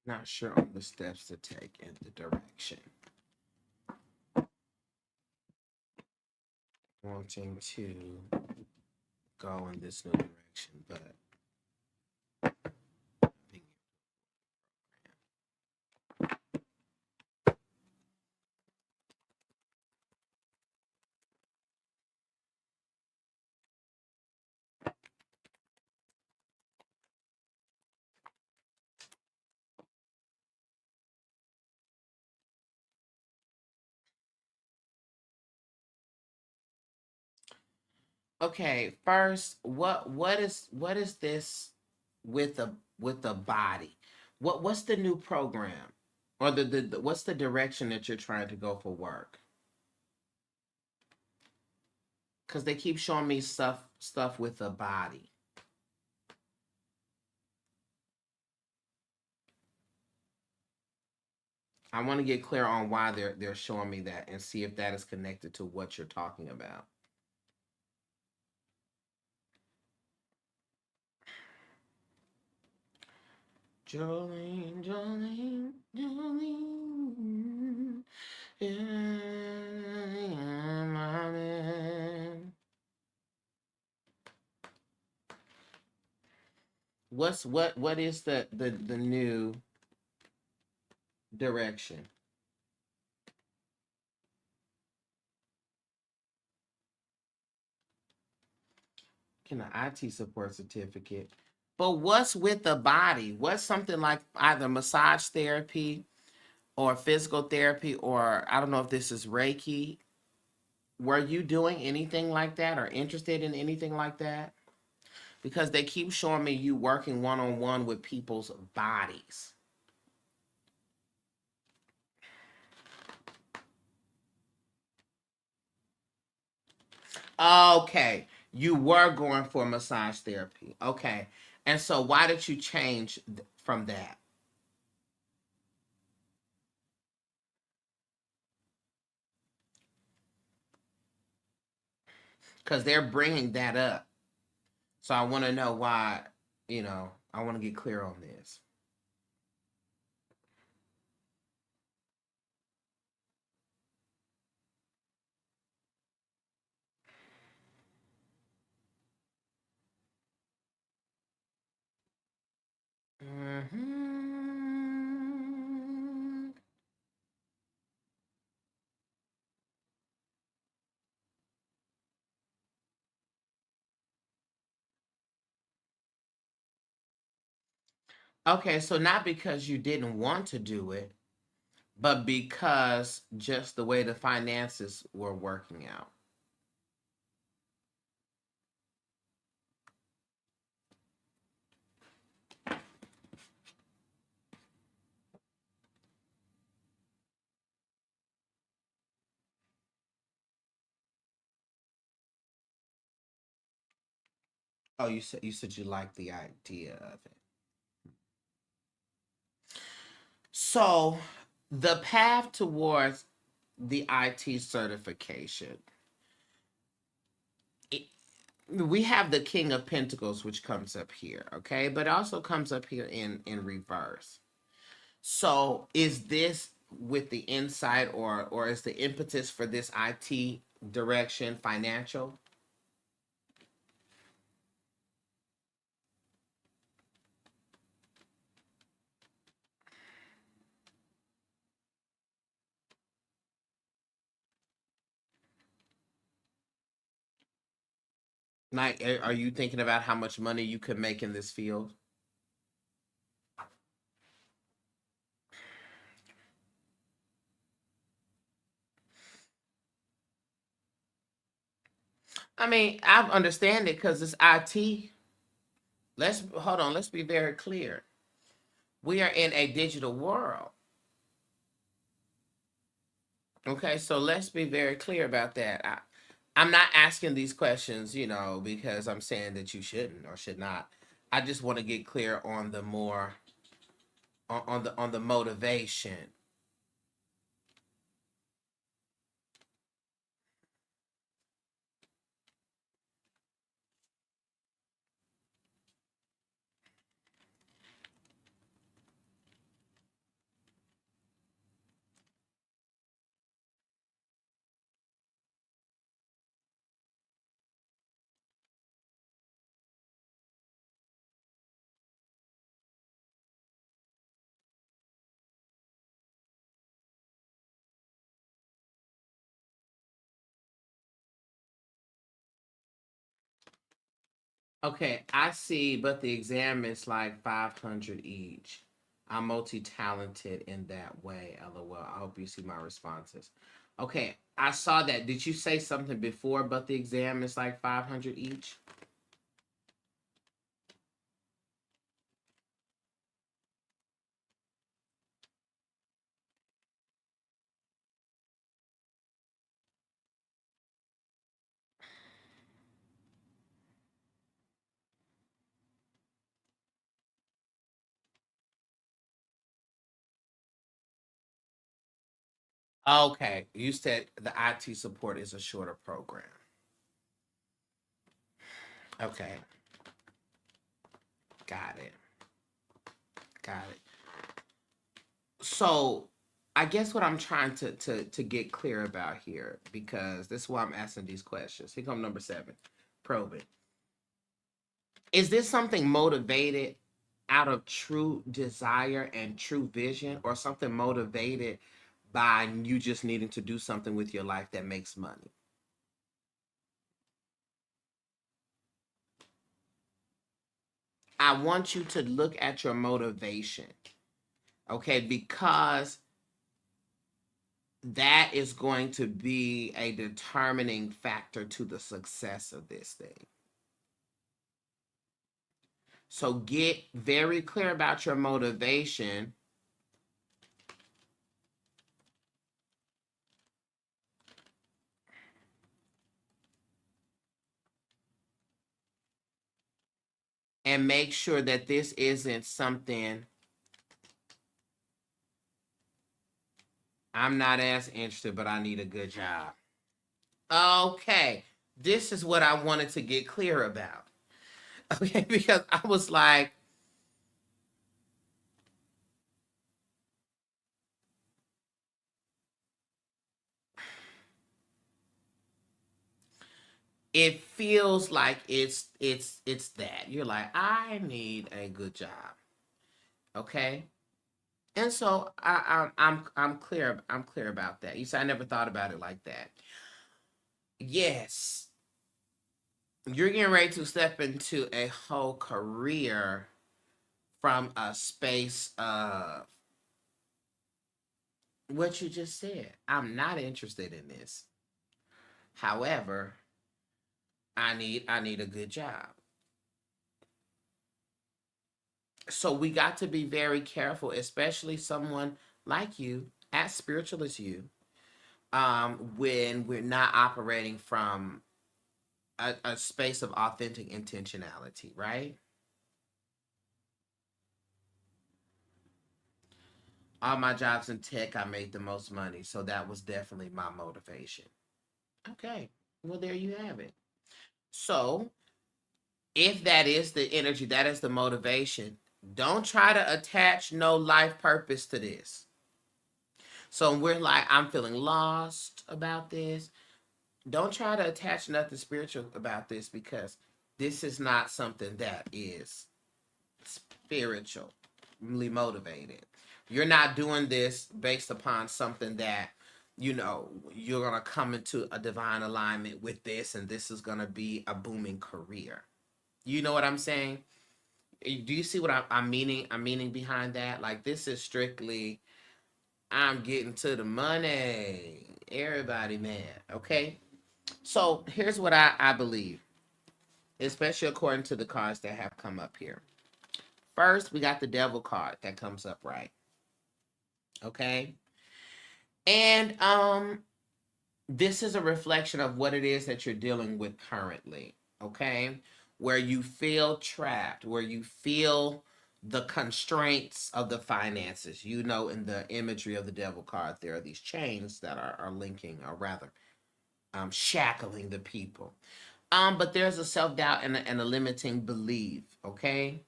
Not sure on the steps to take in the direction. Wanting to go in this new direction, but okay, first, what is this with the body? What's the new program? Or the what's the direction that you're trying to go for work? Cuz they keep showing me stuff with the body. I want to get clear on why they're showing me that and see if that is connected to what you're talking about. Jolene, Jolene, Jolene, yeah, my man. What is the new direction? Can an IT support certificate? But what's with the body? What's something like either massage therapy or physical therapy, or I don't know if this is Reiki. Were you doing anything like that or interested in anything like that? Because they keep showing me you working one on one with people's bodies. Okay, you were going for massage therapy. Okay, and so why did you change from that? Because they're bringing that up. So I want to know why, I want to get clear on this. Hmm. Okay, so not because you didn't want to do it, but because just the way the finances were working out. Oh, you said you liked the idea of it. So, the path towards the IT certification, we have the King of Pentacles, which comes up here, okay? But it also comes up here in reverse. So is this with the insight, or is the impetus for this IT direction financial? Like, are you thinking about how much money you could make in this field? I mean, I understand it because it's IT. Let's hold on. Let's be very clear. We are in a digital world. Okay, so let's be very clear about that. I'm not asking these questions, because I'm saying that you shouldn't or should not. I just want to get clear on the more on the motivation. Okay, I see, but the exam is like 500 each. I'm multi-talented in that way. LOL. I hope you see my responses. Okay, I saw that. Did you say something before, but the exam is like 500 each? Okay, you said the IT support is a shorter program. Okay, got it. Got it. So, I guess what I'm trying to get clear about here, because this is why I'm asking these questions. Here come number 7, probing. Is this something motivated out of true desire and true vision, or something motivated by you just needing to do something with your life that makes money? I want you to look at your motivation, okay? Because that is going to be a determining factor to the success of this thing. So get very clear about your motivation. And make sure that this isn't something, I'm not as interested, but I need a good job. Okay, this is what I wanted to get clear about. Okay, because I was like, it feels like it's that. You're like, I need a good job. Okay? And so I'm clear. I'm clear about that. You said I never thought about it like that. Yes, you're getting ready to step into a whole career from a space of what you just said. I'm not interested in this. However, I need a good job. So we got to be very careful, especially someone like you, as spiritual as you, when we're not operating from a space of authentic intentionality, right? All my jobs in tech, I made the most money. So that was definitely my motivation. Okay. Well, there you have it. So if that is the energy, that is the motivation, don't try to attach no life purpose to this. So we're like, I'm feeling lost about this. Don't try to attach nothing spiritual about this, because this is not something that is spiritually motivated. You're not doing this based upon something that, you're going to come into a divine alignment with this and this is going to be a booming career. You know what I'm saying? Do you see what I'm meaning? I'm meaning behind that. Like, this is strictly, I'm getting to the money. Everybody mad. Okay. So here's what I believe, especially according to the cards that have come up here. First, we got the devil card that comes up, right? Okay. And this is a reflection of what it is that you're dealing with currently. Okay. Where you feel trapped, where you feel the constraints of the finances. In the imagery of the devil card, there are these chains that are linking, or rather, shackling the people. But there's a self-doubt and a limiting belief. Okay.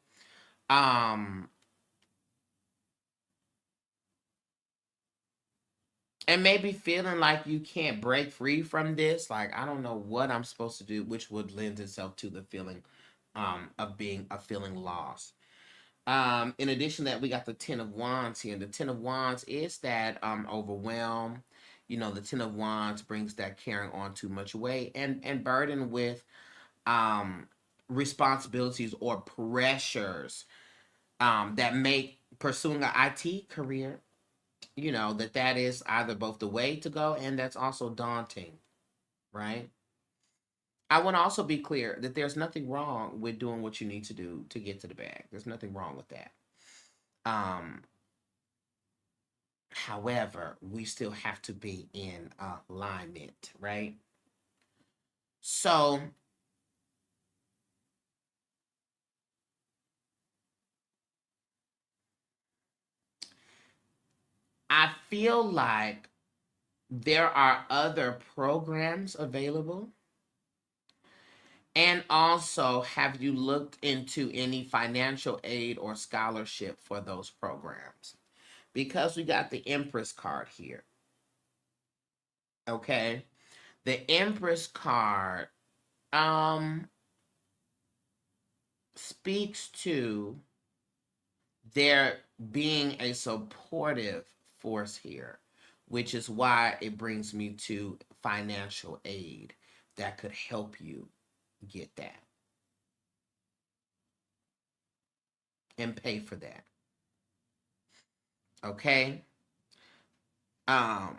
Um, and maybe feeling like you can't break free from this. Like, I don't know what I'm supposed to do, which would lend itself to the feeling of being a feeling lost. In addition to that, we got the Ten of Wands here. The Ten of Wands is that overwhelm. The Ten of Wands brings that carrying on too much weight and burden with responsibilities or pressures that make pursuing an IT career, that is either both the way to go, and that's also daunting, right? I want to also be clear that there's nothing wrong with doing what you need to do to get to the bag. There's nothing wrong with that. Um, However, we still have to be in alignment, right? So I feel like there are other programs available. And also, have you looked into any financial aid or scholarship for those programs? Because we got the Empress card here. Okay. The Empress card speaks to there being a supportive force here, which is why it brings me to financial aid that could help you get that and pay for that. Okay. Um,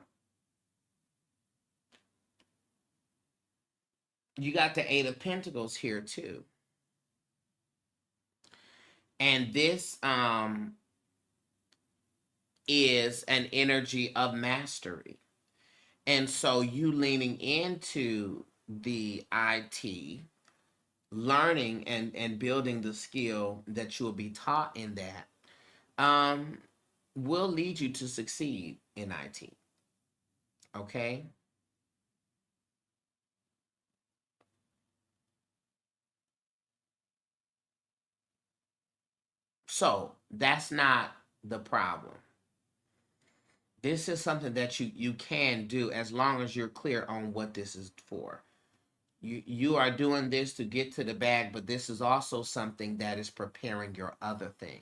you got the Eight of Pentacles here too. And this is an energy of mastery. And so you leaning into the IT, learning and building the skill that you'll be taught in that, will lead you to succeed in IT. Okay. So that's not the problem. This is something that you can do as long as you're clear on what this is for. You are doing this to get to the bag, but this is also something that is preparing your other thing.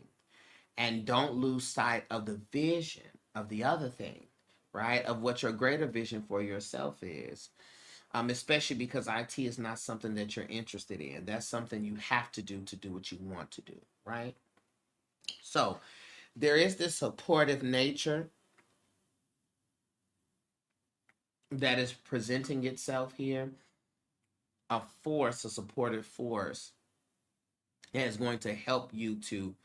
And don't lose sight of the vision of the other thing, right? Of what your greater vision for yourself is. Especially because IT is not something that you're interested in. That's something you have to do what you want to do, right? So there is this supportive nature that is presenting itself here, a force, a supportive force that is going to help you to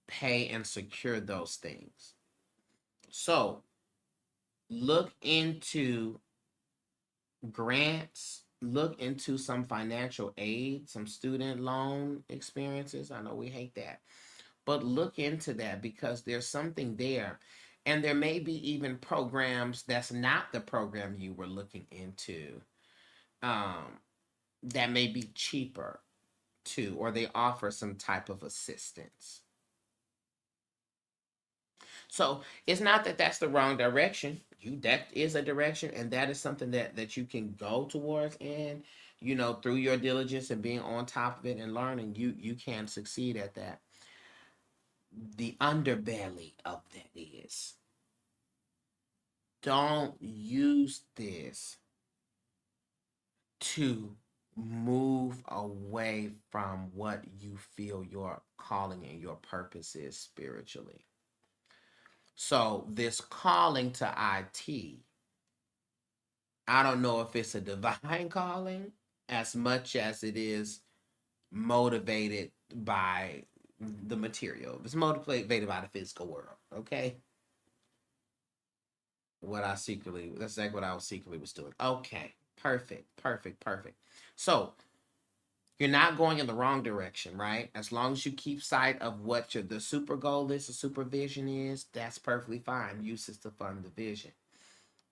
pay and secure those things. So look into grants, look into some financial aid, some student loan experiences. I know we hate that, but look into that because there's something there. And there may be even programs that's not the program you were looking into, um, that may be cheaper too, or they offer some type of assistance. So it's not that that's the wrong direction. That is a direction, and that is something that you can go towards, and through your diligence and being on top of it and learning, you can succeed at that. The underbelly of that is, don't use this to move away from what you feel your calling and your purpose is spiritually. So this calling to IT, I don't know if it's a divine calling as much as it is motivated by the material. It's motivated by the physical world, okay? That's exactly what I was secretly was doing. Okay, perfect, perfect, perfect. So you're not going in the wrong direction, right? As long as you keep sight of what the super goal is, the supervision is, that's perfectly fine. Use this to fund the vision.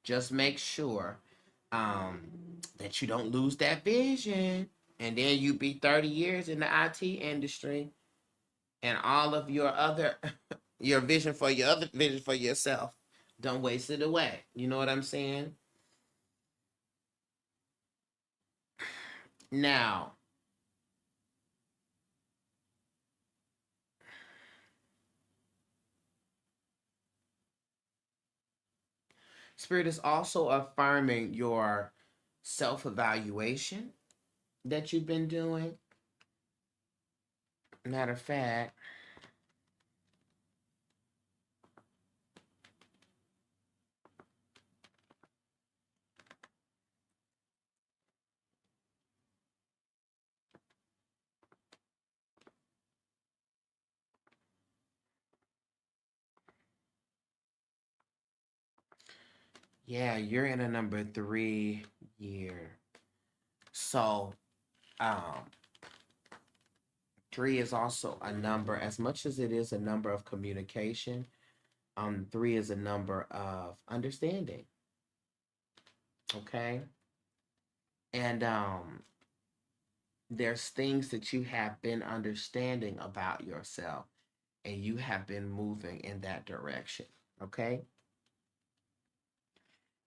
Just make sure that you don't lose that vision, and then you be 30 years in the IT industry, and all of your other your vision for your other vision for yourself, don't waste it away. You know what I'm saying? Now, Spirit is also affirming your self-evaluation that you've been doing. Matter of fact, yeah, you're in a number 3 year. So, um, 3 is also a number, as much as it is a number of communication. 3 is a number of understanding. Okay, and there's things that you have been understanding about yourself, and you have been moving in that direction. Okay,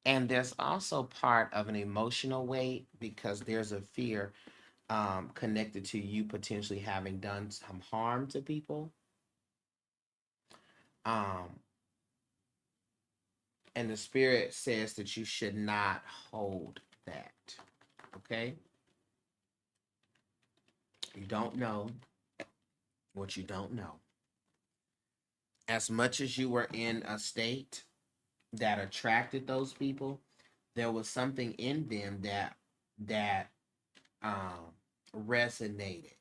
and there's also part of an emotional weight because there's a fear connected to you potentially having done some harm to people. Um, and the spirit says that you should not hold that. Okay? You don't know what you don't know. As much as you were in a state that attracted those people, there was something in them that um, resonated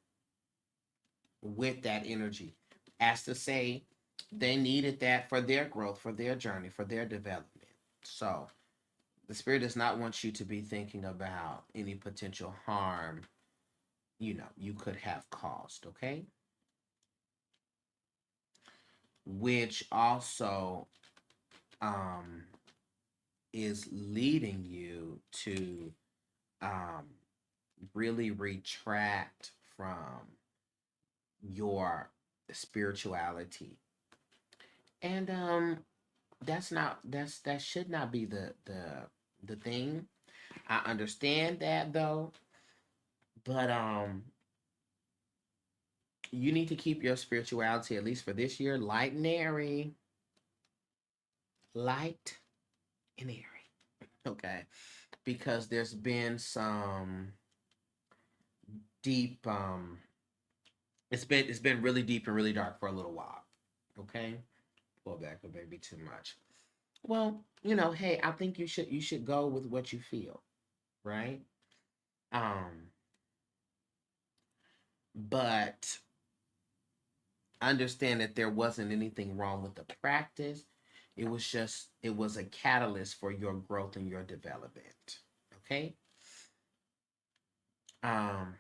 with that energy, as to say they needed that for their growth, for their journey, for their development. So the spirit does not want you to be thinking about any potential harm you could have caused. Okay, which also um is leading you to um really retract from your spirituality. And that should not be the thing. I understand that though, but you need to keep your spirituality, at least for this year, light and airy. Light and airy. Okay. Because there's been some deep it's been really deep and really dark for a little while. Okay? Pull back a baby too much. Well, hey, I think you should go with what you feel, right? Um, but understand that there wasn't anything wrong with the practice. It was a catalyst for your growth and your development. Okay? Um,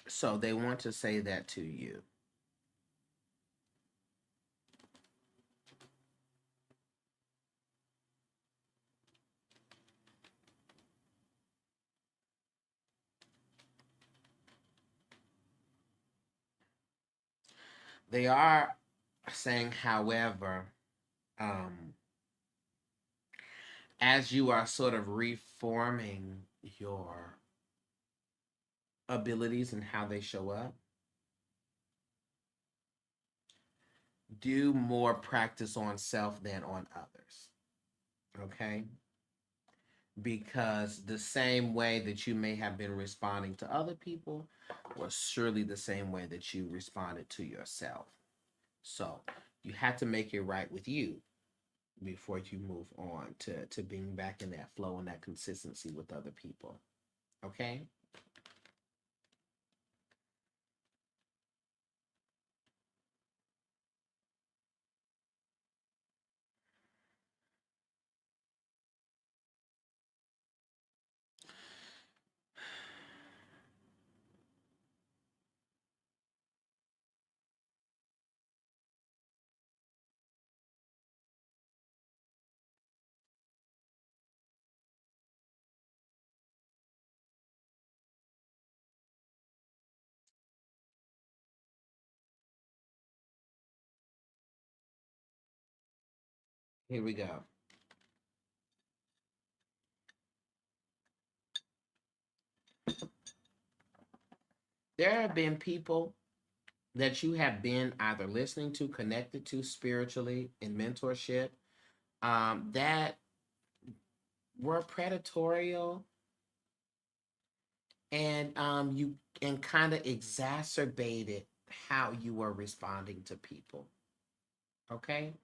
so they want to say that to you. They are saying, however, um, as you are sort of reforming your abilities and how they show up, do more practice on self than on others. Okay? Because the same way that you may have been responding to other people was surely the same way that you responded to yourself. So you have to make it right with you before you move on to being back in that flow and that consistency with other people. Okay? Here we go. There have been people that you have been either listening to, connected to spiritually in mentorship, that were predatorial, and you and kind of exacerbated how you were responding to people. Okay?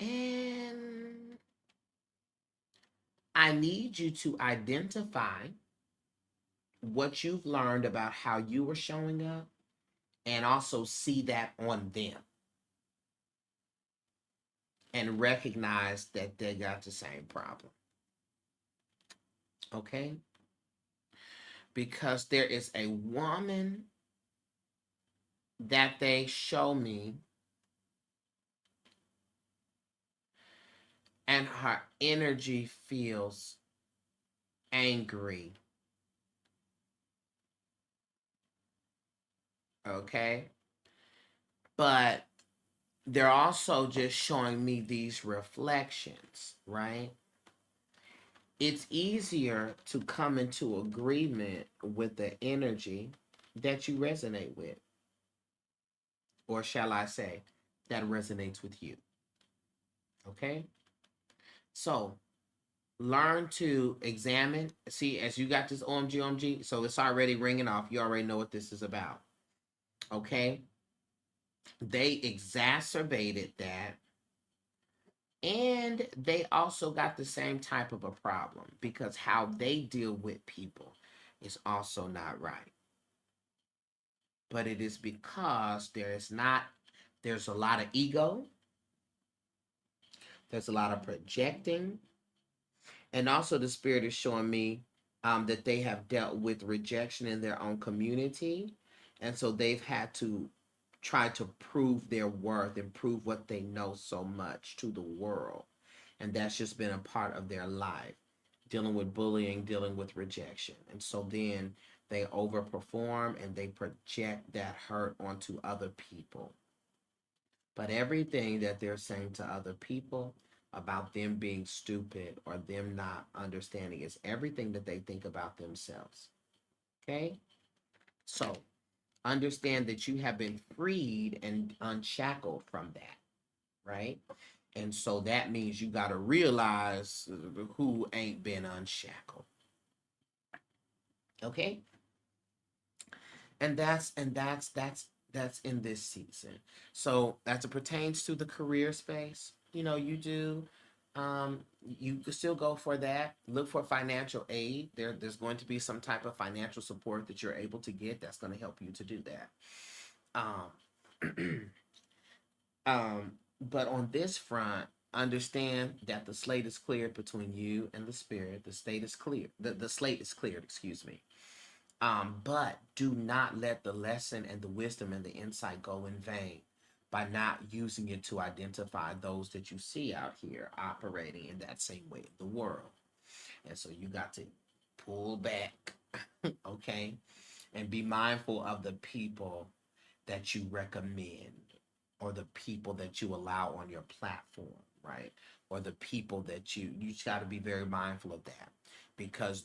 And I need you to identify what you've learned about how you were showing up and also see that on them and recognize that they got the same problem. Okay? Because there is a woman that they show me, and her energy feels angry. Okay? But they're also just showing me these reflections, right? It's easier to come into agreement with the energy that you resonate with, or shall I say, that resonates with you. Okay? So learn to examine. See, as you got this OMG, so it's already ringing off. You already know what this is about. Okay? They exacerbated that. And they also got the same type of a problem because how they deal with people is also not right. But it is because there's a lot of ego, there's a lot of projecting, and also the spirit is showing me that they have dealt with rejection in their own community, and so they've had to try to prove their worth and prove what they know so much to the world, and that's just been a part of their life, dealing with bullying, dealing with rejection. And so then they overperform and they project that hurt onto other people. But everything that they're saying to other people about them being stupid or them not understanding is everything that they think about themselves. Okay? So understand that you have been freed and unshackled from that, right? And so that means you got to realize who ain't been unshackled. Okay? And that's in this season. So as it pertains to the career space, you do you can still go for that. Look for financial aid. There's going to be some type of financial support that you're able to get that's going to help you to do that. Um but on this front, understand that the slate is cleared between you and the spirit. The state is clear. The slate is cleared, excuse me. But do not let the lesson and the wisdom and the insight go in vain by not using it to identify those that you see out here operating in that same way in the world. And so you got to pull back, okay, and be mindful of the people that you recommend, or the people that you allow on your platform, right? Or the people that you just got to be very mindful of that, because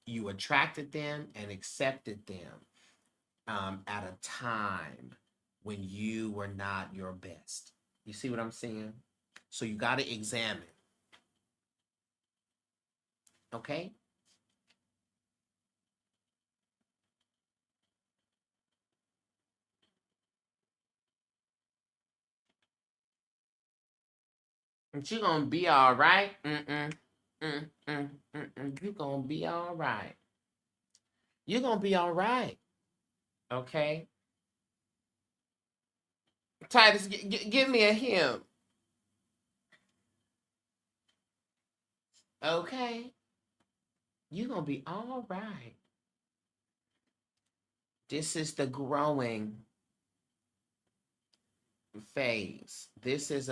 you attracted them and accepted them at a time when you were not your best. You see what I'm saying? So you got to examine. Okay? But you're gonna be all right. You're gonna be all right. You're gonna be all right. Okay? Titus, give me a hymn. Okay? You're gonna be all right. This is the growing phase. This is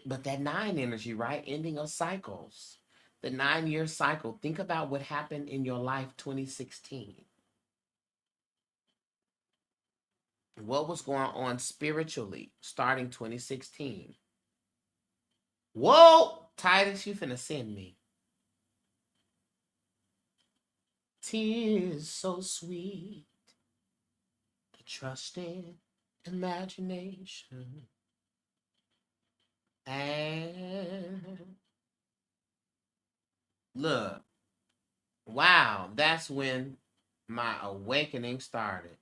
but that 9 energy, right? Ending of cycles. The 9-year cycle. Think about what happened in your life 2016. What was going on spiritually starting 2016? Whoa! Titus, you finna send me. Tears so sweet, the trusting imagination. And look, wow, that's when my awakening started.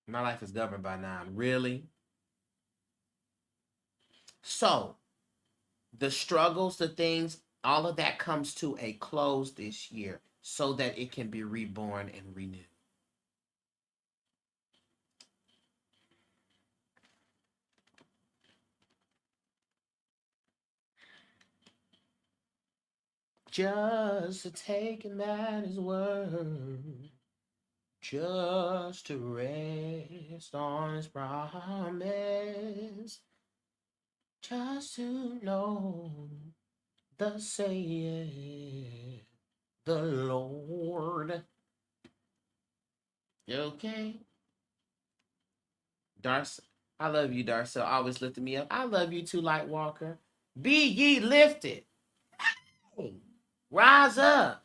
My life is governed by 9. Really? So, the struggles, the things, all of that comes to a close this year so that it can be reborn and renewed. Just to take him at his word, just to rest on his promise, just to know the saying the Lord. Okay? Darcy, I love you, Darcy. Always lifting me up. I love you too, Light Walker. Be ye lifted. Hey, rise up.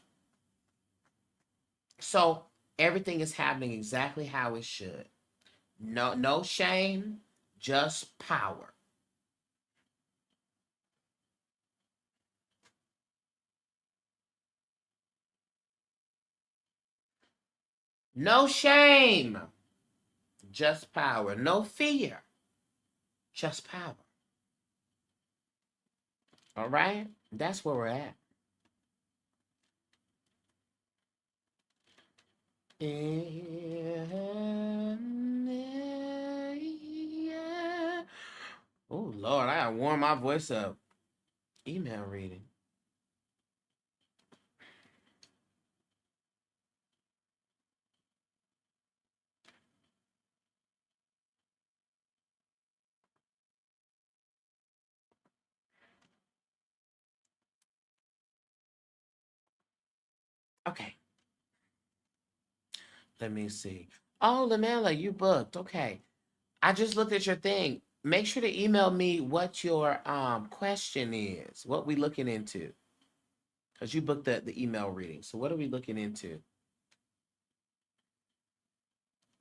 So everything is happening exactly how it should. No shame, just power. No shame, just power. No fear, just power. All right? That's where we're at. Oh, Lord, I gotta warm my voice up. Email reading. Okay, let me see. Oh, Lamela, you booked. Okay. I just looked at your thing. Make sure to email me what your question is. What we looking into? Because you booked the email reading. So what are we looking into?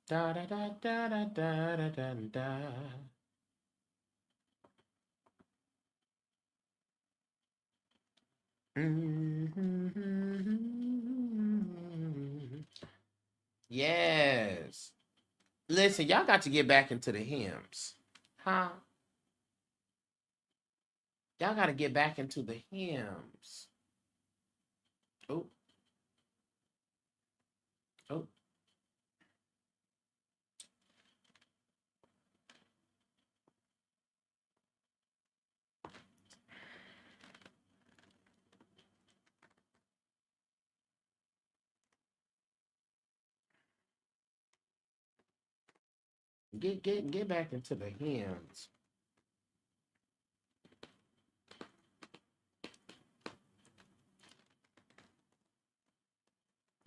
Da da da da da da da da da. Yes. Listen, y'all got to get back into the hymns. Huh? Y'all got to get back into the hymns. Oh, oh. Get back into the hymns.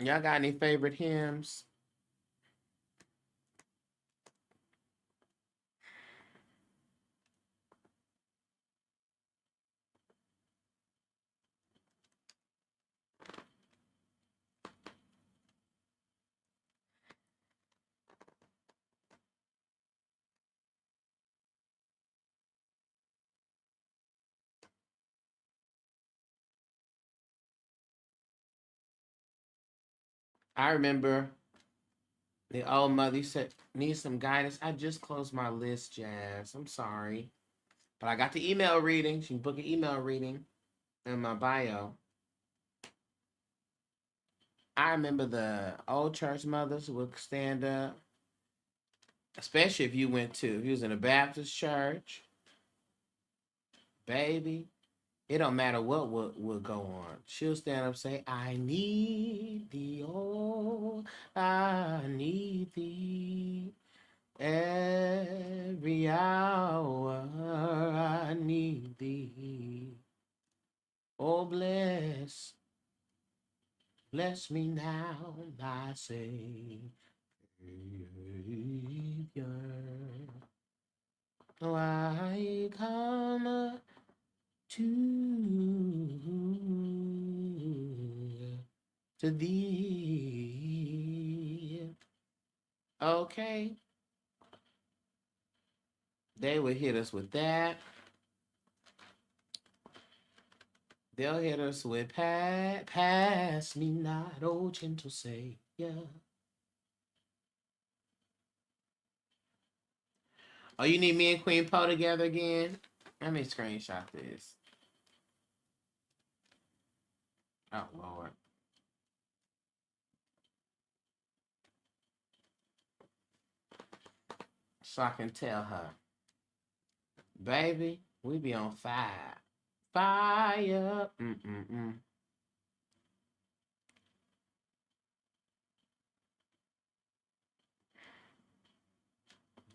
Y'all got any favorite hymns? I remember the old mother said, need some guidance. I just closed my list, Jazz. I'm sorry. But I got the email reading. She can book an email reading in my bio. I remember the old church mothers would stand up, especially if you was in a Baptist church, baby. It don't matter what would go on. She'll stand up and say, I need thee, oh, I need thee. Every hour I need thee. Oh, bless me now, I say. Savior, oh, I come to thee. Okay, they would hit us with that. They'll hit us with pass me not, oh gentle Savior. Oh, you need me and Queen Poe together again? Let me screenshot this. Oh, Lord. So I can tell her, baby, we be on fire. Fire. Mm-mm-mm.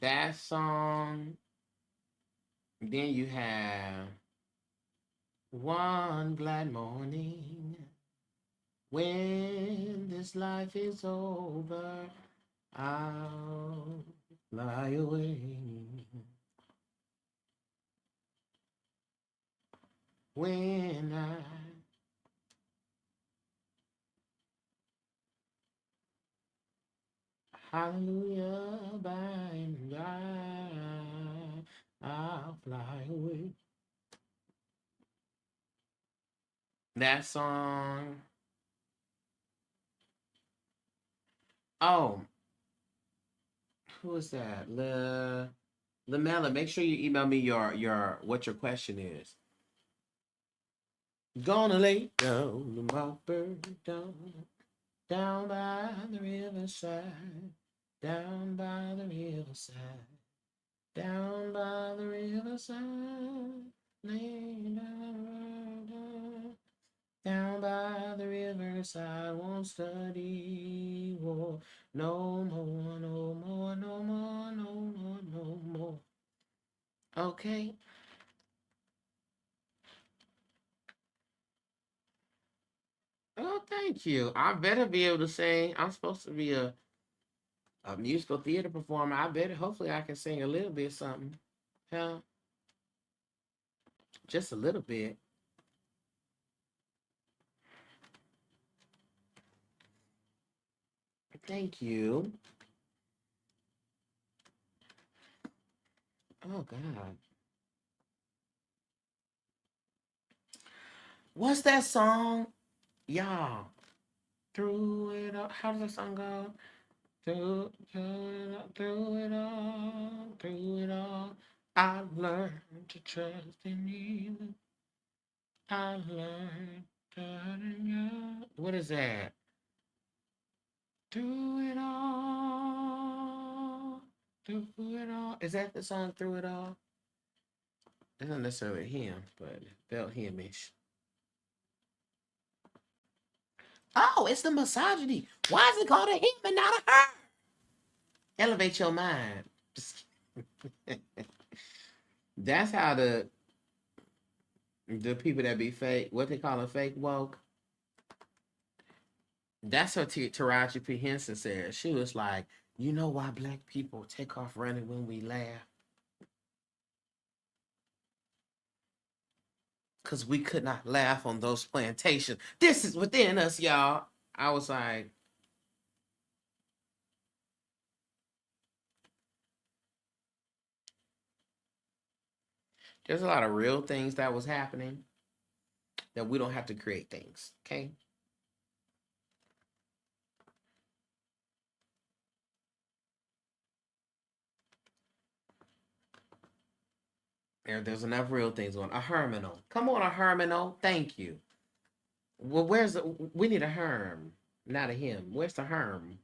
That song. Then you have one glad morning when this life is over. I'll fly away. When hallelujah, by and by, I'll fly away. That song. Oh, who is that? Lamella, make sure you email me your what your question is. Gonna lay down my bird down by the riverside, down by the riverside, down by the riverside, lay down by the riverside, won't study war no more, no more, no more, no more, no more. Okay. Oh, thank you. I better be able to sing. I'm supposed to be a musical theater performer. I better, hopefully, I can sing a little bit something. Huh? Just a little bit. Thank you. Oh, God. What's that song? Y'all. Through it all. How does that song go? Through it all, through it all. I learned to trust in you. I learned to. What is that? Through it all. Through it all. Is that the song Through It All? It's not necessarily him, but it felt himish. Oh, it's the misogyny. Why is it called a him and not a her? Elevate your mind. That's how the people that be fake, what they call a fake woke, That's what Taraji P. Henson said. She was like, you know why black people take off running when we laugh? Because we could not laugh on those plantations. This is within us, y'all. I was like, there's a lot of real things that was happening that we don't have to create things, okay? There's enough real things going. A herminal. Come on, a herminal. Thank you. Well, where's the? We need a herm, not a him. Where's the herm?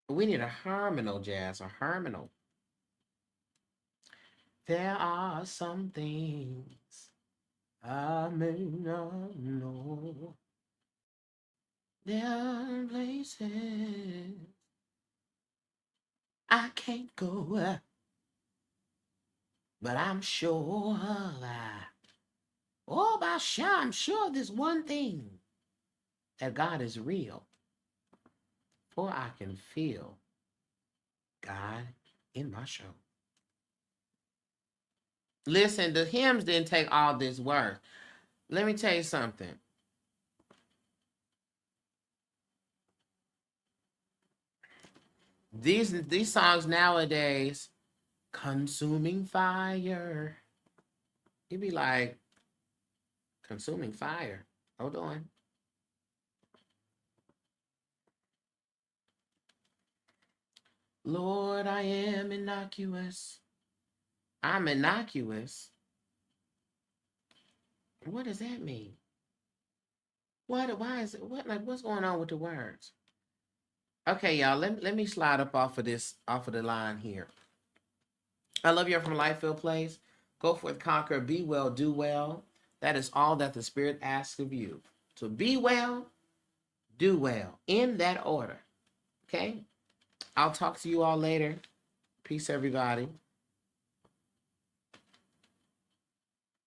We need a herminal, Jazz. A herminal. There are some things I may not know. There are places I can't go, but I'm sure I'm sure there's one thing that God is real, for I can feel God in my show. Listen, the hymns didn't take all this work. Let me tell you something. These songs nowadays, consuming fire. You'd be like, consuming fire. Hold on. Lord, I am innocuous. I'm innocuous. What does that mean? What? Why is it? What? Like, what's going on with the words? Okay, y'all. Let me slide up off of the line here. I love you from Lifefield Place. Go forth, conquer, be well, do well. That is all that the Spirit asks of you. To be well, do well, in that order. Okay? I'll talk to you all later. Peace, everybody.